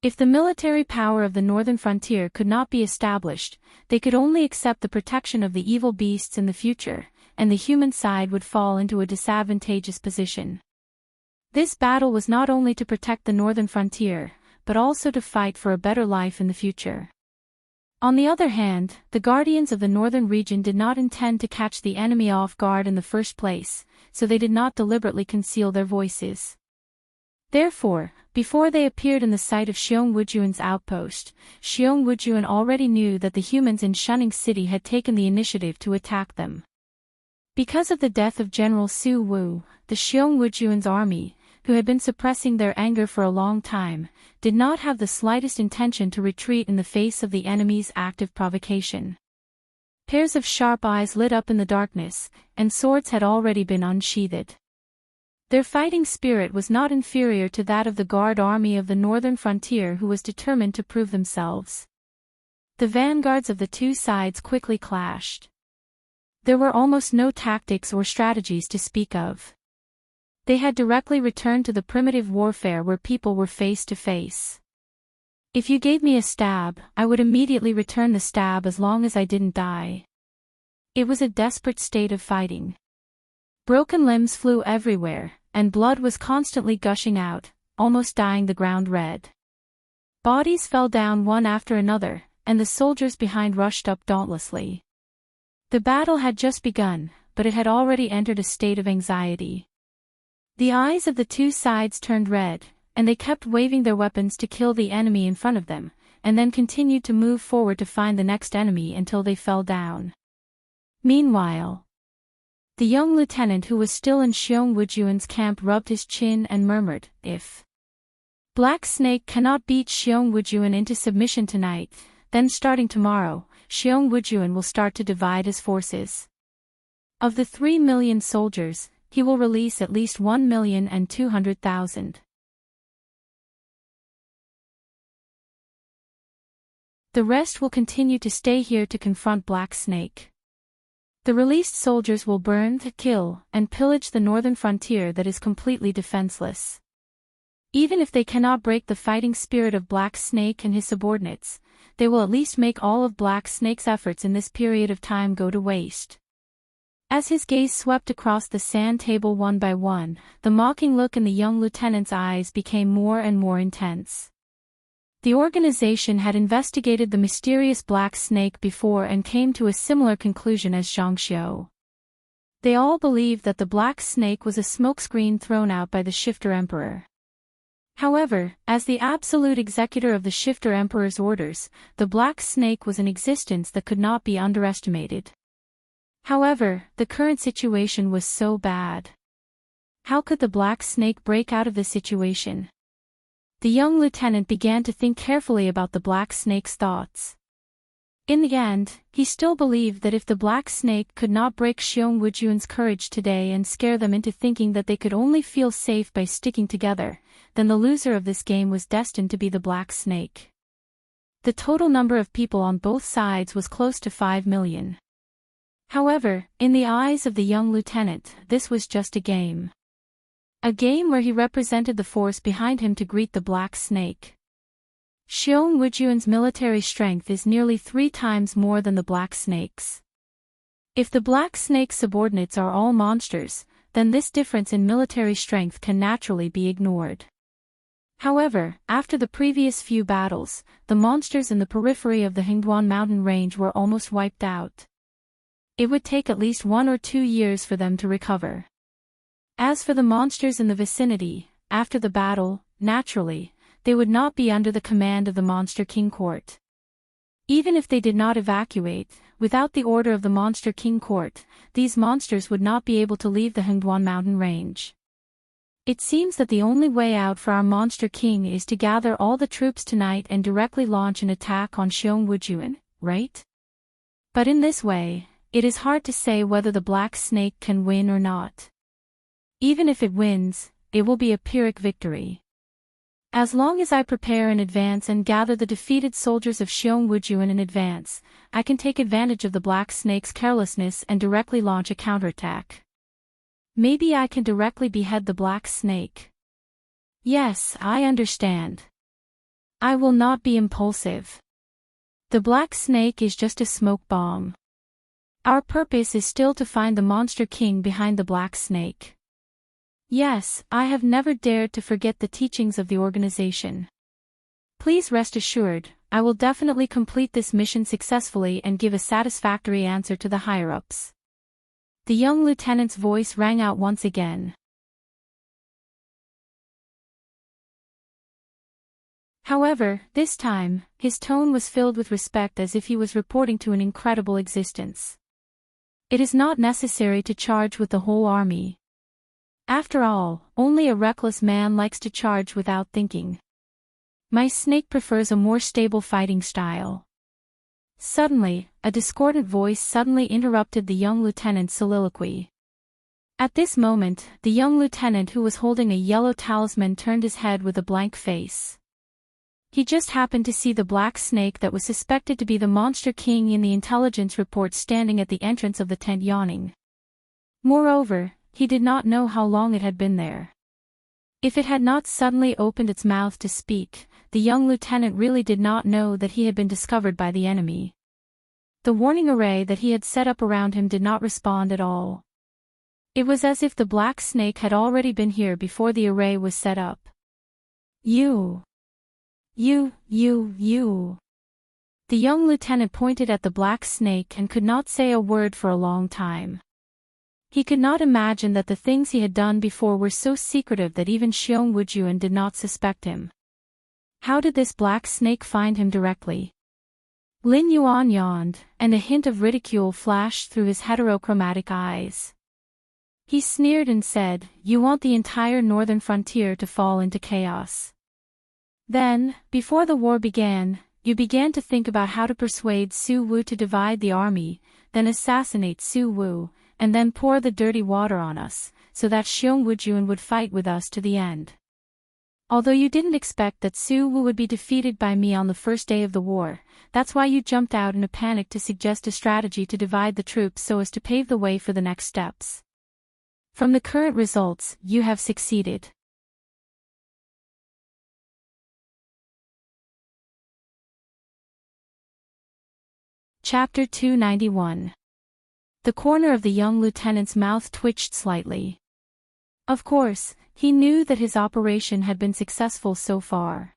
If the military power of the northern frontier could not be established, they could only accept the protection of the evil beasts in the future, and the human side would fall into a disadvantageous position. This battle was not only to protect the northern frontier, but also to fight for a better life in the future. On the other hand, the guardians of the northern region did not intend to catch the enemy off guard in the first place, so they did not deliberately conceal their voices. Therefore, before they appeared in the sight of Xiong Wujuan's outpost, Xiong Wujuan already knew that the humans in Shunning City had taken the initiative to attack them. Because of the death of General Su Wu, the Xiong Wujuan's army, who had been suppressing their anger for a long time, did not have the slightest intention to retreat in the face of the enemy's active provocation. Pairs of sharp eyes lit up in the darkness, and swords had already been unsheathed. Their fighting spirit was not inferior to that of the guard army of the northern frontier, who was determined to prove themselves. The vanguards of the two sides quickly clashed. There were almost no tactics or strategies to speak of. They had directly returned to the primitive warfare where people were face to face. If you gave me a stab, I would immediately return the stab as long as I didn't die. It was a desperate state of fighting. Broken limbs flew everywhere, and blood was constantly gushing out, almost dyeing the ground red. Bodies fell down one after another, and the soldiers behind rushed up dauntlessly. The battle had just begun, but it had already entered a state of anxiety. The eyes of the two sides turned red, and they kept waving their weapons to kill the enemy in front of them, and then continued to move forward to find the next enemy until they fell down. Meanwhile, the young lieutenant who was still in Xiong Wujuan's camp rubbed his chin and murmured, "If Black Snake cannot beat Xiong Wujuan into submission tonight, then starting tomorrow, Xiong Wujuan will start to divide his forces. Of the 3 million soldiers, he will release at least 1,200,000. The rest will continue to stay here to confront Black Snake. The released soldiers will burn, kill, and pillage the northern frontier that is completely defenseless. Even if they cannot break the fighting spirit of Black Snake and his subordinates, they will at least make all of Black Snake's efforts in this period of time go to waste." As his gaze swept across the sand table one by one, the mocking look in the young lieutenant's eyes became more and more intense. The organization had investigated the mysterious Black Snake before and came to a similar conclusion as Zhangxiu. They all believed that the Black Snake was a smokescreen thrown out by the Shifter Emperor. However, as the absolute executor of the Shifter Emperor's orders, the Black Snake was an existence that could not be underestimated. However, the current situation was so bad. How could the Black Snake break out of this situation? The young lieutenant began to think carefully about the Black Snake's thoughts. In the end, he still believed that if the Black Snake could not break Xiong Wujuan's courage today and scare them into thinking that they could only feel safe by sticking together, then the loser of this game was destined to be the Black Snake. The total number of people on both sides was close to 5 million. However, in the eyes of the young lieutenant, this was just a game. A game where he represented the force behind him to greet the Black Snake. Xiong Wujuan's military strength is nearly 3 times more than the Black Snake's. If the Black Snake's subordinates are all monsters, then this difference in military strength can naturally be ignored. However, after the previous few battles, the monsters in the periphery of the Hingduan mountain range were almost wiped out. It would take at least 1 or 2 years for them to recover. As for the monsters in the vicinity, after the battle, naturally, they would not be under the command of the Monster King Court. Even if they did not evacuate, without the order of the Monster King Court, these monsters would not be able to leave the Hingduan mountain range. It seems that the only way out for our Monster King is to gather all the troops tonight and directly launch an attack on Xiongwujuan, right? But in this way, it is hard to say whether the Black Snake can win or not. Even if it wins, it will be a Pyrrhic victory. As long as I prepare in advance and gather the defeated soldiers of Xiongwujuan in advance, I can take advantage of the Black Snake's carelessness and directly launch a counterattack. Maybe I can directly behead the Black Snake. Yes, I understand. I will not be impulsive. The Black Snake is just a smoke bomb. Our purpose is still to find the Monster King behind the Black Snake. Yes, I have never dared to forget the teachings of the organization. Please rest assured, I will definitely complete this mission successfully and give a satisfactory answer to the higher-ups. The young lieutenant's voice rang out once again. However, this time, his tone was filled with respect as if he was reporting to an incredible existence. It is not necessary to charge with the whole army. After all, only a reckless man likes to charge without thinking. My snake prefers a more stable fighting style. Suddenly, a discordant voice suddenly interrupted the young lieutenant's soliloquy. At this moment, the young lieutenant who was holding a yellow talisman turned his head with a blank face. He just happened to see the Black Snake that was suspected to be the Monster King in the intelligence report standing at the entrance of the tent yawning. Moreover, he did not know how long it had been there. If it had not suddenly opened its mouth to speak, the young lieutenant really did not know that he had been discovered by the enemy. The warning array that he had set up around him did not respond at all. It was as if the Black Snake had already been here before the array was set up. You. The young lieutenant pointed at the Black Snake and could not say a word for a long time. He could not imagine that the things he had done before were so secretive that even Xiongwujuan did not suspect him. How did this Black Snake find him directly? Lin Yuan yawned, and a hint of ridicule flashed through his heterochromatic eyes. He sneered and said, "You want the entire northern frontier to fall into chaos. Then, before the war began, you began to think about how to persuade Su Wu to divide the army, then assassinate Su Wu, and then pour the dirty water on us, so that Xiongwujuan would fight with us to the end. Although you didn't expect that Su Wu would be defeated by me on the first day of the war, that's why you jumped out in a panic to suggest a strategy to divide the troops so as to pave the way for the next steps. From the current results, you have succeeded." Chapter 291. The corner of the young lieutenant's mouth twitched slightly. Of course, he knew that his operation had been successful so far.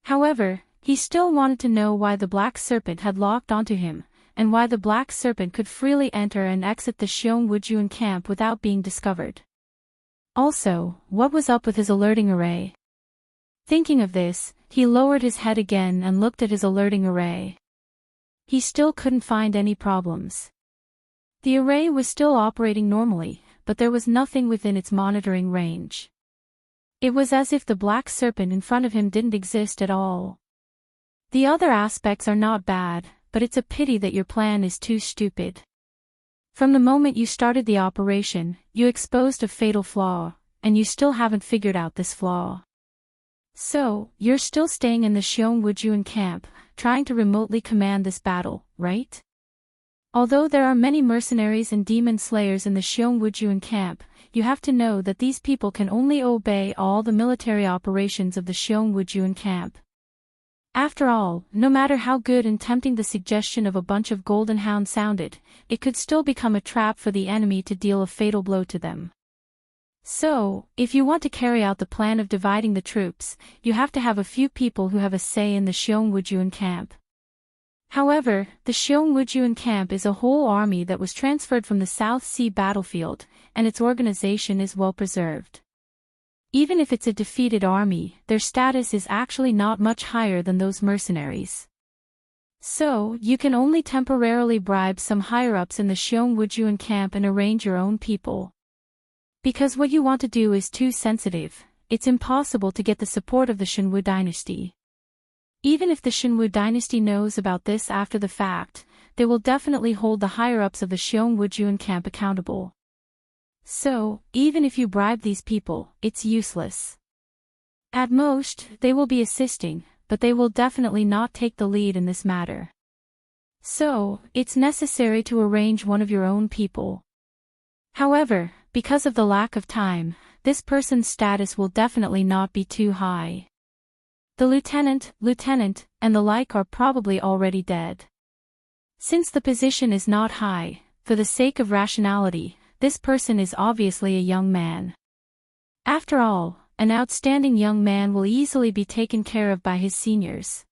However, he still wanted to know why the Black Serpent had locked onto him, and why the Black Serpent could freely enter and exit the Xiongwujuan camp without being discovered. Also, what was up with his alerting array? Thinking of this, he lowered his head again and looked at his alerting array. He still couldn't find any problems. The array was still operating normally, but there was nothing within its monitoring range. It was as if the Black Serpent in front of him didn't exist at all. The other aspects are not bad, but it's a pity that your plan is too stupid. From the moment you started the operation, you exposed a fatal flaw, and you still haven't figured out this flaw. So, you're still staying in the Xiongwujuan camp, trying to remotely command this battle, right? Although there are many mercenaries and demon slayers in the Xiongwujuan camp, you have to know that these people can only obey all the military operations of the Xiongwujuan camp. After all, no matter how good and tempting the suggestion of a bunch of golden hounds sounded, it could still become a trap for the enemy to deal a fatal blow to them. So, if you want to carry out the plan of dividing the troops, you have to have a few people who have a say in the Xiongwujuan camp. However, the Xiongwujuan camp is a whole army that was transferred from the South Sea battlefield, and its organization is well preserved. Even if it's a defeated army, their status is actually not much higher than those mercenaries. So, you can only temporarily bribe some higher-ups in the Xiongwujuan camp and arrange your own people. Because what you want to do is too sensitive, it's impossible to get the support of the Shenwu dynasty. Even if the Shenwu dynasty knows about this after the fact, they will definitely hold the higher-ups of the Xiongwujuan camp accountable. So, even if you bribe these people, it's useless. At most, they will be assisting, but they will definitely not take the lead in this matter. So, it's necessary to arrange one of your own people. However, because of the lack of time, this person's status will definitely not be too high. The lieutenant, and the like are probably already dead. Since the position is not high, for the sake of rationality, this person is obviously a young man. After all, an outstanding young man will easily be taken care of by his seniors.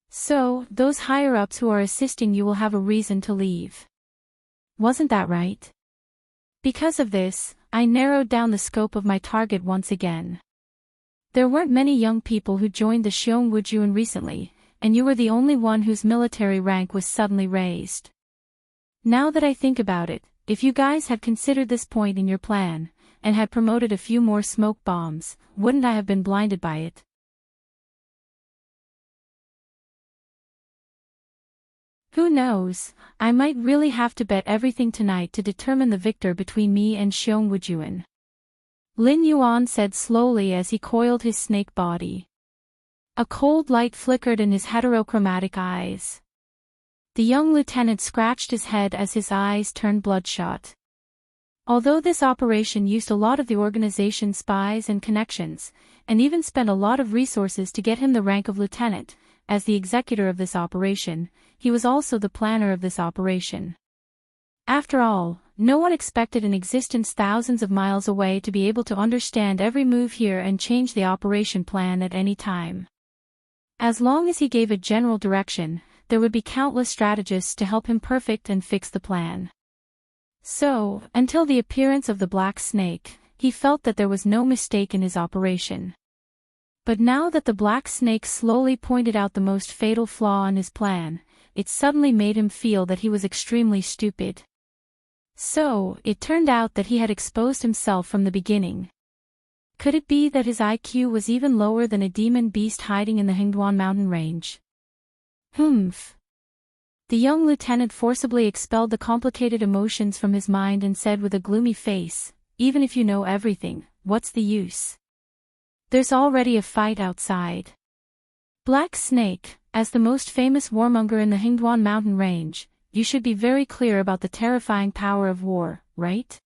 So, those higher-ups who are assisting you will have a reason to leave. Wasn't that right? Because of this, I narrowed down the scope of my target once again. There weren't many young people who joined the Xiongwujuan recently, and you were the only one whose military rank was suddenly raised. Now that I think about it, if you guys had considered this point in your plan, and had promoted a few more smoke bombs, wouldn't I have been blinded by it? Who knows, I might really have to bet everything tonight to determine the victor between me and Xiongwujuan. Lin Yuan said slowly as he coiled his snake body. A cold light flickered in his heterochromatic eyes. The young lieutenant scratched his head as his eyes turned bloodshot. Although this operation used a lot of the organization's spies and connections, and even spent a lot of resources to get him the rank of lieutenant, as the executor of this operation, he was also the planner of this operation. After all, no one expected an existence thousands of miles away to be able to understand every move here and change the operation plan at any time. As long as he gave a general direction, there would be countless strategists to help him perfect and fix the plan. So, until the appearance of the black snake, he felt that there was no mistake in his operation. But now that the black snake slowly pointed out the most fatal flaw in his plan, it suddenly made him feel that he was extremely stupid. So, it turned out that he had exposed himself from the beginning. Could it be that his IQ was even lower than a demon beast hiding in the Hingduan mountain range? Humph. The young lieutenant forcibly expelled the complicated emotions from his mind and said with a gloomy face, "Even if you know everything, what's the use? There's already a fight outside." Black Snake, as the most famous warmonger in the Hingduan mountain range, you should be very clear about the terrifying power of war, right?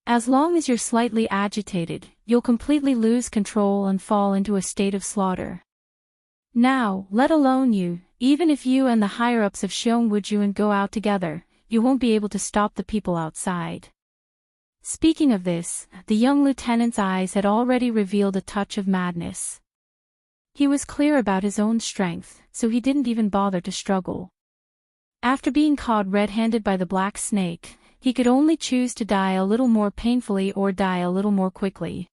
As long as you're slightly agitated, you'll completely lose control and fall into a state of slaughter. Now, let alone you, even if you and the higher-ups of Xiongwujuan go out together, you won't be able to stop the people outside. Speaking of this, the young lieutenant's eyes had already revealed a touch of madness. He was clear about his own strength, so he didn't even bother to struggle. After being caught red-handed by the black snake, he could only choose to die a little more painfully or die a little more quickly.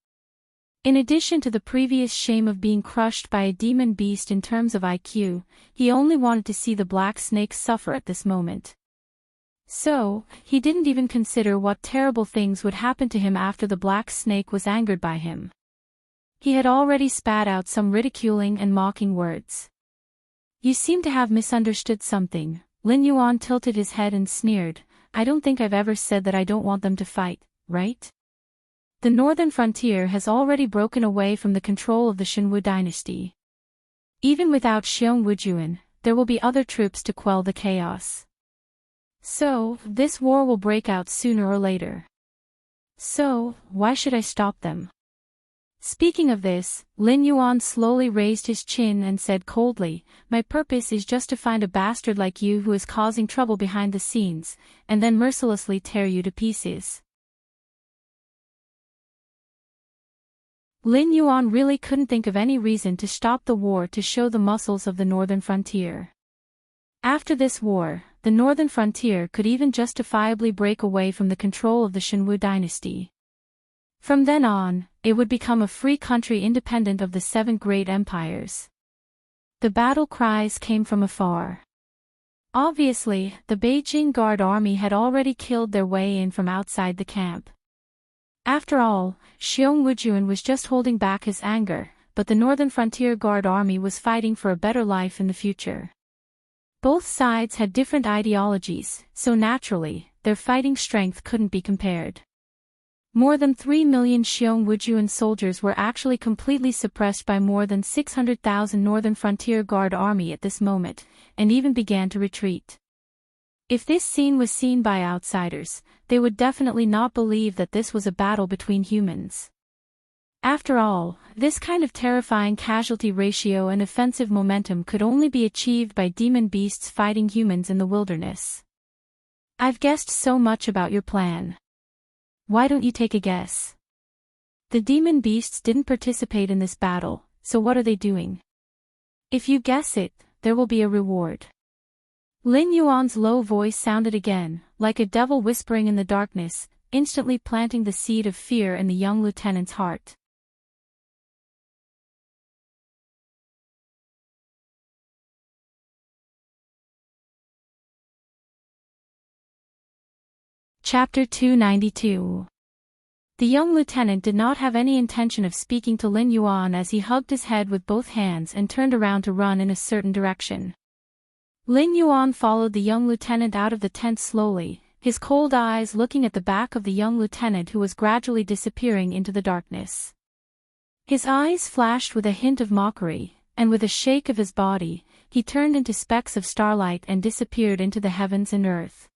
In addition to the previous shame of being crushed by a demon beast in terms of IQ, he only wanted to see the black snake suffer at this moment. So, he didn't even consider what terrible things would happen to him after the black snake was angered by him. He had already spat out some ridiculing and mocking words. "You seem to have misunderstood something." Lin Yuan tilted his head and sneered, "I don't think I've ever said that I don't want them to fight, right? The northern frontier has already broken away from the control of the Shenwu dynasty. Even without Xiongwujuan, there will be other troops to quell the chaos. So, this war will break out sooner or later. So, why should I stop them?" Speaking of this, Lin Yuan slowly raised his chin and said coldly, "My purpose is just to find a bastard like you who is causing trouble behind the scenes, and then mercilessly tear you to pieces." Lin Yuan really couldn't think of any reason to stop the war to show the muscles of the northern frontier. After this war, the northern frontier could even justifiably break away from the control of the Shenwu dynasty. From then on, it would become a free country independent of the 7 great empires. The battle cries came from afar. Obviously, the Beijing Guard army had already killed their way in from outside the camp. After all, Xiong Wujuan was just holding back his anger, but the Northern Frontier Guard army was fighting for a better life in the future. Both sides had different ideologies, so naturally, their fighting strength couldn't be compared. More than 3 million Xiong Wujuan soldiers were actually completely suppressed by more than 600,000 Northern Frontier Guard army at this moment, and even began to retreat. If this scene was seen by outsiders, they would definitely not believe that this was a battle between humans. After all, this kind of terrifying casualty ratio and offensive momentum could only be achieved by demon beasts fighting humans in the wilderness. I've guessed so much about your plan. Why don't you take a guess? The demon beasts didn't participate in this battle, so what are they doing? If you guess it, there will be a reward. Lin Yuan's low voice sounded again, like a devil whispering in the darkness, instantly planting the seed of fear in the young lieutenant's heart. Chapter 292. The young lieutenant did not have any intention of speaking to Lin Yuan as he hugged his head with both hands and turned around to run in a certain direction. Lin Yuan followed the young lieutenant out of the tent slowly, his cold eyes looking at the back of the young lieutenant who was gradually disappearing into the darkness. His eyes flashed with a hint of mockery, and with a shake of his body, he turned into specks of starlight and disappeared into the heavens and earth.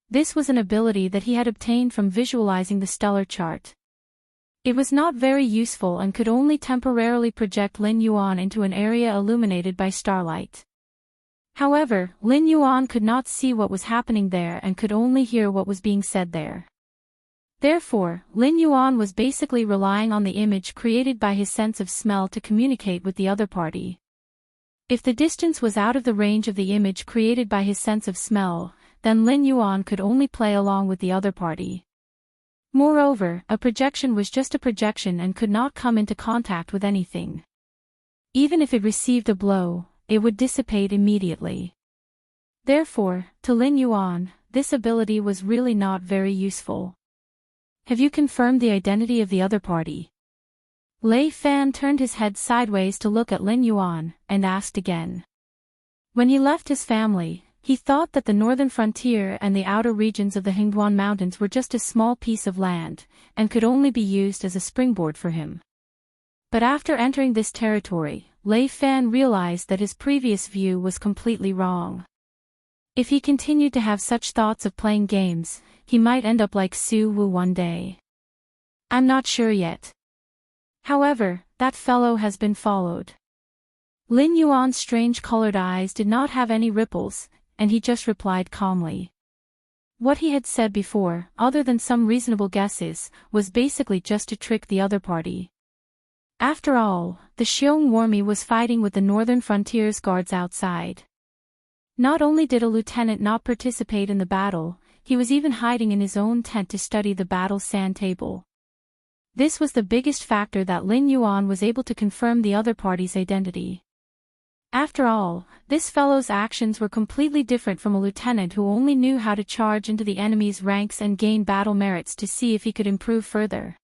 This was an ability that he had obtained from visualizing the stellar chart. It was not very useful and could only temporarily project Lin Yuan into an area illuminated by starlight. However, Lin Yuan could not see what was happening there and could only hear what was being said there. Therefore, Lin Yuan was basically relying on the image created by his sense of smell to communicate with the other party. If the distance was out of the range of the image created by his sense of smell, then Lin Yuan could only play along with the other party. Moreover, a projection was just a projection and could not come into contact with anything. Even if it received a blow, it would dissipate immediately. Therefore, to Lin Yuan, this ability was really not very useful. Have you confirmed the identity of the other party? Lei Fan turned his head sideways to look at Lin Yuan, and asked again. When he left his family, he thought that the northern frontier and the outer regions of the Hingduan Mountains were just a small piece of land, and could only be used as a springboard for him. But after entering this territory, Lei Fan realized that his previous view was completely wrong. If he continued to have such thoughts of playing games, he might end up like Su Wu one day. I'm not sure yet. However, that fellow has been followed. Lin Yuan's strange-colored eyes did not have any ripples, and he just replied calmly. What he had said before, other than some reasonable guesses, was basically just to trick the other party. After all, the Xiong Warmi was fighting with the northern frontier's guards outside. Not only did a lieutenant not participate in the battle, he was even hiding in his own tent to study the battle sand table. This was the biggest factor that Lin Yuan was able to confirm the other party's identity. After all, this fellow's actions were completely different from a lieutenant who only knew how to charge into the enemy's ranks and gain battle merits to see if he could improve further.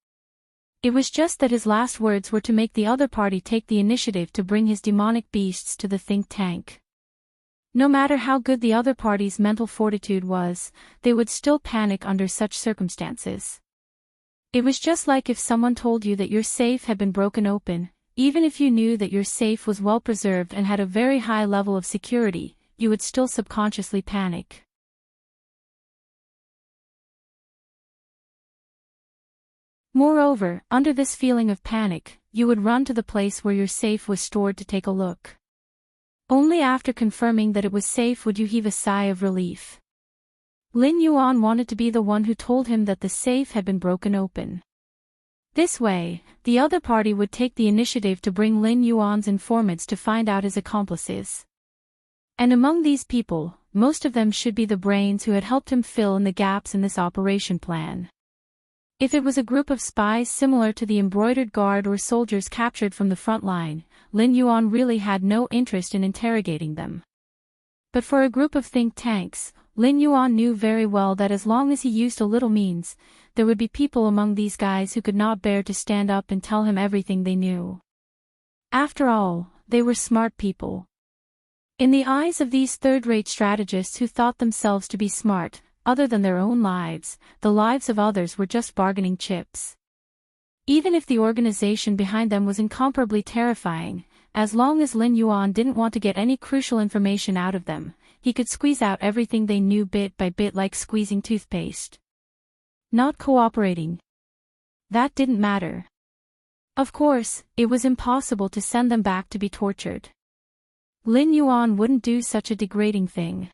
It was just that his last words were to make the other party take the initiative to bring his demonic beasts to the think tank. No matter how good the other party's mental fortitude was, they would still panic under such circumstances. It was just like if someone told you that your safe had been broken open. Even if you knew that your safe was well preserved and had a very high level of security, you would still subconsciously panic. Moreover, under this feeling of panic, you would run to the place where your safe was stored to take a look. Only after confirming that it was safe would you heave a sigh of relief. Lin Yuan wanted to be the one who told him that the safe had been broken open. This way, the other party would take the initiative to bring Lin Yuan's informants to find out his accomplices. And among these people, most of them should be the brains who had helped him fill in the gaps in this operation plan. If it was a group of spies similar to the embroidered guard or soldiers captured from the front line, Lin Yuan really had no interest in interrogating them. But for a group of think tanks, Lin Yuan knew very well that as long as he used a little means, there would be people among these guys who could not bear to stand up and tell him everything they knew. After all, they were smart people. In the eyes of these third-rate strategists who thought themselves to be smart, other than their own lives, the lives of others were just bargaining chips. Even if the organization behind them was incomparably terrifying, as long as Lin Yuan didn't want to get any crucial information out of them, he could squeeze out everything they knew bit by bit like squeezing toothpaste. Not cooperating. That didn't matter. Of course, it was impossible to send them back to be tortured. Lin Yuan wouldn't do such a degrading thing.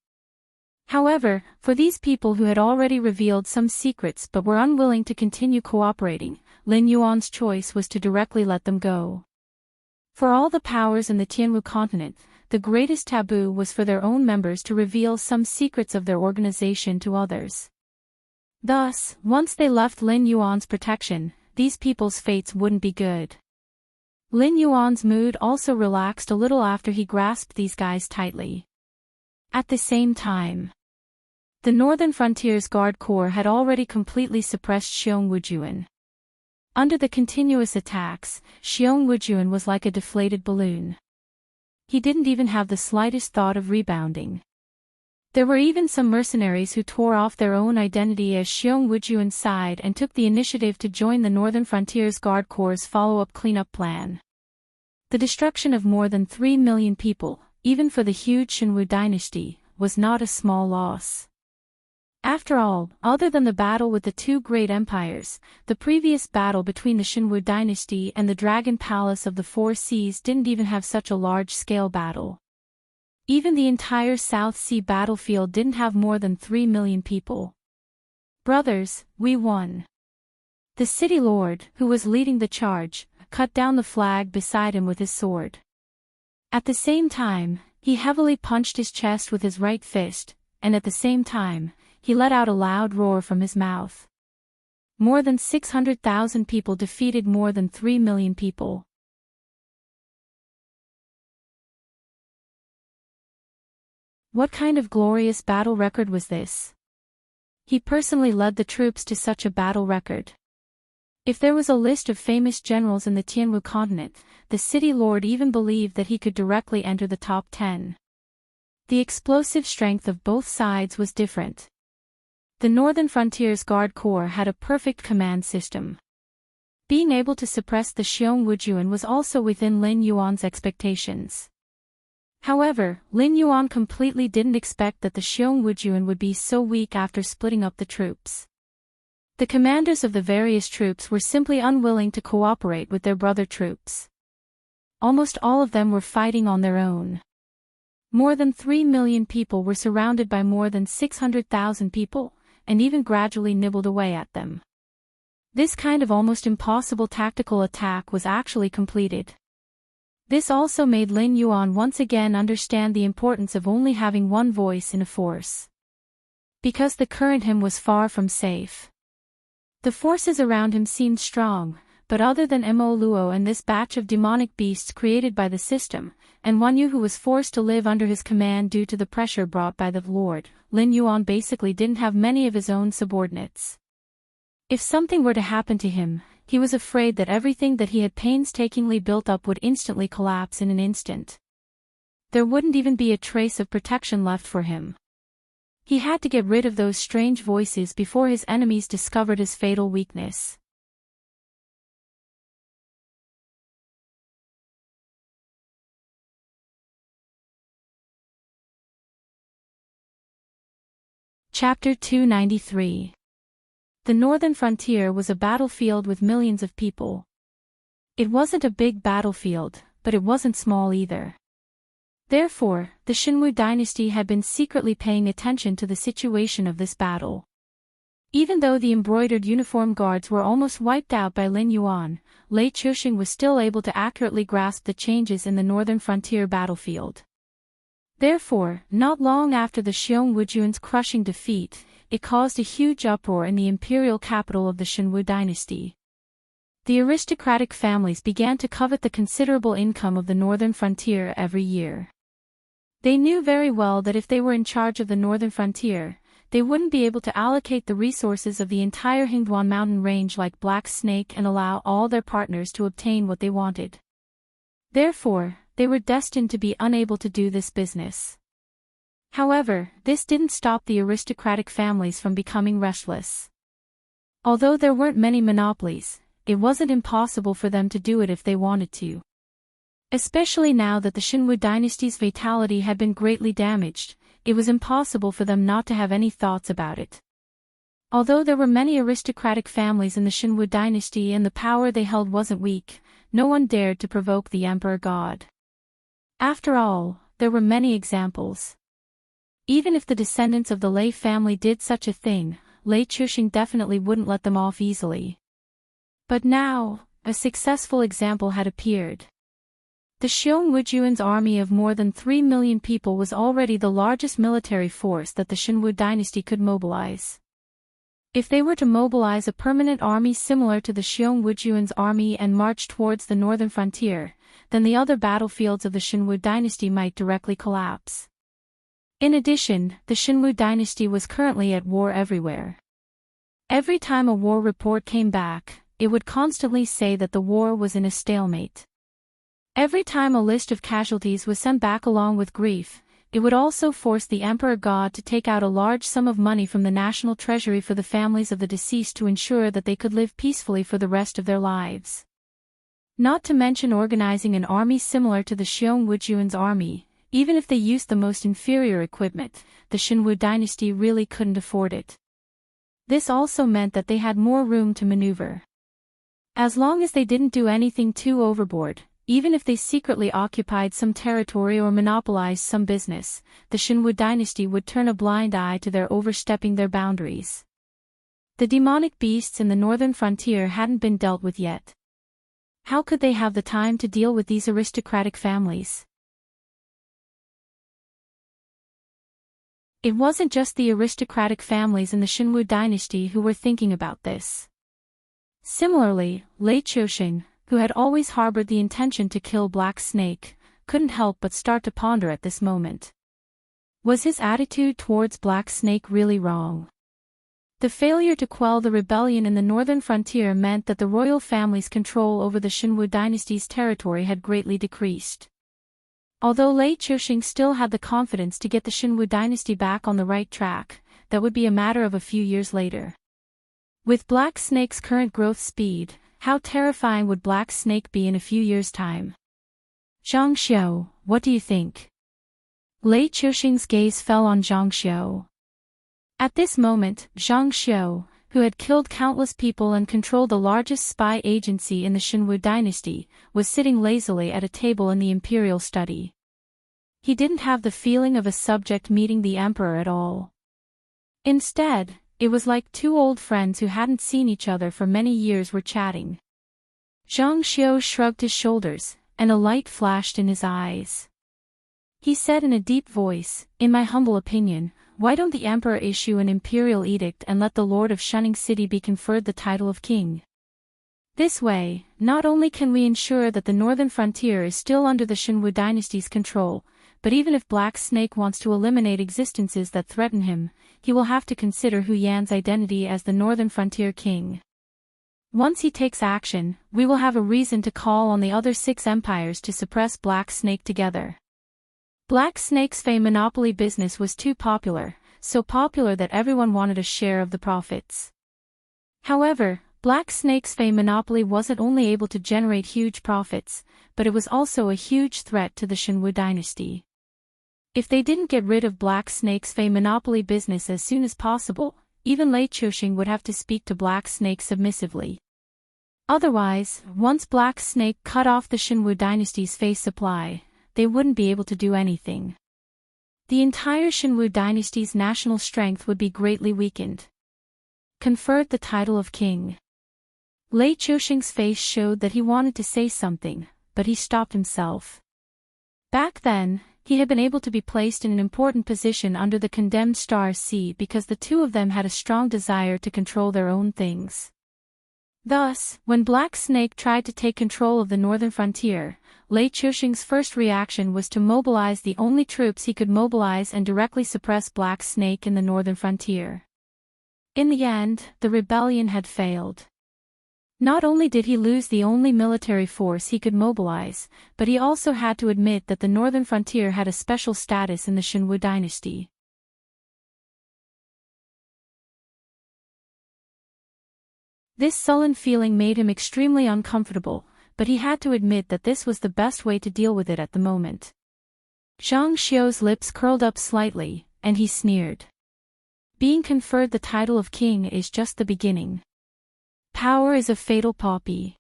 However, for these people who had already revealed some secrets but were unwilling to continue cooperating, Lin Yuan's choice was to directly let them go. For all the powers in the Tianwu continent, the greatest taboo was for their own members to reveal some secrets of their organization to others. Thus, once they left Lin Yuan's protection, these people's fates wouldn't be good. Lin Yuan's mood also relaxed a little after he grasped these guys tightly. At the same time, the Northern Frontiers Guard Corps had already completely suppressed Xiong Wujuan. Under the continuous attacks, Xiong Wujuan was like a deflated balloon. He didn't even have the slightest thought of rebounding. There were even some mercenaries who tore off their own identity as Xiong Wujuan's side and took the initiative to join the Northern Frontiers Guard Corps' follow-up cleanup plan. The destruction of more than 3 million people, even for the huge Shenwu dynasty, was not a small loss. After all, other than the battle with the two great empires, the previous battle between the Shenwu dynasty and the Dragon Palace of the Four Seas didn't even have such a large-scale battle. Even the entire South Sea battlefield didn't have more than 3 million people. Brothers, we won. The city lord, who was leading the charge, cut down the flag beside him with his sword. At the same time, he heavily punched his chest with his right fist, and at the same time, he let out a loud roar from his mouth. More than 600,000 people defeated more than 3 million people. What kind of glorious battle record was this? He personally led the troops to such a battle record. If there was a list of famous generals in the Tianwu continent, the city lord even believed that he could directly enter the top 10. The explosive strength of both sides was different. The Northern Frontiers Guard Corps had a perfect command system. Being able to suppress the Xiong Wujuan was also within Lin Yuan's expectations. However, Lin Yuan completely didn't expect that the Xiong Wujuan would be so weak after splitting up the troops. The commanders of the various troops were simply unwilling to cooperate with their brother troops. Almost all of them were fighting on their own. More than 3 million people were surrounded by more than 600,000 people, and even gradually nibbled away at them. This kind of almost impossible tactical attack was actually completed. This also made Lin Yuan once again understand the importance of only having one voice in a force. Because the current him was far from safe. The forces around him seemed strong, but other than Mo Luo and this batch of demonic beasts created by the system, and Wan Yu who was forced to live under his command due to the pressure brought by the Lord, Lin Yuan basically didn't have many of his own subordinates. If something were to happen to him, he was afraid that everything that he had painstakingly built up would instantly collapse in an instant. There wouldn't even be a trace of protection left for him. He had to get rid of those strange voices before his enemies discovered his fatal weakness. Chapter 293. The Northern Frontier was a battlefield with millions of people. It wasn't a big battlefield, but it wasn't small either. Therefore, the Shenwu dynasty had been secretly paying attention to the situation of this battle. Even though the embroidered uniform guards were almost wiped out by Lin Yuan, Lei Chuxing was still able to accurately grasp the changes in the northern frontier battlefield. Therefore, not long after the Xiong Wujuan's crushing defeat, it caused a huge uproar in the imperial capital of the Shenwu dynasty. The aristocratic families began to covet the considerable income of the northern frontier every year. They knew very well that if they were in charge of the northern frontier, they wouldn't be able to allocate the resources of the entire Hingduan mountain range like Black Snake and allow all their partners to obtain what they wanted. Therefore, they were destined to be unable to do this business. However, this didn't stop the aristocratic families from becoming restless. Although there weren't many monopolies, it wasn't impossible for them to do it if they wanted to. Especially now that the Shenwu dynasty's vitality had been greatly damaged, it was impossible for them not to have any thoughts about it. Although there were many aristocratic families in the Shenwu dynasty and the power they held wasn't weak, no one dared to provoke the emperor god. After all, there were many examples. Even if the descendants of the Lei family did such a thing, Lei Chuxing definitely wouldn't let them off easily. But now, a successful example had appeared. The Xiong Wujuan's army of more than 3 million people was already the largest military force that the Shenwu dynasty could mobilize. If they were to mobilize a permanent army similar to the Xiong Wujuan's army and march towards the northern frontier, then the other battlefields of the Shenwu dynasty might directly collapse. In addition, the Shenwu dynasty was currently at war everywhere. Every time a war report came back, it would constantly say that the war was in a stalemate. Every time a list of casualties was sent back along with grief, it would also force the emperor god to take out a large sum of money from the national treasury for the families of the deceased to ensure that they could live peacefully for the rest of their lives. Not to mention organizing an army similar to the Xiong Wujuan's army. Even if they used the most inferior equipment, the Shenwu dynasty really couldn't afford it. This also meant that they had more room to maneuver. As long as they didn't do anything too overboard, even if they secretly occupied some territory or monopolized some business, the Shenwu dynasty would turn a blind eye to their overstepping their boundaries. The demonic beasts in the northern frontier hadn't been dealt with yet. How could they have the time to deal with these aristocratic families? It wasn't just the aristocratic families in the Shenwu dynasty who were thinking about this. Similarly, Lei Chuxing, who had always harbored the intention to kill Black Snake, couldn't help but start to ponder at this moment. Was his attitude towards Black Snake really wrong? The failure to quell the rebellion in the northern frontier meant that the royal family's control over the Shenwu dynasty's territory had greatly decreased. Although Lei Chuxing still had the confidence to get the Shenwu dynasty back on the right track, that would be a matter of a few years later. With Black Snake's current growth speed, how terrifying would Black Snake be in a few years' time? Zhang Xiu, what do you think? Lei Chuxing's gaze fell on Zhang Xiu. At this moment, Zhang Xiu, who had killed countless people and controlled the largest spy agency in the Shenwu dynasty, was sitting lazily at a table in the imperial study. He didn't have the feeling of a subject meeting the emperor at all. Instead, it was like two old friends who hadn't seen each other for many years were chatting. Zhang Xiu shrugged his shoulders, and a light flashed in his eyes. He said in a deep voice, "In my humble opinion, why don't the emperor issue an imperial edict and let the lord of Shunning City be conferred the title of king? This way, not only can we ensure that the northern frontier is still under the Shenwu dynasty's control, but even if Black Snake wants to eliminate existences that threaten him, he will have to consider Hu Yan's identity as the northern frontier king. Once he takes action, we will have a reason to call on the other 6 empires to suppress Black Snake together." Black Snake's Fey monopoly business was too popular, so popular that everyone wanted a share of the profits. However, Black Snake's Fey monopoly wasn't only able to generate huge profits, but it was also a huge threat to the Shenwu dynasty. If they didn't get rid of Black Snake's Fey monopoly business as soon as possible, even Lei Chuxing would have to speak to Black Snake submissively. Otherwise, once Black Snake cut off the Shenwu dynasty's Fey supply, they wouldn't be able to do anything. The entire Shenwu dynasty's national strength would be greatly weakened. conferred the title of king. Lei Chouxing's face showed that he wanted to say something, but he stopped himself. Back then, he had been able to be placed in an important position under the condemned star seed because the two of them had a strong desire to control their own things. Thus, when Black Snake tried to take control of the northern frontier, Lei Chouxing's first reaction was to mobilize the only troops he could mobilize and directly suppress Black Snake in the northern frontier. In the end, the rebellion had failed. Not only did he lose the only military force he could mobilize, but he also had to admit that the northern frontier had a special status in the Xinwu dynasty. This sullen feeling made him extremely uncomfortable, but he had to admit that this was the best way to deal with it at the moment. Zhang Xiu's lips curled up slightly, and he sneered. Being conferred the title of king is just the beginning. Power is a fatal poppy.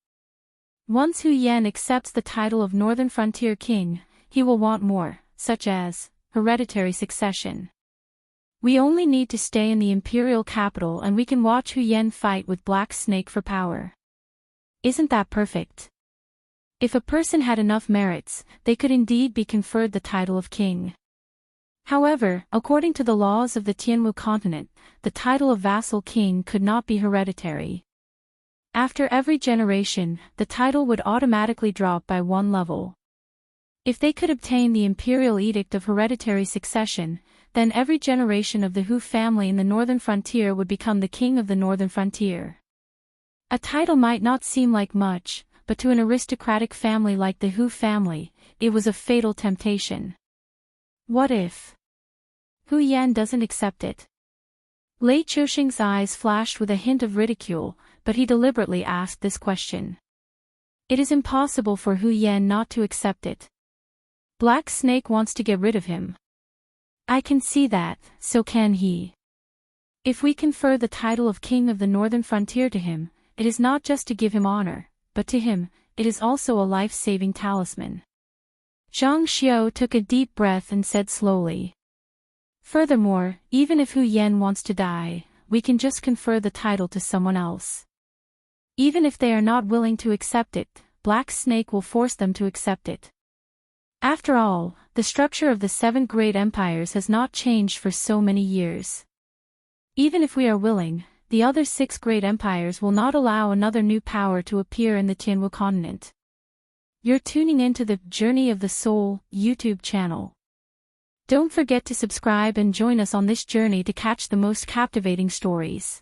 Once Hu Yan accepts the title of Northern Frontier King, he will want more, such as hereditary succession. We only need to stay in the imperial capital and we can watch Hu Yan fight with Black Snake for power. Isn't that perfect? If a person had enough merits, they could indeed be conferred the title of king. However, according to the laws of the Tianwu continent, the title of vassal king could not be hereditary. After every generation, the title would automatically drop by one level. If they could obtain the imperial edict of hereditary succession, then every generation of the Hu family in the northern frontier would become the king of the northern frontier. A title might not seem like much, but to an aristocratic family like the Hu family, it was a fatal temptation. What if Hu Yan doesn't accept it? Lei Chouxing's eyes flashed with a hint of ridicule, but he deliberately asked this question. It is impossible for Hu Yan not to accept it. Black Snake wants to get rid of him. I can see that, so can he. If we confer the title of king of the northern frontier to him, it is not just to give him honor, but to him, it is also a life-saving talisman. Zhang Xiu took a deep breath and said slowly. Furthermore, even if Hu Yan wants to die, we can just confer the title to someone else. Even if they are not willing to accept it, Black Snake will force them to accept it. After all, the structure of the 7 great empires has not changed for so many years. Even if we are willing, the other 6 great empires will not allow another new power to appear in the Tianwu continent. You're tuning into the Journey of the Soul YouTube channel. Don't forget to subscribe and join us on this journey to catch the most captivating stories.